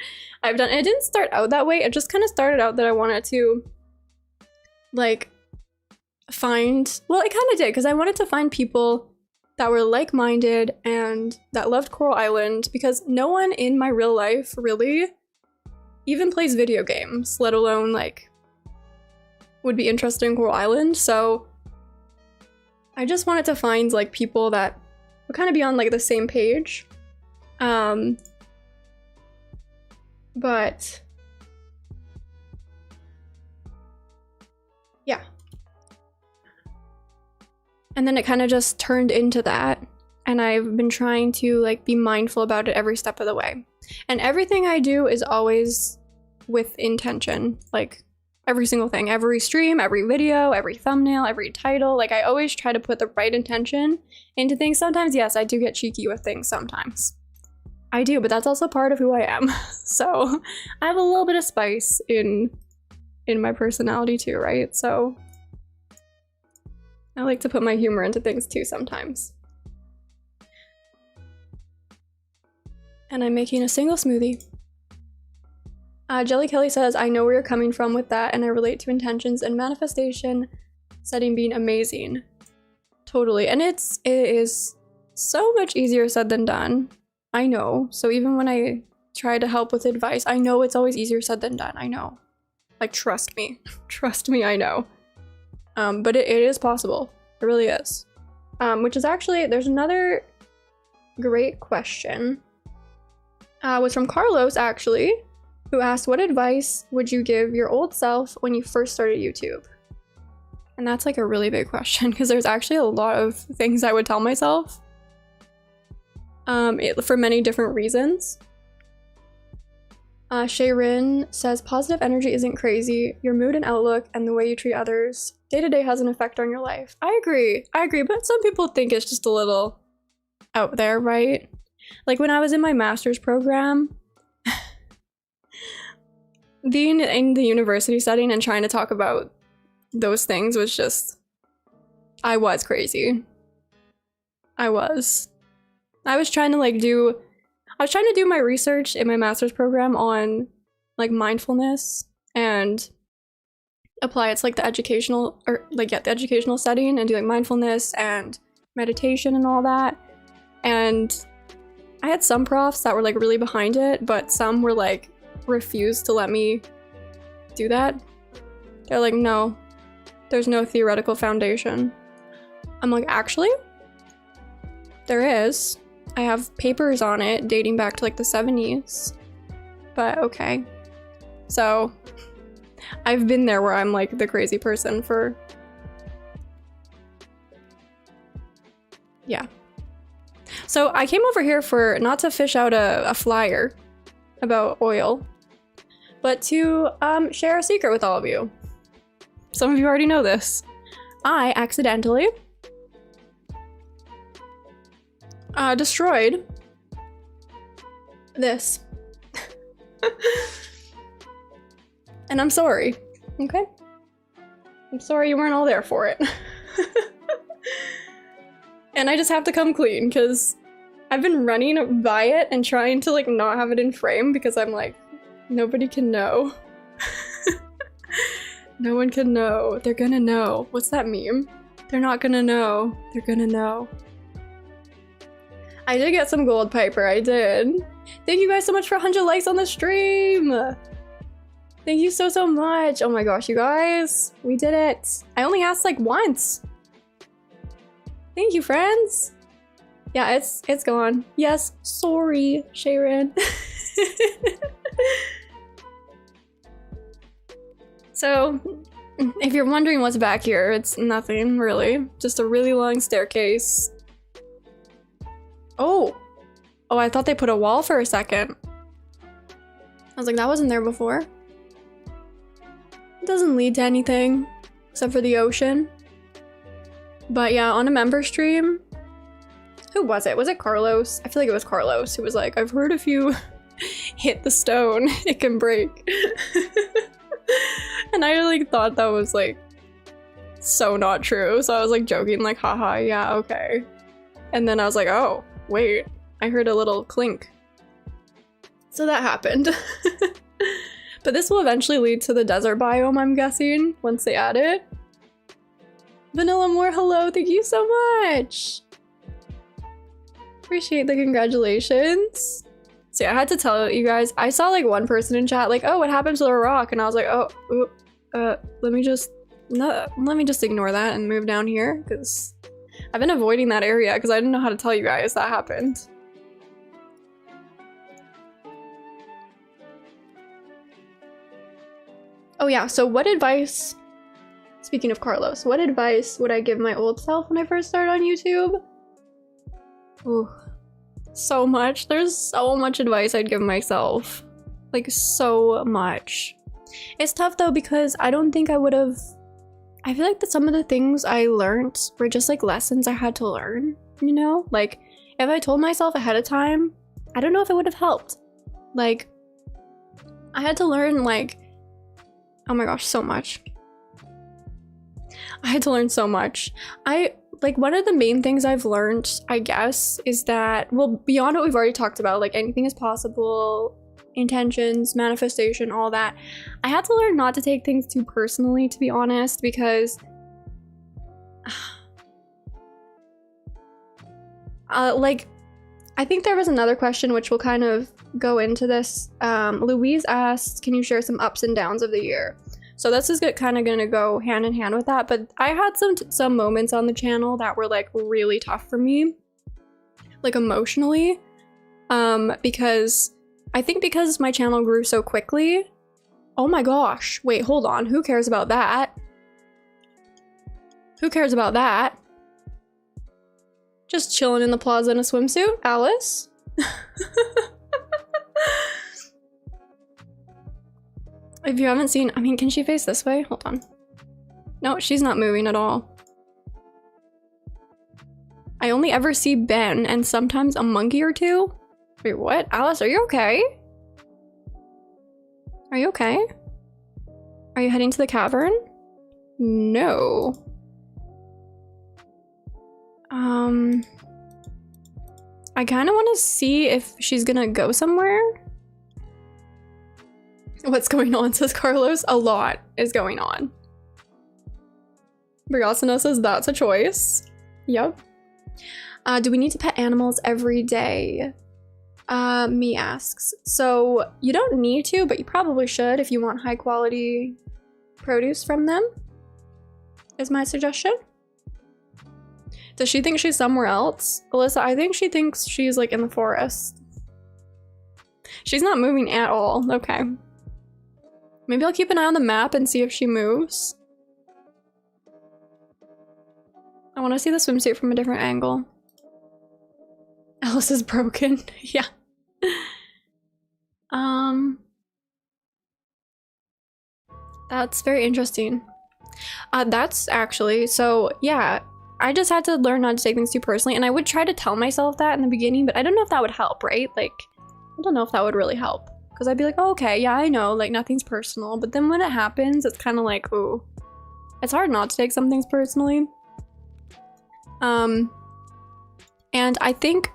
done. And it didn't start out that way. It just kind of started out that I wanted to like find, well, it kind of did, because I wanted to find people that were like-minded and that loved Coral Island, because no one in my real life really even plays video games, let alone like would be interested in Coral Island. So I just wanted to find like people that would kind of be on like the same page. But yeah. And then it kind of just turned into that. And I've been trying to like be mindful about it every step of the way. And everything I do is always with intention. Like every single thing, every stream, every video, every thumbnail, every title. Like I always try to put the right intention into things. Sometimes, yes, I do get cheeky with things sometimes. I do, but that's also part of who I am. So I have a little bit of spice in my personality too, right? So I like to put my humor into things too sometimes. And I'm making a single smoothie. Jelly Kelly says, I know where you're coming from with that, and I relate to intentions and manifestation setting being amazing. Totally. And it is so much easier said than done. I know. So even when I try to help with advice, I know it's always easier said than done. I know. Like, trust me. Trust me, I know. But it is possible. It really is. Which is actually, there's another great question. Was from Carlos, actually, who asked, what advice would you give your old self when you first started YouTube? And that's like a really big question, because there's actually a lot of things I would tell myself for many different reasons. Shayrin says, positive energy isn't crazy. Your mood and outlook and the way you treat others day to day has an effect on your life. I agree, but some people think it's just a little out there, right? Like when I was in my master's program, being in the university setting and trying to talk about those things was just, I was crazy. I was trying to do my research in my master's program on like mindfulness and apply it to like the educational setting and do like mindfulness and meditation and all that. And I had some profs that were like really behind it, but some were like refused to let me do that. They're like, no, there's no theoretical foundation. I'm like, actually, there is. I have papers on it dating back to like the 70s, but okay. So I've been there where I'm like the crazy person for, yeah. So I came over here for not to fish out a flyer about oil, but to share a secret with all of you. Some of you already know this. I accidentally destroyed this. And I'm sorry, okay? I'm sorry you weren't all there for it. And I just have to come clean because I've been running by it and trying to like not have it in frame because I'm like, nobody can know. No one can know. They're gonna know. What's that meme? They're not gonna know. They're gonna know. I did get some gold, Piper. I did. Thank you guys so much for 100 likes on the stream. Thank you so, so much. Oh my gosh, you guys. We did it. I only asked like once. Thank you, friends. Yeah, it's gone. Yes, sorry, Sharon. So, if you're wondering what's back here, it's nothing really. Just a really long staircase. Oh! Oh, I thought they put a wall for a second. I was like, that wasn't there before. It doesn't lead to anything, except for the ocean. But yeah, on a member stream, who was it? Was it Carlos? I feel like it was Carlos who was like, I've heard if you hit the stone, it can break. And I like thought that was like so not true. So I was like joking, like, haha, yeah, okay. And then I was like, oh, wait, I heard a little clink. So that happened. But this will eventually lead to the desert biome, I'm guessing, once they add it. Vanilla Moore, hello, thank you so much. Appreciate the congratulations. So yeah, I had to tell you guys, I saw like one person in chat like, oh, what happened to the rock? And I was like, oh, let me just ignore that and move down here because I've been avoiding that area because I didn't know how to tell you guys that happened. Oh yeah, so what advice, speaking of Carlos, what advice would I give my old self when I first started on YouTube? Ooh, so much. There's so much advice I'd give myself. Like, so much. It's tough though because I don't think I would have... I feel like that some of the things I learned were just like lessons I had to learn, you know? Like, if I told myself ahead of time, I don't know if it would have helped. Like, I had to learn like... Oh my gosh, so much. I had to learn so much. Like, one of the main things I've learned, I guess, is that, well, beyond what we've already talked about, like anything is possible, intentions, manifestation, all that, I had to learn not to take things too personally, to be honest, because like, I think there was another question which will kind of go into this. Louise asked, can you share some ups and downs of the year? So this is kind of gonna go hand in hand with that, but I had some moments on the channel that were like really tough for me, like emotionally, because I think because my channel grew so quickly. Oh my gosh, wait, hold on, who cares about that? Who cares about that? Just chilling in the plaza in a swimsuit, Alice? If you haven't seen, I mean, can she face this way? Hold on. No, she's not moving at all. I only ever see Ben and sometimes a monkey or two. Wait, what? Alice, are you okay? Are you okay? Are you heading to the cavern? No. I kind of want to see if she's gonna go somewhere. What's going on, says Carlos? A lot is going on. Brigasino says that's a choice. Yep. Do we need to pet animals every day? Me asks. So you don't need to, but you probably should if you want high quality produce from them, is my suggestion. Does she think she's somewhere else? Alyssa, I think she thinks she's like in the forest. She's not moving at all. Okay. Maybe I'll keep an eye on the map and see if she moves. I want to see the swimsuit from a different angle. Alice is broken. Yeah. That's very interesting. That's actually, so yeah, I just had to learn not to take things too personally, and I would try to tell myself that in the beginning, but I don't know if that would help, right? Like, I don't know if that would really help, because I'd be like, oh, okay, yeah, I know, like nothing's personal. But then when it happens, it's kind of like, ooh, it's hard not to take some things personally. And I think,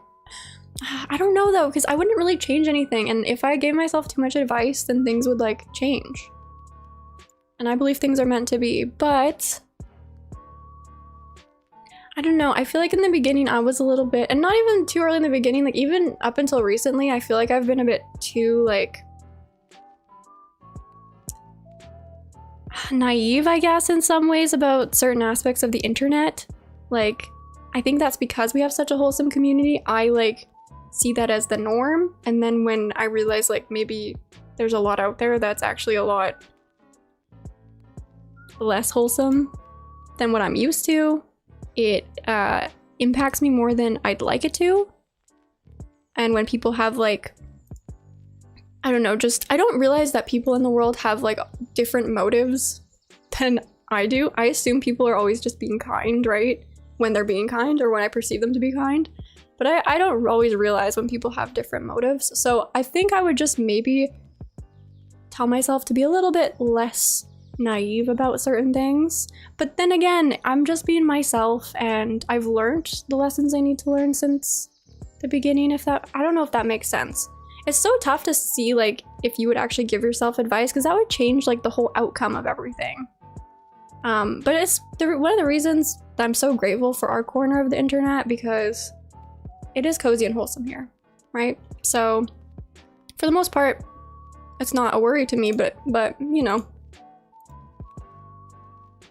I don't know though, because I wouldn't really change anything. And if I gave myself too much advice, then things would like change. And I believe things are meant to be, but I don't know. I feel like in the beginning I was a little bit, and not even too early in the beginning, like even up until recently, I feel like I've been a bit too like naive, I guess, in some ways about certain aspects of the internet. Like, I think that's because we have such a wholesome community. I like see that as the norm, and then when I realize like maybe there's a lot out there that's actually a lot less wholesome than what I'm used to, it impacts me more than I'd like it to. And when people have like, I don't know, just I don't realize that people in the world have like different motives than I do. I assume people are always just being kind, right? When they're being kind, or when I perceive them to be kind. But I don't always realize when people have different motives. So I think I would just maybe tell myself to be a little bit less naive about certain things. But then again, I'm just being myself, and I've learned the lessons I need to learn since the beginning, if that, I don't know if that makes sense. It's so tough to see like if you would actually give yourself advice, because that would change like the whole outcome of everything. But it's one of the reasons that I'm so grateful for our corner of the internet, because it is cozy and wholesome here, right? So for the most part, it's not a worry to me, but you know,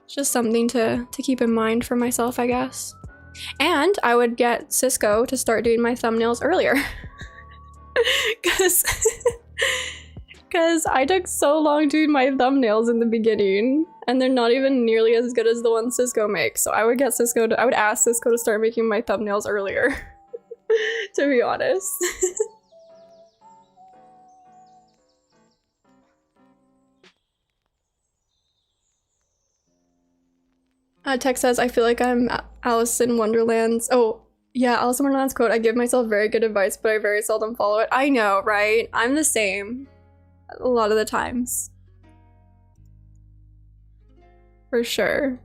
it's just something to keep in mind for myself, I guess. And I would get Cisco to start doing my thumbnails earlier. Because I took so long doing my thumbnails in the beginning, and they're not even nearly as good as the ones Cisco makes. So I would ask Cisco to start making my thumbnails earlier, to be honest. Tech says, I feel like I'm Alice in Wonderland's. Oh, yeah, Alice in Wonderland's quote, I give myself very good advice, but I very seldom follow it. I know, right? I'm the same a lot of the times. For sure.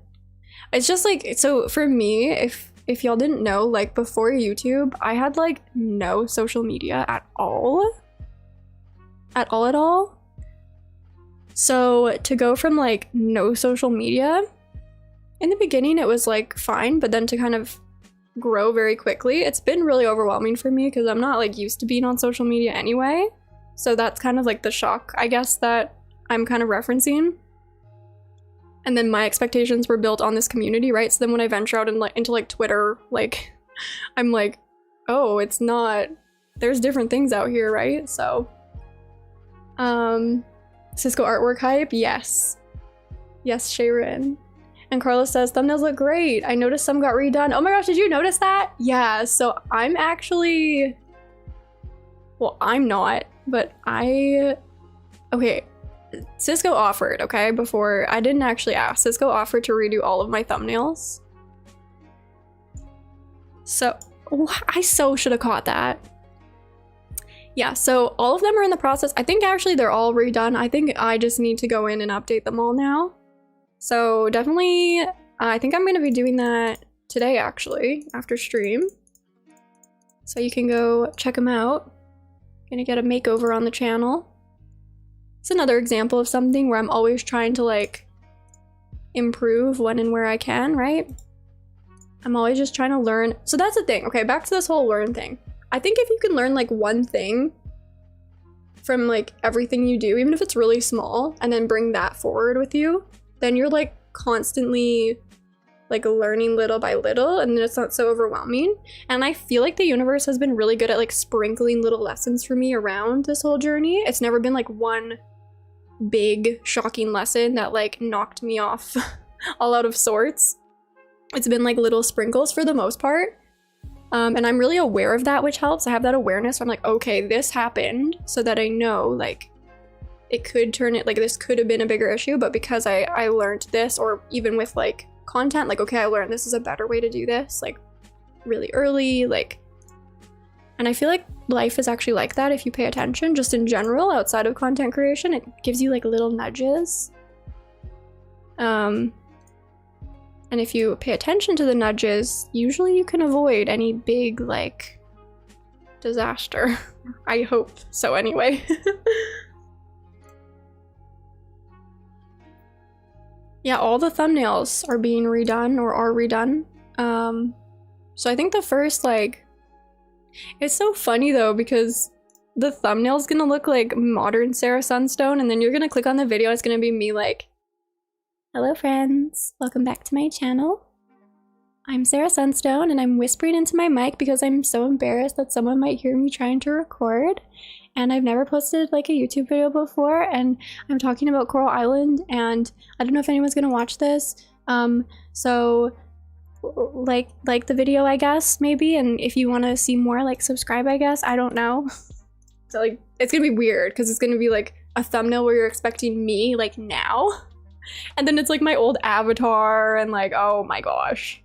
It's just like, so for me, if y'all didn't know, like before YouTube, I had like no social media at all. At all. So to go from like no social media, in the beginning it was like fine, but then to kind of grow very quickly, it's been really overwhelming for me, because I'm not like used to being on social media anyway. So that's kind of like the shock, I guess, that I'm kind of referencing. And then my expectations were built on this community, right? So then when I venture out into like Twitter, like I'm like, oh, it's not, there's different things out here, right? So Cisco artwork hype, yes Sharon. And Carlos says, thumbnails look great. I noticed some got redone. Oh my gosh, did you notice that? Yeah, so I'm actually, well, I'm not, but okay, Cisco offered, okay, before, I didn't actually ask. Cisco offered to redo all of my thumbnails. So, I so should have caught that. Yeah, so all of them are in the process. I think actually they're all redone. I think I just need to go in and update them all now. So definitely, I think I'm gonna be doing that today actually, after stream. So you can go check them out. Gonna get a makeover on the channel. It's another example of something where I'm always trying to like improve when and where I can, right? I'm always just trying to learn. So that's the thing. Okay, back to this whole learn thing. I think if you can learn like one thing from like everything you do, even if it's really small, and then bring that forward with you, then you're like constantly like learning little by little, and then it's not so overwhelming. And I feel like the universe has been really good at like sprinkling little lessons for me around this whole journey. It's never been like one big shocking lesson that like knocked me off all out of sorts. It's been like little sprinkles for the most part. And I'm really aware of that, which helps. I have that awareness where I'm like, okay, this happened, so that I know like it could turn it, like this could have been a bigger issue, but because I learned this, or even with like content, like, okay, I learned this is a better way to do this, like really early, like, and I feel like life is actually like that if you pay attention, just in general, outside of content creation. It gives you like little nudges. And if you pay attention to the nudges, usually you can avoid any big, like, disaster. I hope so anyway. Yeah, all the thumbnails are being redone or are redone. So I think the first, like, it's so funny though, because the thumbnail's gonna look like modern Sarah Sunstone, and then you're gonna click on the video, it's gonna be me like, hello friends, welcome back to my channel. I'm Sarah Sunstone, and I'm whispering into my mic because I'm so embarrassed that someone might hear me trying to record. And I've never posted like a YouTube video before, and I'm talking about Coral Island, and I don't know if anyone's gonna watch this. So like the video, I guess, maybe, and if you want to see more, like, subscribe, I guess. I don't know. So like, it's gonna be weird because it's gonna be like a thumbnail where you're expecting me like now, and then it's like my old avatar, and like, oh my gosh,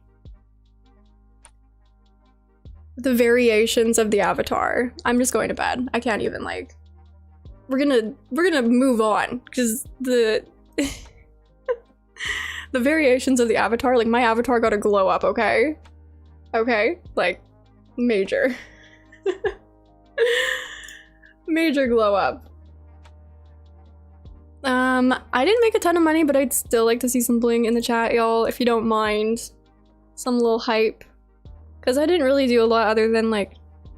the variations of the avatar. I'm just going to bed. I can't even, like, we're gonna move on because the the variations of the avatar, like, my avatar got a glow up, okay? Okay? Like, major. Major glow up. I didn't make a ton of money, but I'd still like to see some bling in the chat, y'all, if you don't mind. Some little hype. Because I didn't really do a lot other than, like,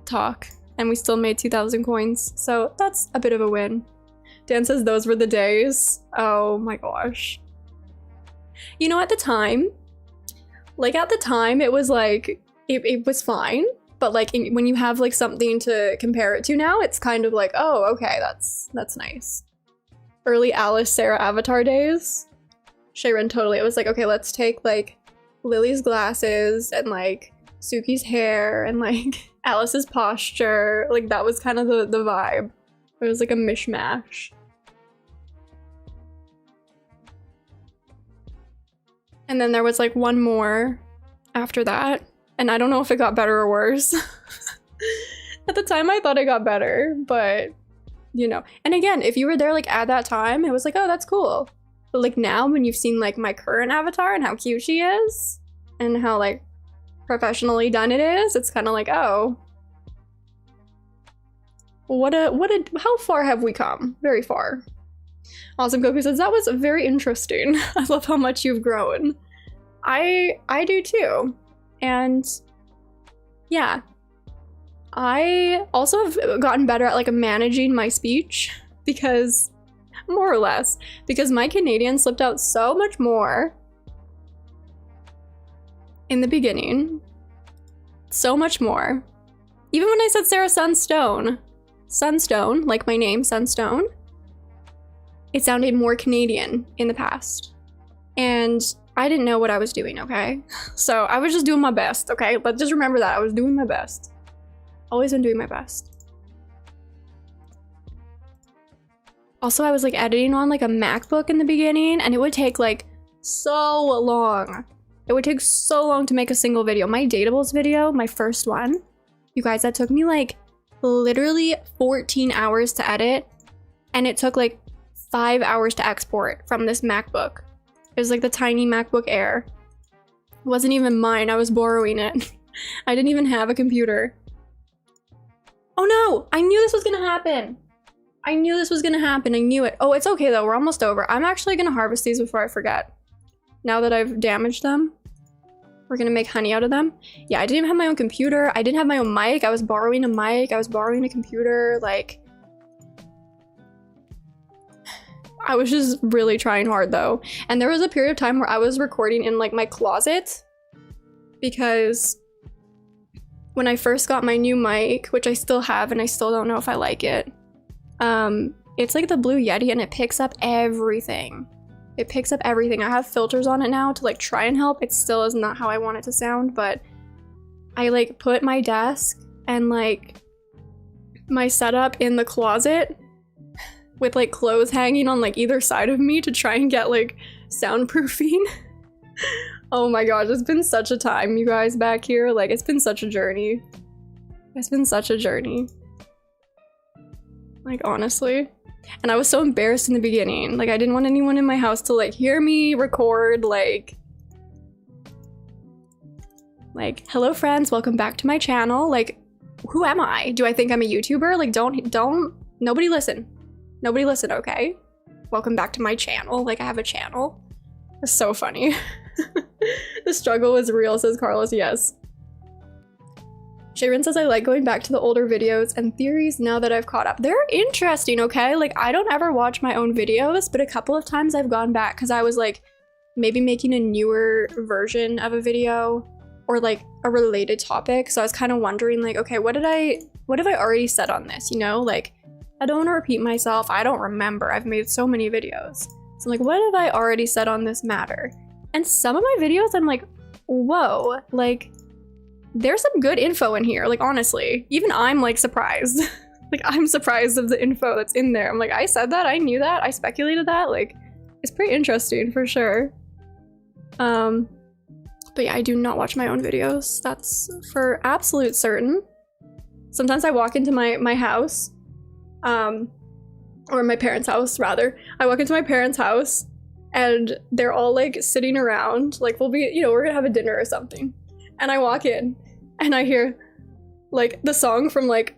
talk. And we still made 2,000 coins. So that's a bit of a win. Dan says those were the days. Oh my gosh. You know, at the time, it was like, it was fine, but like when you have like something to compare it to now, it's kind of like, oh, okay, that's nice. Early Alice Sarah avatar days. Sharon, totally. It was like, okay, let's take like Lily's glasses and like Suki's hair and like Alice's posture. Like, that was kind of the vibe. It was like a mishmash. And then there was like one more after that, and I don't know if it got better or worse. At the time I thought it got better, but you know. And again, if you were there like at that time, it was like, oh, that's cool. But like now, when you've seen like my current avatar and how cute she is and how like professionally done it is, it's kind of like, oh, how far have we come? Very far. Awesome Goku says, that was very interesting. I love how much you've grown. I do too. And yeah, I also have gotten better at like managing my speech, because more or less, because my Canadian slipped out so much more in the beginning. So much more. Even when I said Sarah Sunstone, like my name, Sunstone, it sounded more Canadian in the past. And I didn't know what I was doing, okay? So I was just doing my best, okay? But just remember that, I was doing my best. Always been doing my best. Also, I was like editing on like a MacBook in the beginning, and it would take like so long. It would take so long to make a single video. My Datables video, my first one, you guys, that took me like literally 14 hours to edit, and it took like 5 hours to export from this MacBook. It was like the tiny MacBook Air. It wasn't even mine, I was borrowing it. I didn't even have a computer. Oh no! I knew this was gonna happen! I knew this was gonna happen, I knew it. Oh, it's okay though, we're almost over. I'm actually gonna harvest these before I forget. Now that I've damaged them. We're gonna make honey out of them. Yeah, I didn't even have my own computer. I didn't have my own mic. I was borrowing a mic. I was borrowing a computer. Like, I was just really trying hard though. And there was a period of time where I was recording in like my closet, because when I first got my new mic, which I still have and I still don't know if I like it, it's like the Blue Yeti and it picks up everything. It picks up everything. I have filters on it now to like try and help. It still is not how I want it to sound, but I like put my desk and like my setup in the closet with like clothes hanging on like either side of me to try and get like soundproofing. Oh my gosh, it's been such a time, you guys, back here. Like, it's been such a journey. It's been such a journey. Like, honestly. And I was so embarrassed in the beginning. Like, I didn't want anyone in my house to, like, hear me record, like, hello friends, welcome back to my channel. Like, who am I? Do I think I'm a YouTuber? Like, nobody listen. Nobody listen, okay? Welcome back to my channel. Like, I have a channel. It's so funny. The struggle is real, says Carlos, yes. Sharon says, I like going back to the older videos and theories now that I've caught up. They're interesting, okay? Like, I don't ever watch my own videos, but a couple of times I've gone back because I was like, maybe making a newer version of a video or like a related topic. So I was kind of wondering like, okay, what have I already said on this? You know, like, I don't want to repeat myself. I don't remember. I've made so many videos. So I'm like, what have I already said on this matter? And some of my videos, I'm like, whoa, like, there's some good info in here, like, honestly. Even I'm, like, surprised. Like, I'm surprised of the info that's in there. I'm like, I said that, I knew that, I speculated that, like, it's pretty interesting, for sure. But yeah, I do not watch my own videos. That's for absolute certain. Sometimes I walk into my house, or my parents' house, rather. I walk into my parents' house, and they're all, like, sitting around, like, we'll be, you know, we're gonna have a dinner or something. And I walk in, and I hear, like, the song from, like,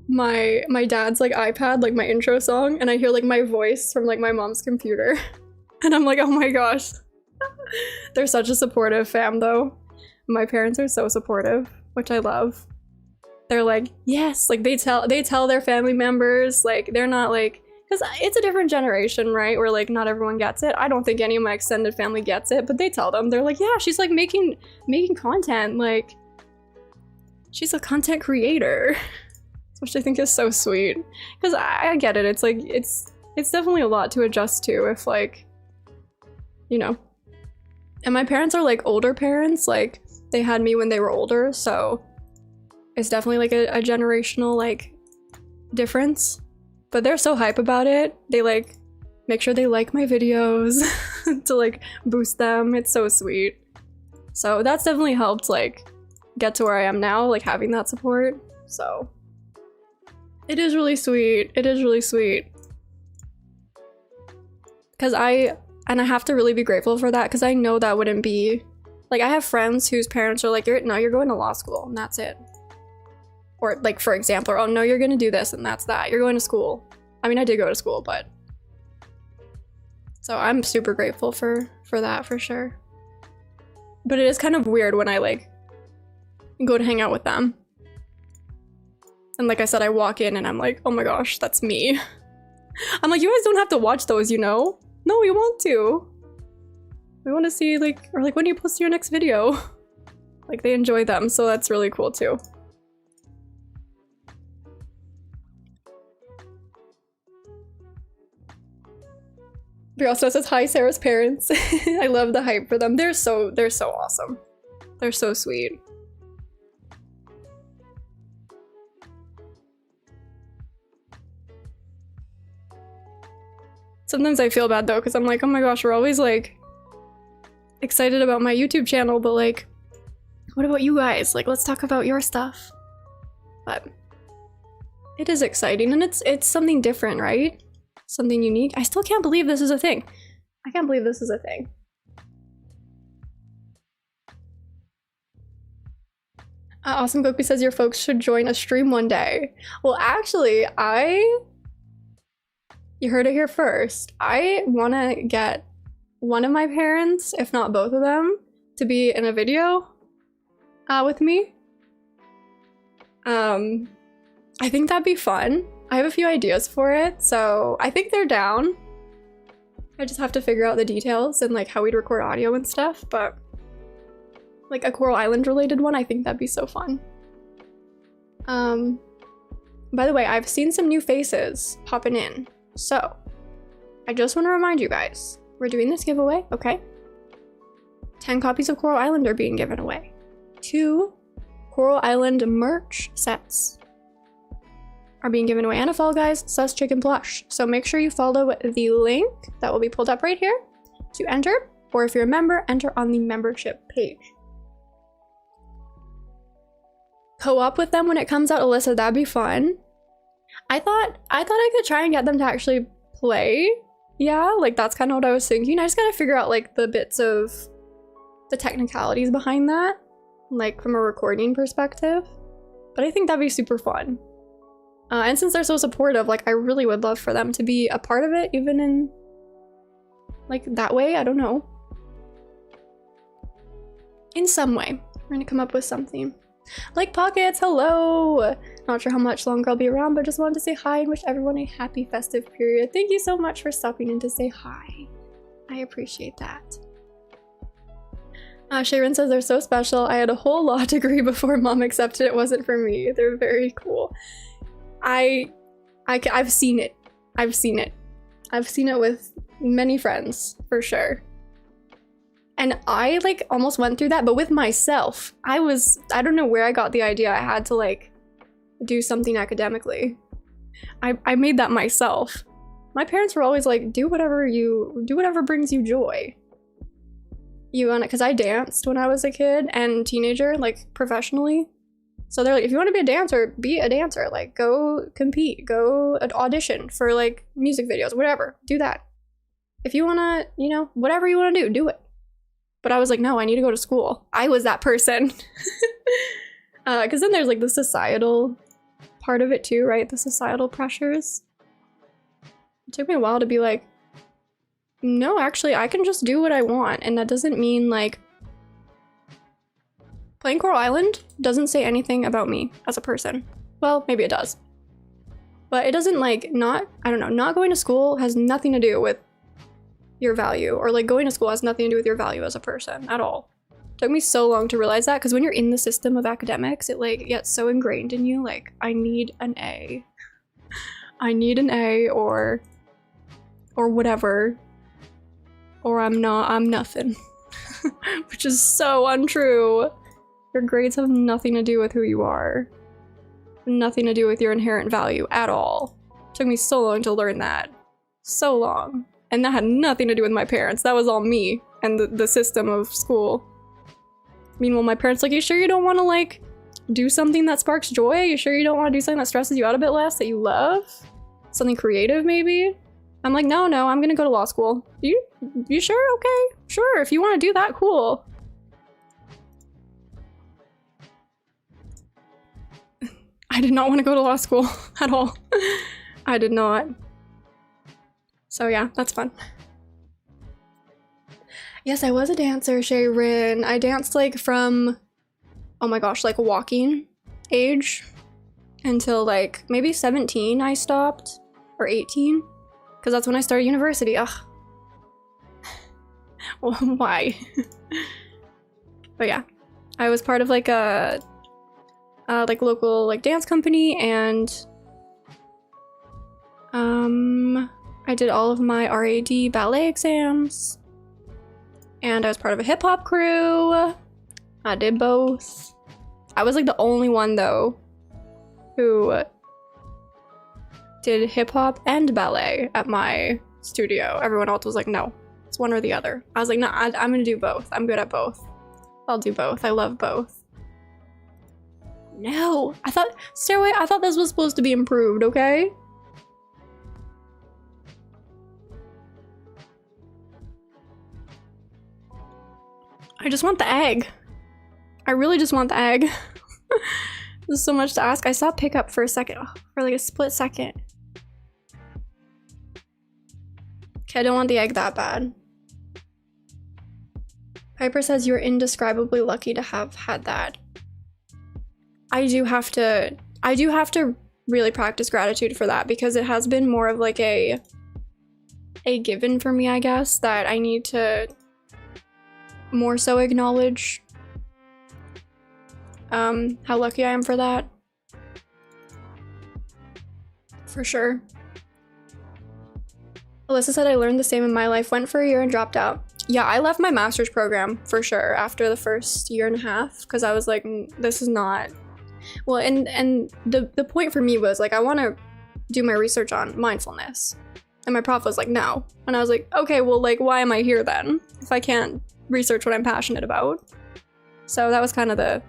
my dad's, like, iPad, like, my intro song, and I hear, like, my voice from, like, my mom's computer. And I'm like, oh my gosh. They're such a supportive fam, though. My parents are so supportive, which I love. They're like, yes, like, they tell their family members, like, they're not, like, because it's a different generation, right? Where, like, not everyone gets it. I don't think any of my extended family gets it, but they tell them. They're like, yeah, she's, like, making content. Like, she's a content creator. Which I think is so sweet. Because I get it. It's, like, it's definitely a lot to adjust to if, like, you know. And my parents are, like, older parents. Like, they had me when they were older, so it's definitely, like, a generational, like, difference. But they're so hype about it. They, like, make sure they like my videos to, like, boost them. It's so sweet. So that's definitely helped, like, get to where I am now, like, having that support. So it is really sweet. It is really sweet. Because I have to really be grateful for that, because I know that wouldn't be, like, I have friends whose parents are like, you're going to law school and that's it. Or, like, for example, oh no, you're gonna do this and that's that. You're going to school. I mean, I did go to school, but. So I'm super grateful for that, for sure. But it is kind of weird when I, like, go to hang out with them. And like I said, I walk in and I'm like, oh my gosh, that's me. I'm like, you guys don't have to watch those, you know? No, we want to. We want to see, like, or like, when do you post your next video? Like, they enjoy them, so that's really cool too. Briasta says, hi, Sarah's parents. I love the hype for them. They're so awesome. They're so sweet. Sometimes I feel bad though, because I'm like, oh my gosh, we're always like excited about my YouTube channel, but like, what about you guys? Like, let's talk about your stuff. But it is exciting, and it's something different, right? Something unique. I still can't believe this is a thing. I can't believe this is a thing. Awesome Goku says your folks should join a stream one day. Well, actually, you heard it here first. I want to get one of my parents, if not both of them, to be in a video with me. I think that'd be fun. I have a few ideas for it, so I think they're down. I just have to figure out the details and like how we'd record audio and stuff, but like a Coral Island related one, I think that'd be so fun. By the way, I've seen some new faces popping in, so I just want to remind you guys, we're doing this giveaway, okay? 10 copies of Coral Island are being given away. 2 Coral Island merch sets are being given away, and a Fall Guys sus chicken plush. So make sure you follow the link that will be pulled up right here to enter, or if you're a member, enter on the membership page. Co-op with them when it comes out, Alyssa, that'd be fun. I thought I could try and get them to actually play. Yeah, like that's kind of what I was thinking. I just gotta figure out like the bits of the technicalities behind that, like from a recording perspective. But I think that'd be super fun. And since they're so supportive, like I really would love for them to be a part of it, even in like that way. I don't know. In some way, we're gonna come up with something. Like Pockets, hello! Not sure how much longer I'll be around, but just wanted to say hi and wish everyone a happy festive period. Thank you so much for stopping in to say hi. I appreciate that. Sharon says they're so special. I had a whole law degree before mom accepted it wasn't for me. They're very cool. I've seen it. I've seen it. I've seen it with many friends, for sure. And I like almost went through that, but with myself. I don't know where I got the idea I had to like do something academically. I made that myself. My parents were always like, do whatever brings you joy. Because I danced when I was a kid and teenager, like professionally. So they're like, if you want to be a dancer, be a dancer. Like go compete, go audition for like music videos, whatever, do that. If you want to, you know, whatever you want to do it. But I was like, no, I need to go to school. I was that person. Because then there's like the societal part of it too, right? The societal pressures. It took me a while to be like, no, actually, I can just do what I want. And that doesn't mean like playing Coral Island doesn't say anything about me as a person. Well, maybe it does. But it doesn't like not going to school has nothing to do with your value, or like going to school has nothing to do with your value as a person at all. It took me so long to realize that, because when you're in the system of academics, it like gets so ingrained in you, like I need an A. I need an A or whatever. Or I'm nothing. Which is so untrue. Your grades have nothing to do with who you are. Nothing to do with your inherent value at all. It took me so long to learn that. So long. And that had nothing to do with my parents. That was all me and the system of school. Meanwhile, my parents like, you sure you don't want to like do something that sparks joy? You sure you don't want to do something that stresses you out a bit less, that you love? Something creative maybe? I'm like, no, I'm gonna go to law school. You sure? Okay, sure. If you want to do that, cool. I did not want to go to law school at all. I did not. So yeah, that's fun. Yes, I was a dancer, Sharon. I danced like from, oh my gosh, like walking age until like maybe 17 I stopped, or 18, because that's when I started university. Ugh. Well, why? But yeah, I was part of like a like local like dance company, and I did all of my RAD ballet exams, and I was part of a hip-hop crew. I did both. I was like the only one though who did hip-hop and ballet at my studio. Everyone else was like, no, it's one or the other. I was like, no, I'm gonna do both. I'm good at both. I'll do both. I love both. No, I thought this was supposed to be improved, okay? I just want the egg. I really just want the egg. There's so much to ask. I saw pickup for a second, for like a split second. Okay, I don't want the egg that bad. Piper says you're indescribably lucky to have had that. I do have to really practice gratitude for that, because it has been more of like a given for me, I guess, that I need to more so acknowledge how lucky I am for that. For sure. Alyssa said I learned the same in my life, went for a year and dropped out. Yeah, I left my master's program for sure after the first year and a half, because I was like, this is not... Well, and the point for me was like, I want to do my research on mindfulness. And my prof was like, no. And I was like, okay, well, like, why am I here then if I can't research what I'm passionate about? So that was kind of the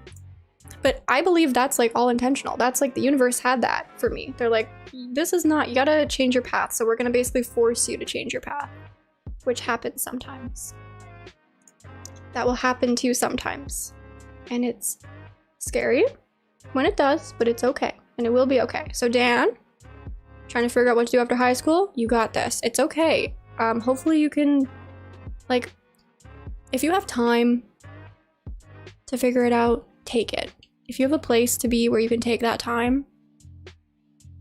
But I believe that's like all intentional. That's like the universe had that for me. They're like, this is not, you gotta change your path. So we're gonna basically force you to change your path, which happens sometimes. That will happen to you sometimes. And it's scary when it does, but it's okay. And it will be okay. So Dan, trying to figure out what to do after high school, you got this. It's okay. Hopefully you can, like, if you have time to figure it out, take it. If you have a place to be where you can take that time,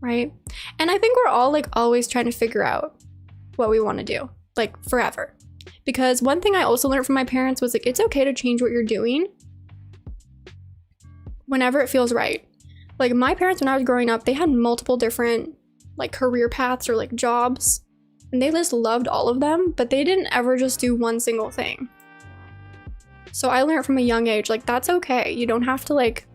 right? And I think we're all like always trying to figure out what we want to do, like forever. Because one thing I also learned from my parents was like, it's okay to change what you're doing whenever it feels right. Like my parents, when I was growing up, they had multiple different like career paths or like jobs, and they just loved all of them, but they didn't ever just do one single thing. So I learned from a young age, like that's okay. You don't have to like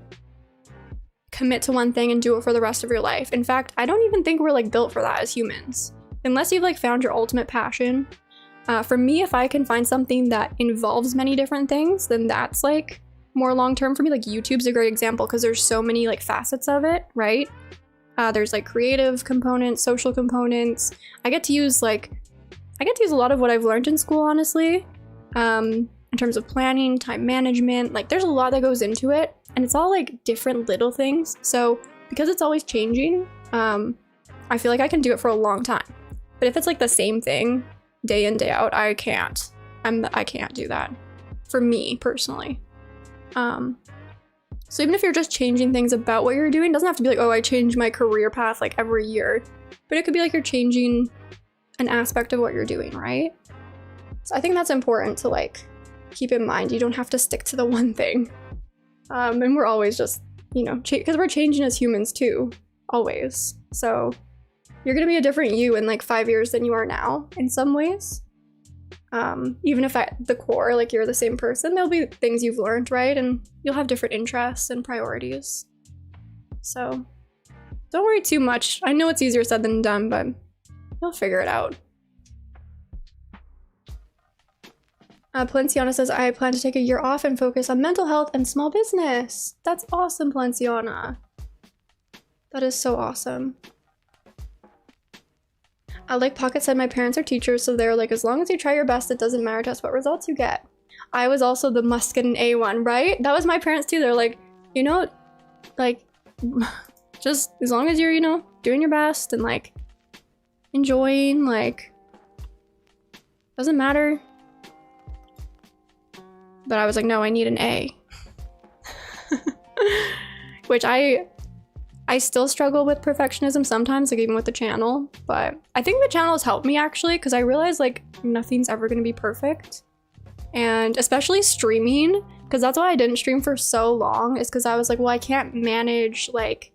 commit to one thing and do it for the rest of your life. In fact, I don't even think we're like built for that as humans. Unless you've like found your ultimate passion. For me, if I can find something that involves many different things, then that's like more long-term for me. Like YouTube's a great example because there's so many like facets of it, right? There's like creative components, social components. I get to use a lot of what I've learned in school, honestly. In terms of planning, time management, like there's a lot that goes into it, and it's all like different little things. So because it's always changing, I feel like I can do it for a long time. But if it's like the same thing day in, day out, I can't do that for me personally. So even if you're just changing things about what you're doing, it doesn't have to be like, oh, I change my career path like every year, but it could be like you're changing an aspect of what you're doing, right? So I think that's important to like keep in mind. You don't have to stick to the one thing. And we're always just, you know, because we're changing as humans too, always. So you're gonna be a different you in like 5 years than you are now in some ways. Even if at the core, like you're the same person, there'll be things you've learned, right? And you'll have different interests and priorities. So don't worry too much. I know it's easier said than done, but you'll figure it out. Plenciana says, I plan to take a year off and focus on mental health and small business. That's awesome, Plenciana. That is so awesome. Like Pocket said, my parents are teachers, so they're like, as long as you try your best, it doesn't matter to us what results you get. I was also the must get an A one, right? That was my parents too. They're like, you know, like, just as long as you're, you know, doing your best and like enjoying, like, doesn't matter. But I was like, no, I need an A. Which I still struggle with perfectionism sometimes, like even with the channel, but I think the channel has helped me actually, because I realized like nothing's ever gonna be perfect. And especially streaming, because that's why I didn't stream for so long, is because I was like, well, I can't manage like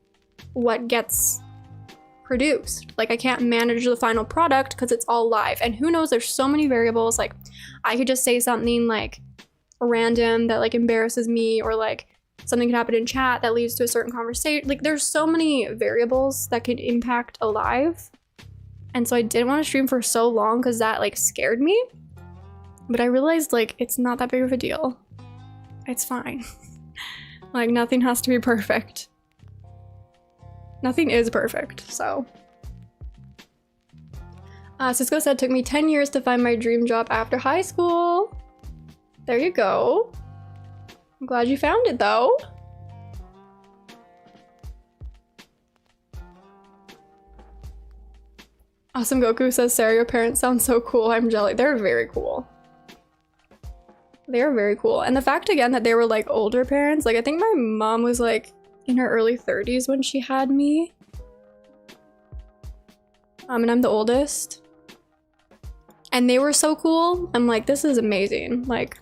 what gets produced. Like I can't manage the final product because it's all live. And who knows, there's so many variables. Like I could just say something like random that like embarrasses me, or like something could happen in chat that leads to a certain conversation. Like there's so many variables that could impact a live. And so I didn't want to stream for so long because that like scared me. But I realized like it's not that big of a deal. It's fine. Like nothing has to be perfect. Nothing is perfect, so. Cisco said, took me 10 years to find my dream job after high school. There you go. I'm glad you found it though. Awesome Goku says, Sarah, your parents sound so cool. I'm jelly. They're very cool. They are very cool. And the fact again that they were like older parents, like I think my mom was like in her early 30s when she had me. And I'm the oldest. And they were so cool. I'm like, this is amazing. Like,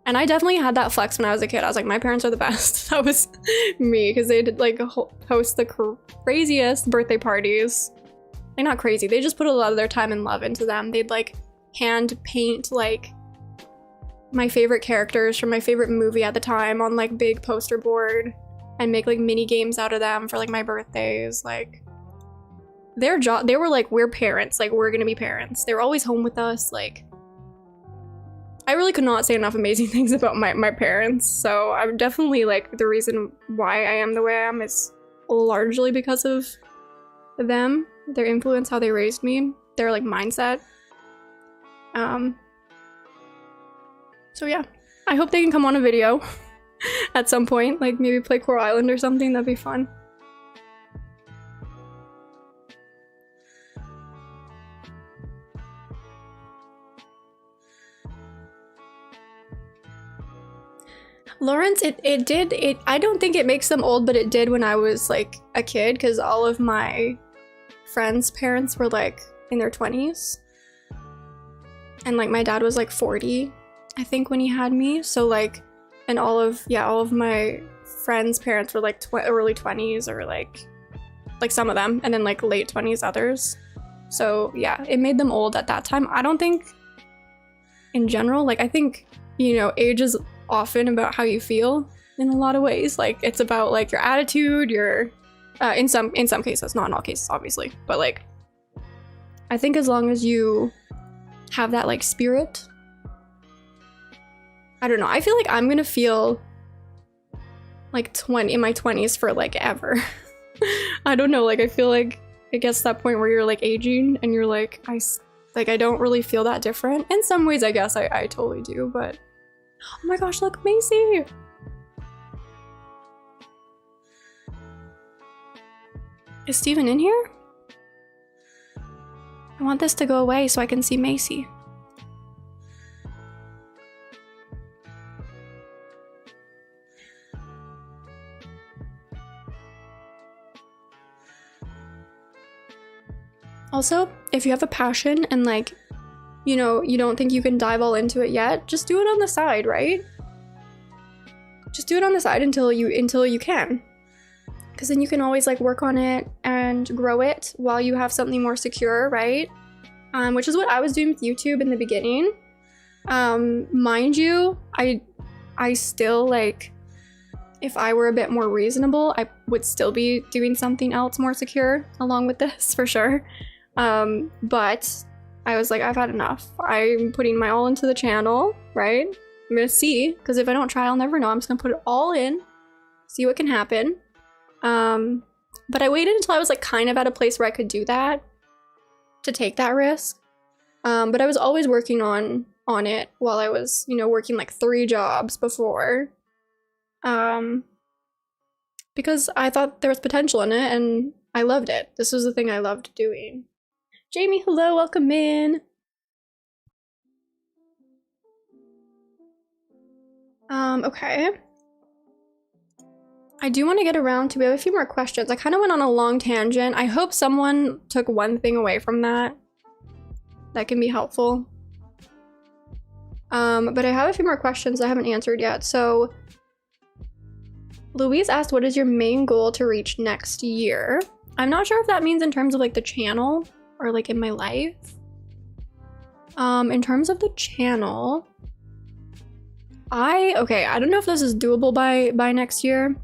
and I definitely had that flex when I was a kid. I was like, my parents are the best. That was me, because they did like host the craziest birthday parties. Like not crazy, they just put a lot of their time and love into them. They'd like hand paint like my favorite characters from my favorite movie at the time on like big poster board and make like mini games out of them for like my birthdays. Like their job, they were like, we're parents, like we're gonna be parents. They were always home with us. Like I really could not say enough amazing things about my parents. So I'm definitely like the reason why I am the way I am is largely because of them, their influence, how they raised me, their like mindset. So yeah, I hope they can come on a video at some point, like maybe play Coral Island or something. That'd be fun. Lawrence, I don't think it makes them old, but it did when I was like a kid, because all of my friends' parents were like in their 20s. And like my dad was like 40, I think, when he had me. So like, and all of my friends' parents were like early 20s, or like some of them, and then like late 20s others. So yeah, it made them old at that time. I don't think in general, like I think, you know, age is often about how you feel in a lot of ways. Like it's about like your attitude, your in some cases, not in all cases obviously, but like I think as long as you have that like spirit, I don't know, I feel like I'm gonna feel like in my 20s for like ever. I don't know, like I feel like it gets to that point where you're like aging and you're like I don't really feel that different. In some ways I guess I totally do, but oh my gosh, look, Macy! Is Steven in here? I want this to go away so I can see Macy. Also, if you have a passion and like, you know, you don't think you can dive all into it yet, just do it on the side, right? Just do it on the side until you can. Because then you can always like work on it and grow it while you have something more secure, right? Which is what I was doing with YouTube in the beginning. Mind you, I still like, if I were a bit more reasonable, I would still be doing something else more secure along with this for sure. But I was like, I've had enough. I'm putting my all into the channel, right? I'm gonna see, because if I don't try, I'll never know. I'm just gonna put it all in, see what can happen. But I waited until I was like kind of at a place where I could do that, to take that risk. But I was always working on it while I was, you know, working like 3 jobs before. Because I thought there was potential in it and I loved it. This was the thing I loved doing. Jamie, hello, welcome in. Okay. I do want to get around to, we have a few more questions. I kind of went on a long tangent. I hope someone took one thing away from that can be helpful. But I have a few more questions I haven't answered yet. So Louise asked, what is your main goal to reach next year? I'm not sure if that means in terms of like the channel or like in my life. In terms of the channel, I don't know if this is doable by next year,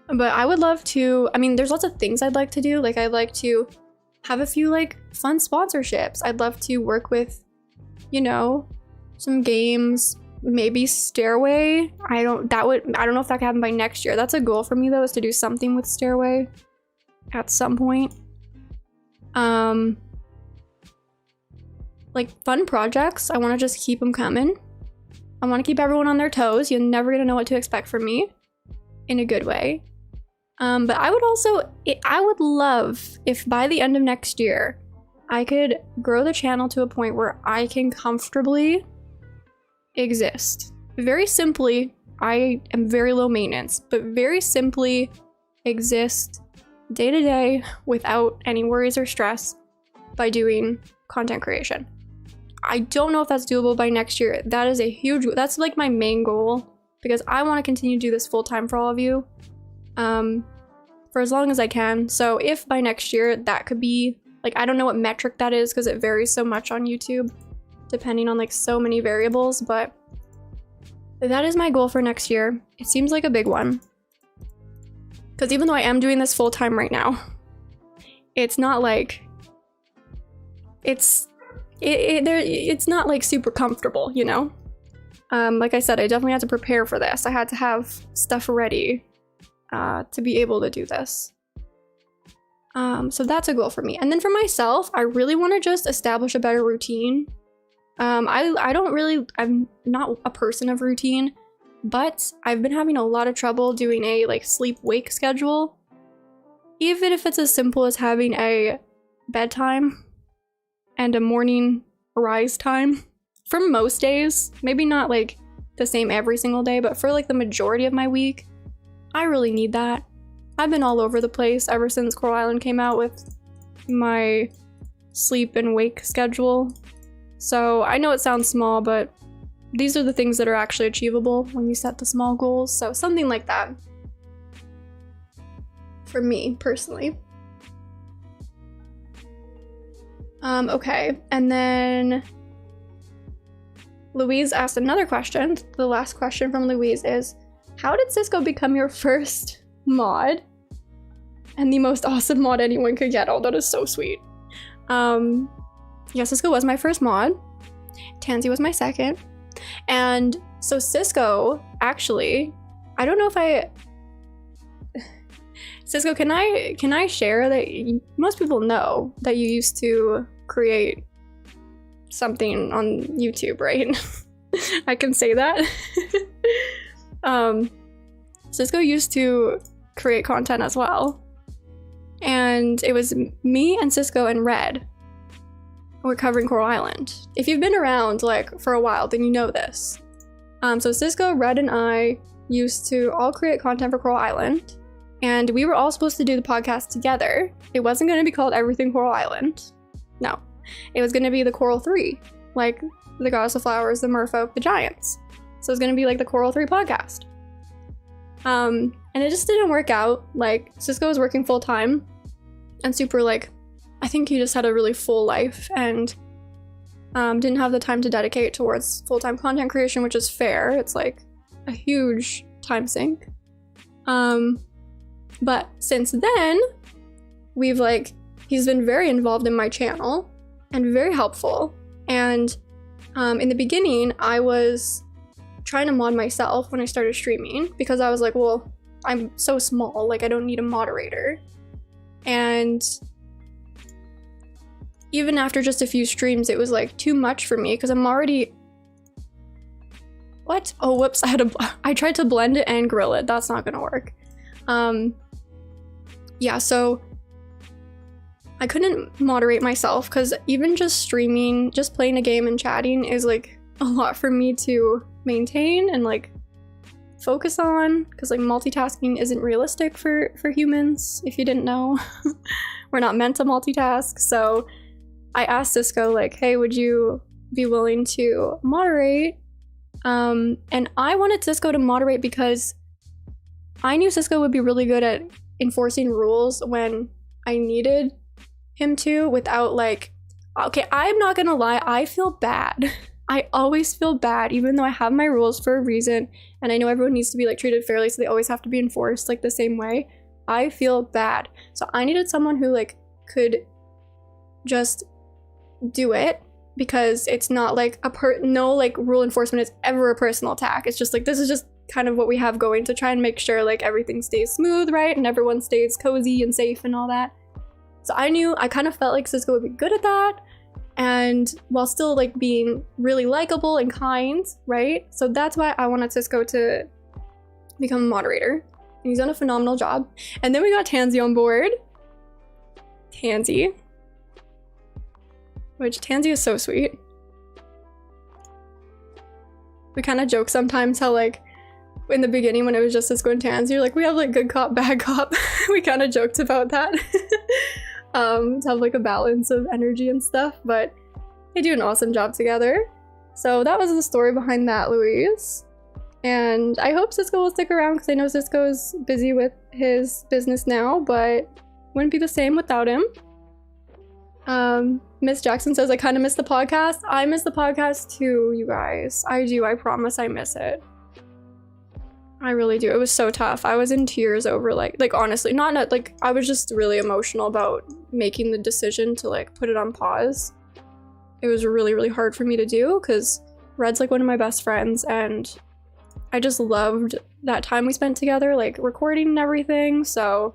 but I would love to, I mean, there's lots of things I'd like to do. Like I'd like to have a few like fun sponsorships. I'd love to work with, you know, some games, maybe Stairway. I don't know if that can happen by next year. That's a goal for me though, is to do something with Stairway at some point. Like fun projects, I want to just keep them coming. I want to keep everyone on their toes. You're never gonna know what to expect from me in a good way. But I would love if by the end of next year I could grow the channel to a point where I can comfortably exist. Very simply, I am very low maintenance, but very simply exist day to day without any worries or stress by doing content creation. I don't know if that's doable by next year. That is that's like my main goal, because I want to continue to do this full time for all of you, for as long as I can. So if by next year that could be, like, I don't know what metric that is because it varies so much on YouTube, depending on like so many variables, but that is my goal for next year. It seems like a big one. Because even though I am doing this full time right now, it's not like, it's it's not like super comfortable, you know? Like I said, I definitely had to prepare for this. I had to have stuff ready to be able to do this. So that's a goal for me. And then for myself, I really want to just establish a better routine. I'm not a person of routine, but I've been having a lot of trouble doing a like sleep-wake schedule. Even if it's as simple as having a bedtime and a morning rise time for most days. Maybe not like the same every single day, but for like the majority of my week, I really need that. I've been all over the place ever since Coral Island came out with my sleep and wake schedule. So I know it sounds small, but these are the things that are actually achievable when you set the small goals. So something like that for me personally. Okay, and then Louise asked another question. The last question from Louise is, how did Cisco become your first mod? And the most awesome mod anyone could get. Oh, that is so sweet. Yeah, Cisco was my first mod. Tansy was my second. And so Cisco, actually, I don't know if Cisco, can I share that most people know that you used to create something on YouTube, right? I can say that. Cisco used to create content as well. And it was me and Cisco and Red were covering Coral Island. If you've been around like for a while, then you know this. So Cisco, Red, and I used to all create content for Coral Island. And we were all supposed to do the podcast together. It wasn't going to be called Everything Coral Island. No. It was going to be the Coral 3. Like the Goddess of Flowers, the Merfolk, the Giants. So it was going to be like the Coral 3 podcast. And it just didn't work out. Like Cisco was working full time and super like, I think he just had a really full life and didn't have the time to dedicate towards full-time content creation, which is fair. It's like a huge time sink. But since then, he's been very involved in my channel and very helpful. And in the beginning, I was trying to mod myself when I started streaming because I was like, well, I'm so small, like I don't need a moderator. And even after just a few streams, it was like too much for me because I'm already... What? Oh, whoops, I tried to blend it and grill it. That's not gonna work. Yeah, so I couldn't moderate myself because even just streaming, just playing a game and chatting is like a lot for me to maintain and like focus on because like multitasking isn't realistic for humans, if you didn't know. We're not meant to multitask. So I asked Cisco like, hey, would you be willing to moderate? And I wanted Cisco to moderate because I knew Cisco would be really good at enforcing rules when I needed him to without like, okay, I'm not gonna lie, I feel bad. I always feel bad, even though I have my rules for a reason, and I know everyone needs to be like treated fairly, so they always have to be enforced like the same way. I feel bad. So I needed someone who like could just do it because it's not like no like rule enforcement is ever a personal attack. It's just like, this is just kind of what we have going to try and make sure like everything stays smooth, right? And everyone stays cozy and safe and all that. So I kind of felt like Cisco would be good at that, and while still like being really likable and kind, right? So that's why I wanted Cisco to become a moderator, and he's done a phenomenal job. And then we got Tansy on board. Tansy is so sweet. We kind of joke sometimes how like in the beginning when it was just Cisco and Tansy, like we have like good cop, bad cop. We kind of joked about that. To have like a balance of energy and stuff, but they do an awesome job together. So that was the story behind that, Louise. And I hope Cisco will stick around because I know Cisco's busy with his business now, but wouldn't be the same without him. Miss Jackson says, I kind of miss the podcast. I miss the podcast too, you guys. I do, I promise I miss it. I really do. It was so tough. I was in tears over like honestly, not like, I was just really emotional about making the decision to like put it on pause. it was really, really hard for me to do because Red's like one of my best friends and I just loved that time we spent together, like recording and everything. So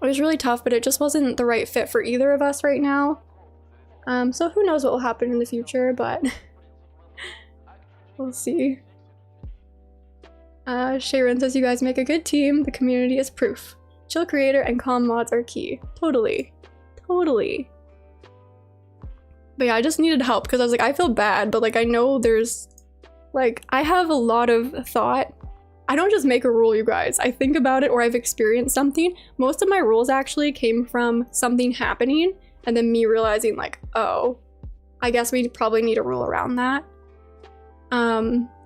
it was really tough, but it just wasn't the right fit for either of us right now. So who knows what will happen in the future, but we'll see. Sharon says, you guys make a good team. The community is proof. Chill creator and calm mods are key. Totally. Totally. But yeah, I just needed help because I was like, I feel bad, but like I know there's like, I have a lot of thought. I don't just make a rule, you guys. I think about it or I've experienced something. Most of my rules actually came from something happening and then me realizing like, oh, I guess we probably need a rule around that.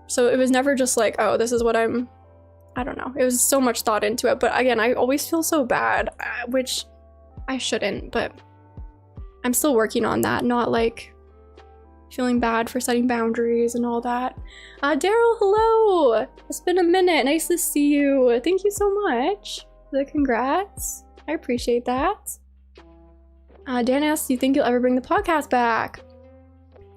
So it was never just like, oh, this is what I don't know. It was so much thought into it. But again, I always feel so bad, which I shouldn't, but I'm still working on that. Not like feeling bad for setting boundaries and all that. Daryl, hello! It's been a minute. Nice to see you. Thank you so much for the congrats. I appreciate that. Dan asks, do you think you'll ever bring the podcast back?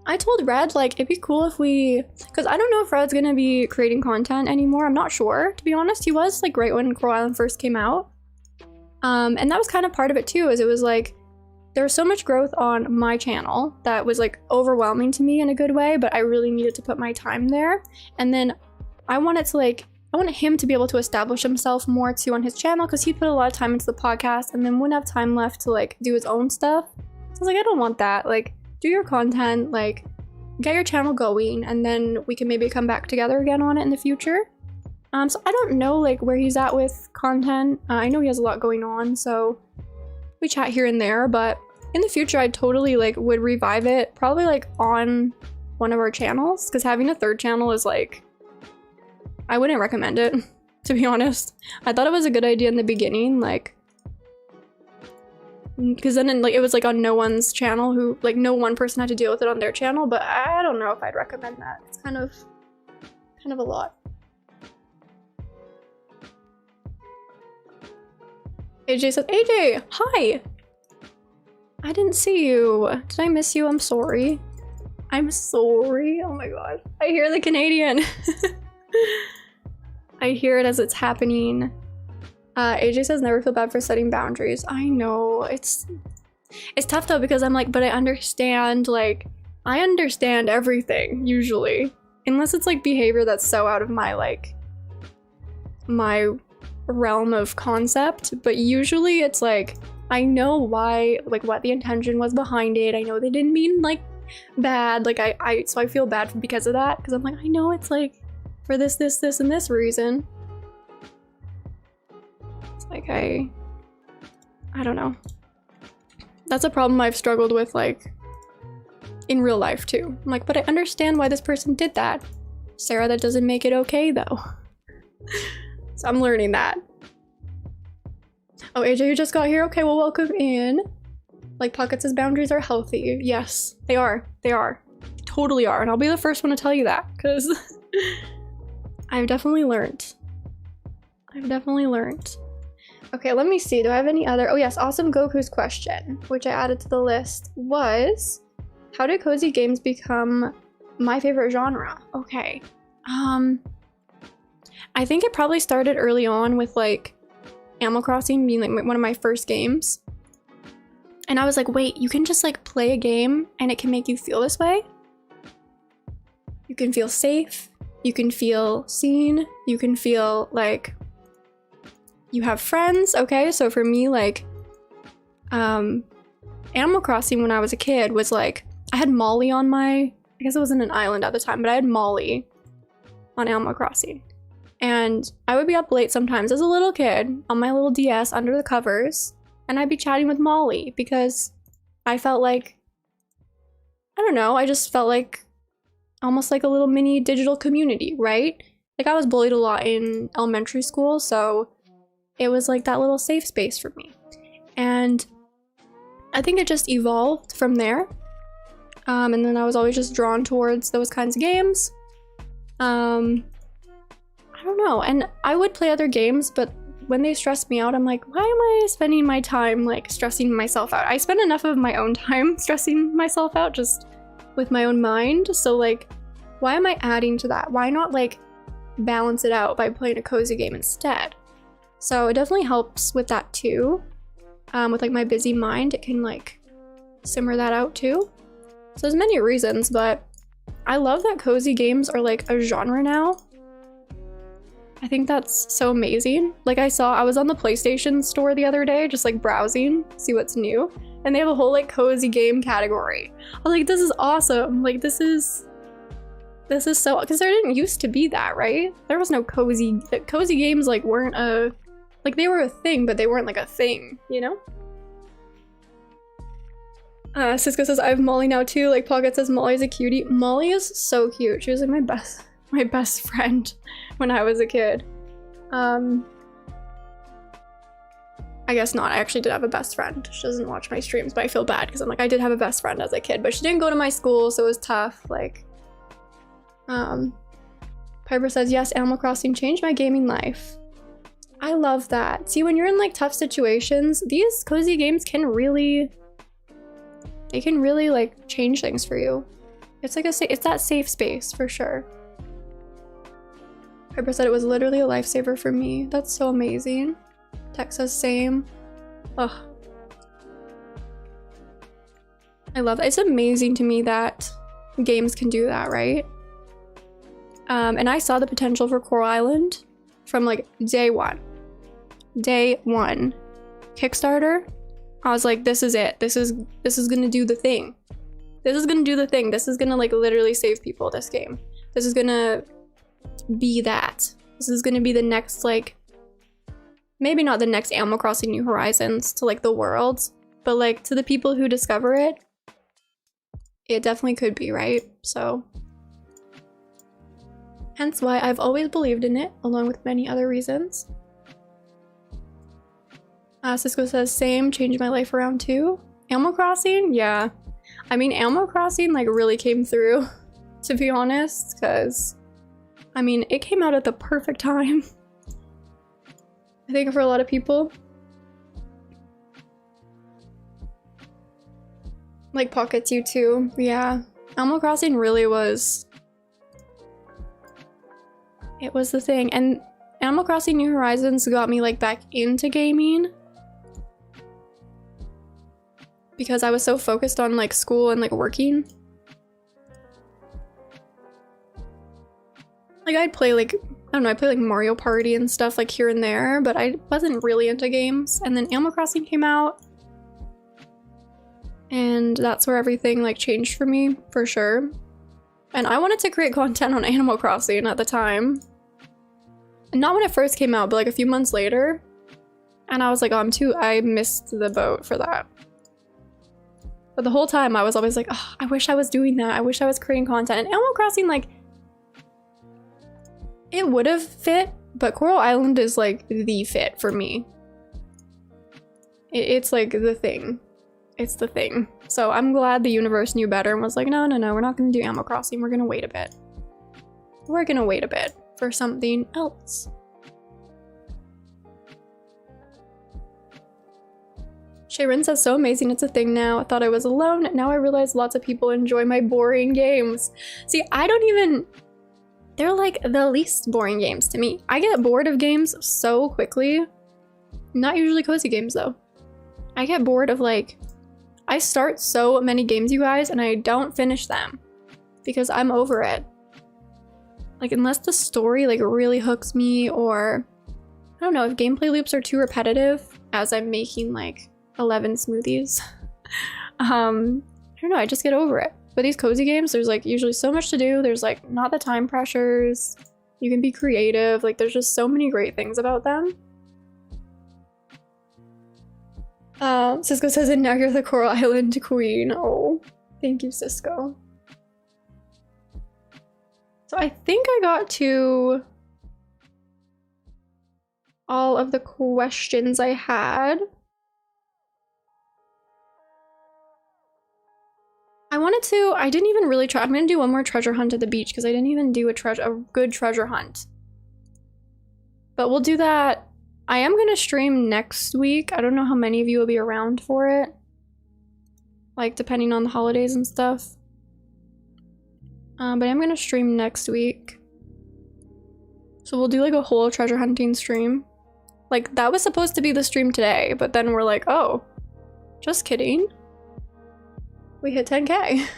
I told Red, like, it'd be cool if we, because I don't know if Red's gonna be creating content anymore. I'm not sure, to be honest. He was like great when Coral Island first came out. And that was kind of part of it too, is it was like, there was so much growth on my channel that was like overwhelming to me in a good way, but I really needed to put my time there. And then I wanted him to be able to establish himself more too on his channel because he put a lot of time into the podcast and then wouldn't have time left to like do his own stuff. So I was like, I don't want that. Like, do your content, like get your channel going, and then we can maybe come back together again on it in the future. So I don't know like where he's at with content. I know he has a lot going on, so we chat here and there, but in the future I totally like would revive it, probably like on one of our channels, because having a third channel is like, I wouldn't recommend it, to be honest. I thought it was a good idea in the beginning, like, because then like it was like on no one's channel, who like no one person had to deal with it on their channel, but I don't know if I'd recommend that. It's kind of a lot. AJ says, AJ, hi! I didn't see you. Did I miss you? I'm sorry. I'm sorry. Oh my god. I hear the Canadian. I hear it as it's happening. AJ says, never feel bad for setting boundaries. I know. It's tough though, because I'm like, but I understand, like, I understand everything, usually. Unless it's like behavior that's so out of my, like, my realm of concept. But usually it's like, I know why, like, what the intention was behind it. I know they didn't mean, like, bad. Like, so I feel bad because of that. Because I'm like, I know it's, like, for this, and this reason. It's like, I don't know. That's a problem I've struggled with, like, in real life, too. I'm like, but I understand why this person did that. Sarah, that doesn't make it okay, though. So I'm learning that. Oh, AJ, you just got here? Okay, well, welcome in. Like, Pocket says boundaries are healthy. Yes, they are. They are. Totally are. And I'll be the first one to tell you that, because I've definitely learned. Okay, let me see. Do I have any other? Oh, yes. Awesome Goku's question, which I added to the list, was, how did cozy games become my favorite genre? Okay. I think it probably started early on with, like, Animal Crossing being like one of my first games. And I was like, wait, you can just like play a game and it can make you feel this way? You can feel safe, you can feel seen, you can feel like you have friends. Okay, so for me, like, Animal Crossing when I was a kid was like, I had Molly on my, I guess it wasn't an island at the time, but I had Molly on Animal Crossing. And I would be up late sometimes as a little kid on my little DS under the covers, and I'd be chatting with Molly because I felt like, I don't know, I just felt like almost like a little mini digital community, right? Like, I was bullied a lot in elementary school, so it was like that little safe space for me. And I think it just evolved from there. And then I was always just drawn towards those kinds of games. I don't know, and I would play other games, but when they stressed me out, I'm like, why am I spending my time like stressing myself out? I spend enough of my own time stressing myself out, just with my own mind. So like, why am I adding to that? Why not like balance it out by playing a cozy game instead? So it definitely helps with that too. With like my busy mind, it can like simmer that out too. So there's many reasons, but I love that cozy games are like a genre now. I think that's so amazing. Like I was on the PlayStation store the other day, just like browsing, see what's new. And they have a whole like cozy game category. I was like, this is awesome. Like this is so, because there didn't used to be that, right? There was no cozy games like weren't like they were a thing, but they weren't like a thing, you know? Cisco says, I have Molly now too. Like Pocket says, Molly's a cutie. Molly is so cute. She was like my best friend when I was a kid. I guess not. I actually did have a best friend. She doesn't watch my streams, but I feel bad because I'm like, I did have a best friend as a kid, but she didn't go to my school, so it was tough. Like, Piper says, yes, Animal Crossing changed my gaming life. I love that. See, when you're in like tough situations, these cozy games can really like change things for you. It's like it's that safe space for sure. Piper said it was literally a lifesaver for me. That's so amazing. Tex says same. Ugh. I love that. It's amazing to me that games can do that, right? And I saw the potential for Coral Island from like day one. Day one. Kickstarter. I was like, this is it. This is gonna do the thing. This is gonna do the thing. This is gonna like literally save people, this game. This is gonna be that. This is gonna be the next like, maybe not the next Animal Crossing New Horizons to like the world, but like to the people who discover it, it definitely could be, right? So hence why I've always believed in it, along with many other reasons. Cisco says, same, changed my life around too. Animal Crossing? Yeah. I mean, Animal Crossing like really came through, to be honest, because, I mean, it came out at the perfect time. I think for a lot of people. Like Pockets, you too. Yeah. Animal Crossing really was... It was the thing. And Animal Crossing New Horizons got me like back into gaming. Because I was so focused on like school and like working. Like I'd play like, I don't know, I play like Mario Party and stuff like here and there, but I wasn't really into games. And then Animal Crossing came out. And that's where everything like changed for me, for sure. And I wanted to create content on Animal Crossing at the time. And not when it first came out, but like a few months later. And I was like, oh, I missed the boat for that. But the whole time I was always like, oh, I wish I was doing that. I wish I was creating content. And Animal Crossing, like, it would have fit, but Coral Island is like the fit for me. It's like the thing. It's the thing. So I'm glad the universe knew better and was like, no, we're not gonna do Animal Crossing. We're gonna wait a bit. We're gonna wait a bit for something else. Sharon says, so amazing, it's a thing now. I thought I was alone. Now I realize lots of people enjoy my boring games. See, they're like the least boring games to me. I get bored of games so quickly. Not usually cozy games though. I get bored of like, I start so many games, you guys, and I don't finish them because I'm over it. Like unless the story like really hooks me, or I don't know, if gameplay loops are too repetitive as I'm making like 11 smoothies. I don't know, I just get over it. But these cozy games, there's like usually so much to do. There's like not the time pressures. You can be creative. Like there's just so many great things about them. Cisco says, and now you're the Coral Island queen. Oh, thank you, Cisco. So I think I got to all of the questions I had. I didn't even really try. I'm gonna do one more treasure hunt at the beach because I didn't even do a good treasure hunt. But we'll do that. I am gonna stream next week. I don't know how many of you will be around for it. Like depending on the holidays and stuff. But I'm gonna stream next week. So we'll do like a whole treasure hunting stream. Like that was supposed to be the stream today, but then we're like, oh, just kidding. We hit 10K.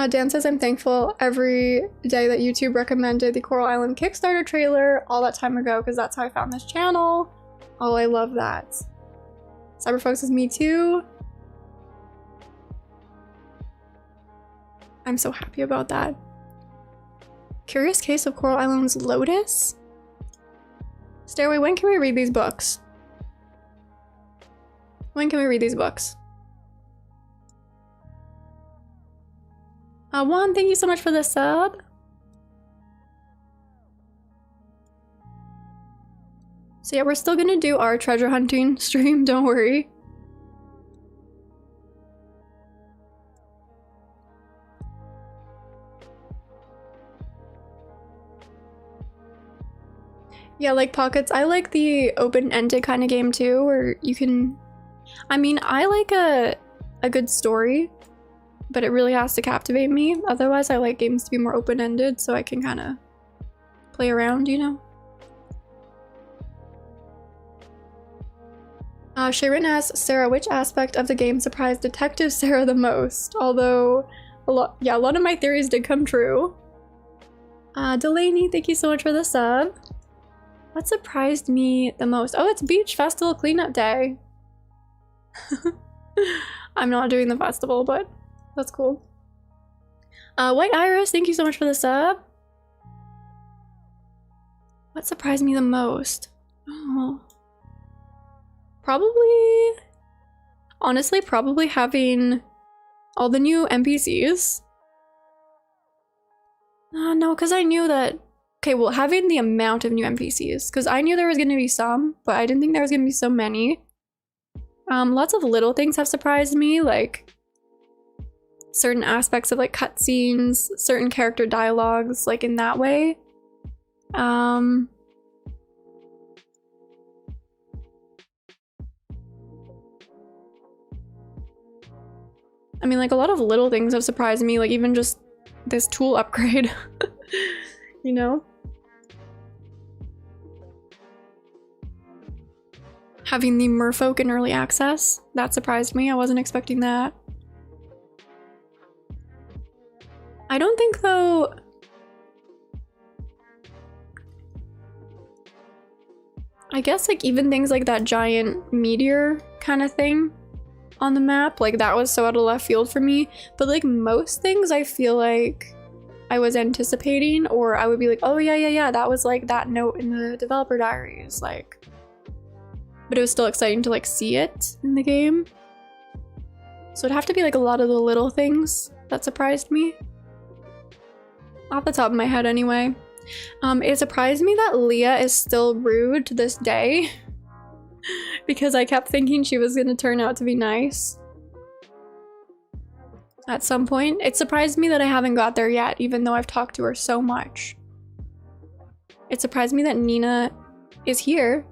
Dan says, I'm thankful every day that YouTube recommended the Coral Island Kickstarter trailer all that time ago, because that's how I found this channel. Oh, I love that. Cyberfox says, me too. I'm so happy about that. Curious Case of Coral Island's Lotus? Stairway, when can we read these books? When can we read these books? Juan, thank you so much for the sub. So yeah, we're still gonna do our treasure hunting stream, don't worry. Yeah, like Pockets, I like the open-ended kind of game too, where you can... I mean, I like a good story, but it really has to captivate me. Otherwise, I like games to be more open-ended so I can kind of play around, you know? Sharon asks, Sarah, which aspect of the game surprised Detective Sarah the most? Although, a lot of my theories did come true. Delaney, thank you so much for the sub. What surprised me the most? Oh, it's Beach Festival Cleanup Day. I'm not doing the festival, but that's cool. White Iris, thank you so much for the sub. What surprised me the most? Oh. Honestly, probably having all the new NPCs. No, because I knew that... Okay, well, having the amount of new NPCs, because I knew there was going to be some, but I didn't think there was going to be so many. Lots of little things have surprised me, like certain aspects of like cutscenes, certain character dialogues, like in that way. I mean, like a lot of little things have surprised me, like even just this tool upgrade, you know? Having the merfolk in early access, that surprised me. I wasn't expecting that. I don't think though... I guess like even things like that giant meteor kind of thing on the map, like that was so out of left field for me. But like most things I feel like I was anticipating, or I would be like, oh yeah, that was like that note in the developer diaries, like... But it was still exciting to like see it in the game. So it'd have to be like a lot of the little things that surprised me. Off the top of my head anyway. It surprised me that Leah is still rude to this day. Because I kept thinking she was gonna turn out to be nice. At some point. It surprised me that I haven't got there yet, even though I've talked to her so much. It surprised me that Nina is here.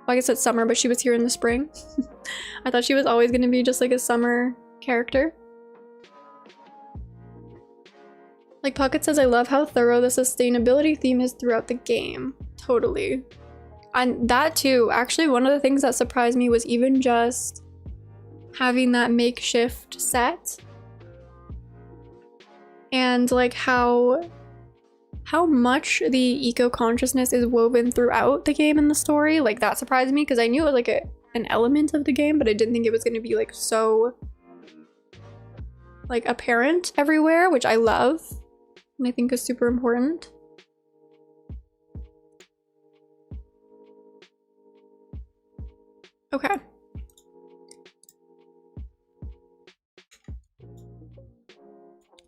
Well, I guess it's summer, but she was here in the spring. I thought she was always going to be just like a summer character. Like Pocket says, I love how thorough the sustainability theme is throughout the game. Totally. And that too, actually one of the things that surprised me was even just having that makeshift set. And like how much the eco-consciousness is woven throughout the game and the story. Like that surprised me because I knew it was like an element of the game, but I didn't think it was going to be like so like apparent everywhere, which I love and I think is super important. Okay.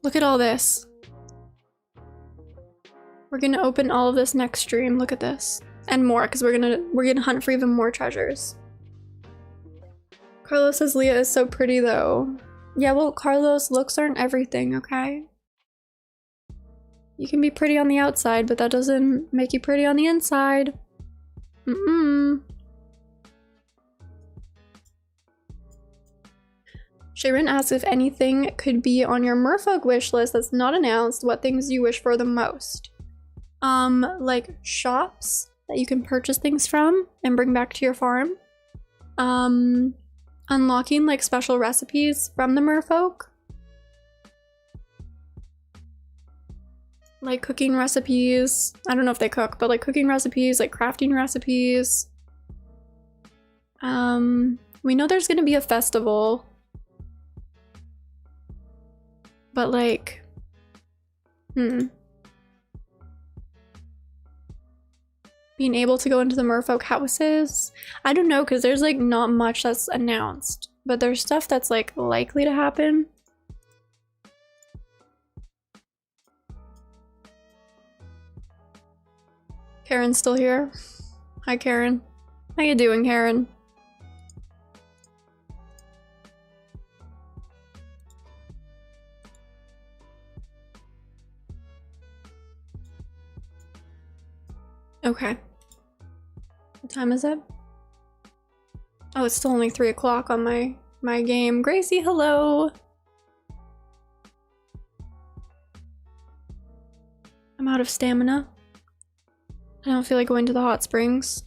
Look at all this. We're gonna open all of this next stream. Look at this. And more, because we're gonna hunt for even more treasures. Carlos says Leah is so pretty though. Yeah, well, Carlos, looks aren't everything, okay? You can be pretty on the outside, but that doesn't make you pretty on the inside. Sharon asks if anything could be on your merfolk wish list that's not announced, what things you wish for the most. Like shops that you can purchase things from and bring back to your farm. Unlocking like special recipes from the merfolk. Like cooking recipes. I don't know if they cook, but like cooking recipes, like crafting recipes. We know there's gonna be a festival. But like, being able to go into the merfolk houses? I don't know, because there's like not much that's announced. But there's stuff that's like likely to happen. Karen's still here. Hi, Karen. How you doing, Karen? Okay. What time is it? Oh, it's still only 3 o'clock on my game. Gracie, hello! I'm out of stamina. I don't feel like going to the hot springs.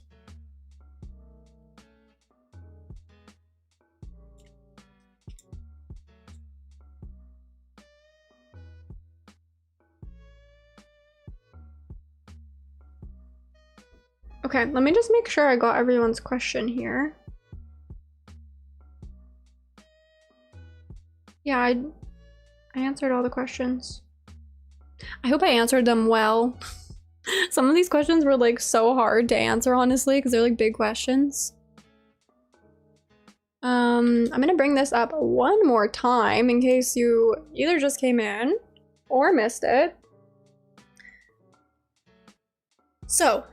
Okay, let me just make sure I got everyone's question here. Yeah, I answered all the questions. I hope I answered them well. Some of these questions were like so hard to answer, honestly, because they're like big questions. I'm gonna bring this up one more time in case you either just came in or missed it. So,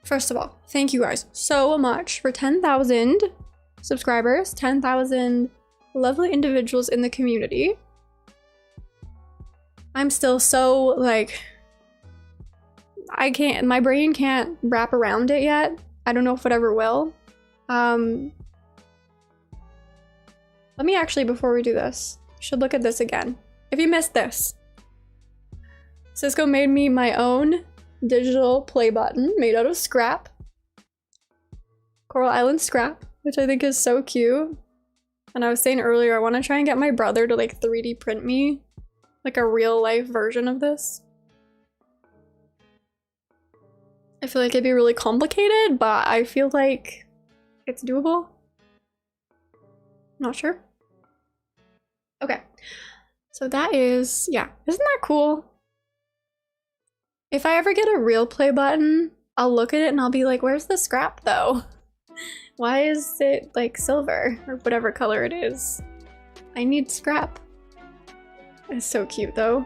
first of all, thank you guys so much for 10,000 subscribers, 10,000 lovely individuals in the community. I'm still so like, my brain can't wrap around it yet. I don't know if it ever will. Let me actually, before we do this, should look at this again. If you missed this, Cisco made me my own digital play button made out of scrap. Coral Island scrap, which I think is so cute. And I was saying earlier, I want to try and get my brother to like 3D print me like a real life version of this. I feel like it'd be really complicated, but I feel like it's doable. Not sure. Okay, so that is, yeah, isn't that cool? If I ever get a real play button, I'll look at it and I'll be like, where's the scrap though? Why is it like silver or whatever color it is? I need scrap. It's so cute though.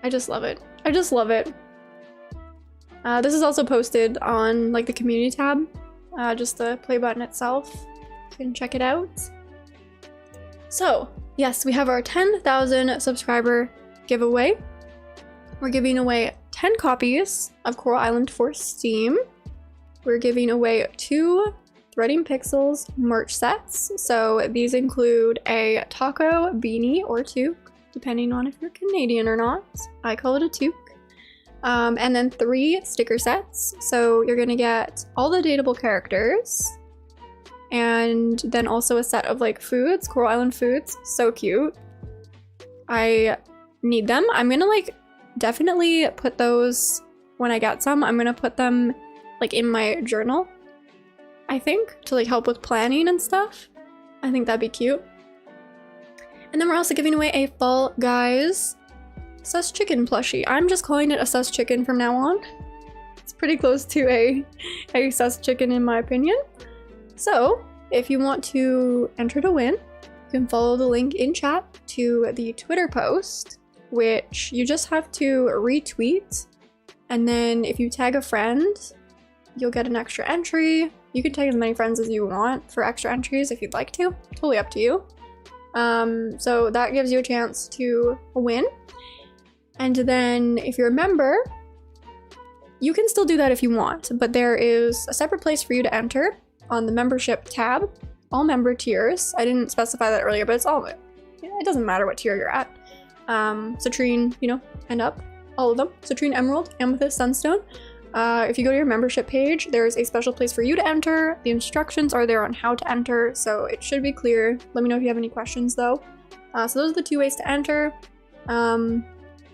I just love it. I just love it. This is also posted on like the community tab, just the play button itself. You can check it out. So yes, we have our 10,000 subscriber giveaway. We're giving away 10 copies of Coral Island for Steam. We're giving away 2 Threading Pixels merch sets. So these include a taco beanie or toque, depending on if you're Canadian or not. I call it a toque. And then 3 sticker sets. So you're gonna get all the dateable characters, and then also a set of like foods, Coral Island foods. So cute. I need them. I'm gonna like definitely put those when I get some. I'm gonna put them like in my journal, I think, to like help with planning and stuff. I think that'd be cute. And then we're also giving away a Fall Guys sus chicken plushie. I'm just calling it a sus chicken from now on. It's pretty close to a sus chicken in my opinion. So if you want to enter to win, you can follow the link in chat to the Twitter post, which you just have to retweet. And then if you tag a friend, you'll get an extra entry. You can tag as many friends as you want for extra entries if you'd like to. Totally up to you. So that gives you a chance to win. And then if you're a member, you can still do that if you want, but there is a separate place for you to enter on the membership tab, all member tiers. I didn't specify that earlier, but it's all, it doesn't matter what tier you're at. Citrine, you know, and up, all of them. Citrine, Emerald, Amethyst, Sunstone. If you go to your membership page, there's a special place for you to enter. The instructions are there on how to enter, so it should be clear. Let me know if you have any questions though. So those are the 2 ways to enter.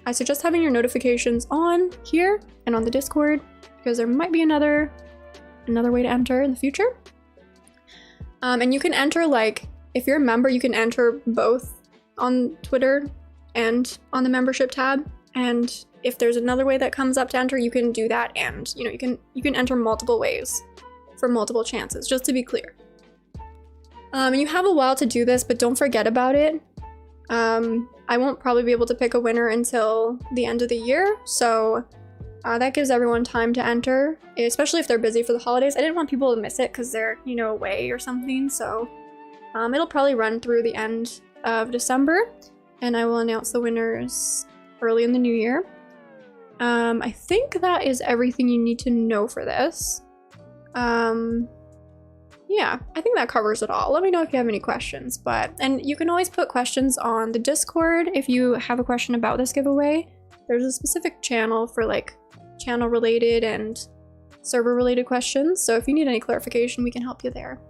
I suggest having your notifications on here and on the Discord, because there might be another way to enter in the future. And you can enter, like, if you're a member, you can enter both on Twitter and on the membership tab. And if there's another way that comes up to enter, you can do that. And, you know, you can enter multiple ways for multiple chances, just to be clear. And you have a while to do this, but don't forget about it. I won't probably be able to pick a winner until the end of the year, so that gives everyone time to enter, especially if they're busy for the holidays. I didn't want people to miss it because they're, you know, away or something, so it'll probably run through the end of December, and I will announce the winners early in the new year. I think that is everything you need to know for this. Yeah, I think that covers it all. Let me know if you have any questions, and you can always put questions on the Discord if you have a question about this giveaway. There's a specific channel for like channel related and server related questions, so if you need any clarification, we can help you there.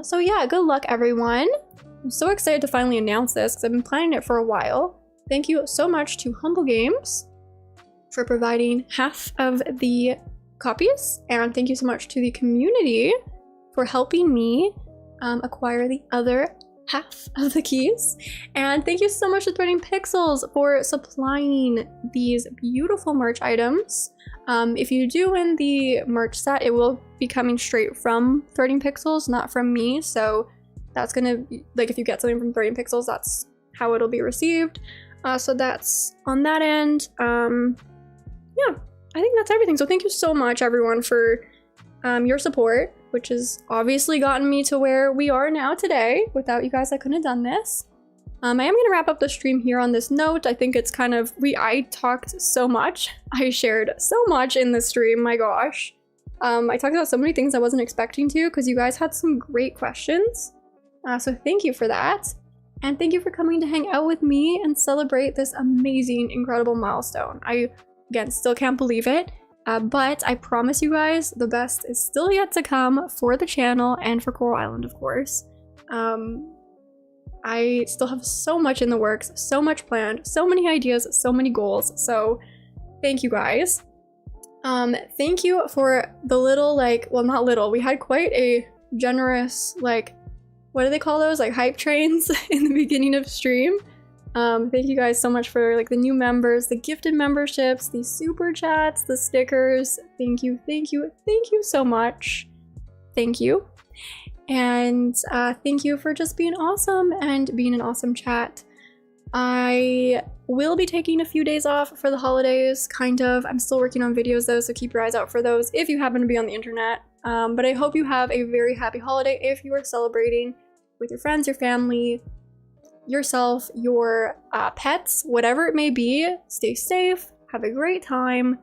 So yeah, good luck everyone. I'm so excited to finally announce this because I've been planning it for a while. Thank you so much to Humble Games for providing half of the copies, and thank you so much to the community for helping me acquire the other half of the keys. And thank you so much to Threading Pixels for supplying these beautiful merch items. If you do win the merch set, it will be coming straight from Threading Pixels, not from me. So that's gonna be, like, if you get something from Threading Pixels, that's how it'll be received. So that's on that end. Yeah, I think that's everything. So thank you so much everyone for your support, which has obviously gotten me to where we are now today. Without you guys, I couldn't have done this. I am gonna wrap up the stream here on this note. I think it's kind of, I talked so much. I shared so much in the stream, my gosh. I talked about so many things I wasn't expecting to, because you guys had some great questions. So thank you for that. And thank you for coming to hang out with me and celebrate this amazing, incredible milestone. I, again, still can't believe it. But I promise you guys, the best is still yet to come for the channel and for Coral Island, of course. I still have so much in the works, so much planned, so many ideas, so many goals. So thank you guys. Thank you for the little, like, well, not little, we had quite a generous, like, what do they call those? Like hype trains in the beginning of stream. Thank you guys so much for, like, the new members, the gifted memberships, the super chats, the stickers. Thank you, thank you, thank you so much. Thank you. And thank you for just being awesome and being an awesome chat. I will be taking a few days off for the holidays, kind of. I'm still working on videos though, so keep your eyes out for those if you happen to be on the internet. But I hope you have a very happy holiday if you are celebrating with your friends, your family, yourself, your pets, whatever it may be. Stay safe, have a great time,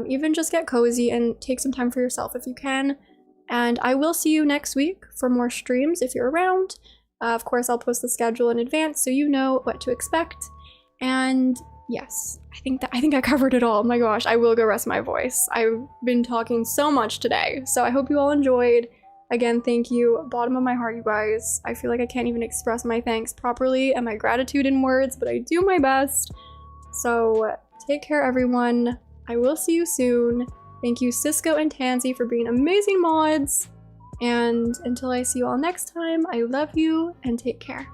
even just get cozy and take some time for yourself if you can. And I will see you next week for more streams if you're around. Of course, I'll post the schedule in advance so you know what to expect. And yes, I think I covered it all. My gosh, I will go rest my voice. I've been talking so much today, so I hope you all enjoyed. Again, thank you, bottom of my heart, you guys. I feel like I can't even express my thanks properly and my gratitude in words, but I do my best. So take care, everyone. I will see you soon. Thank you, Cisco and Tansy, for being amazing mods. And until I see you all next time, I love you and take care.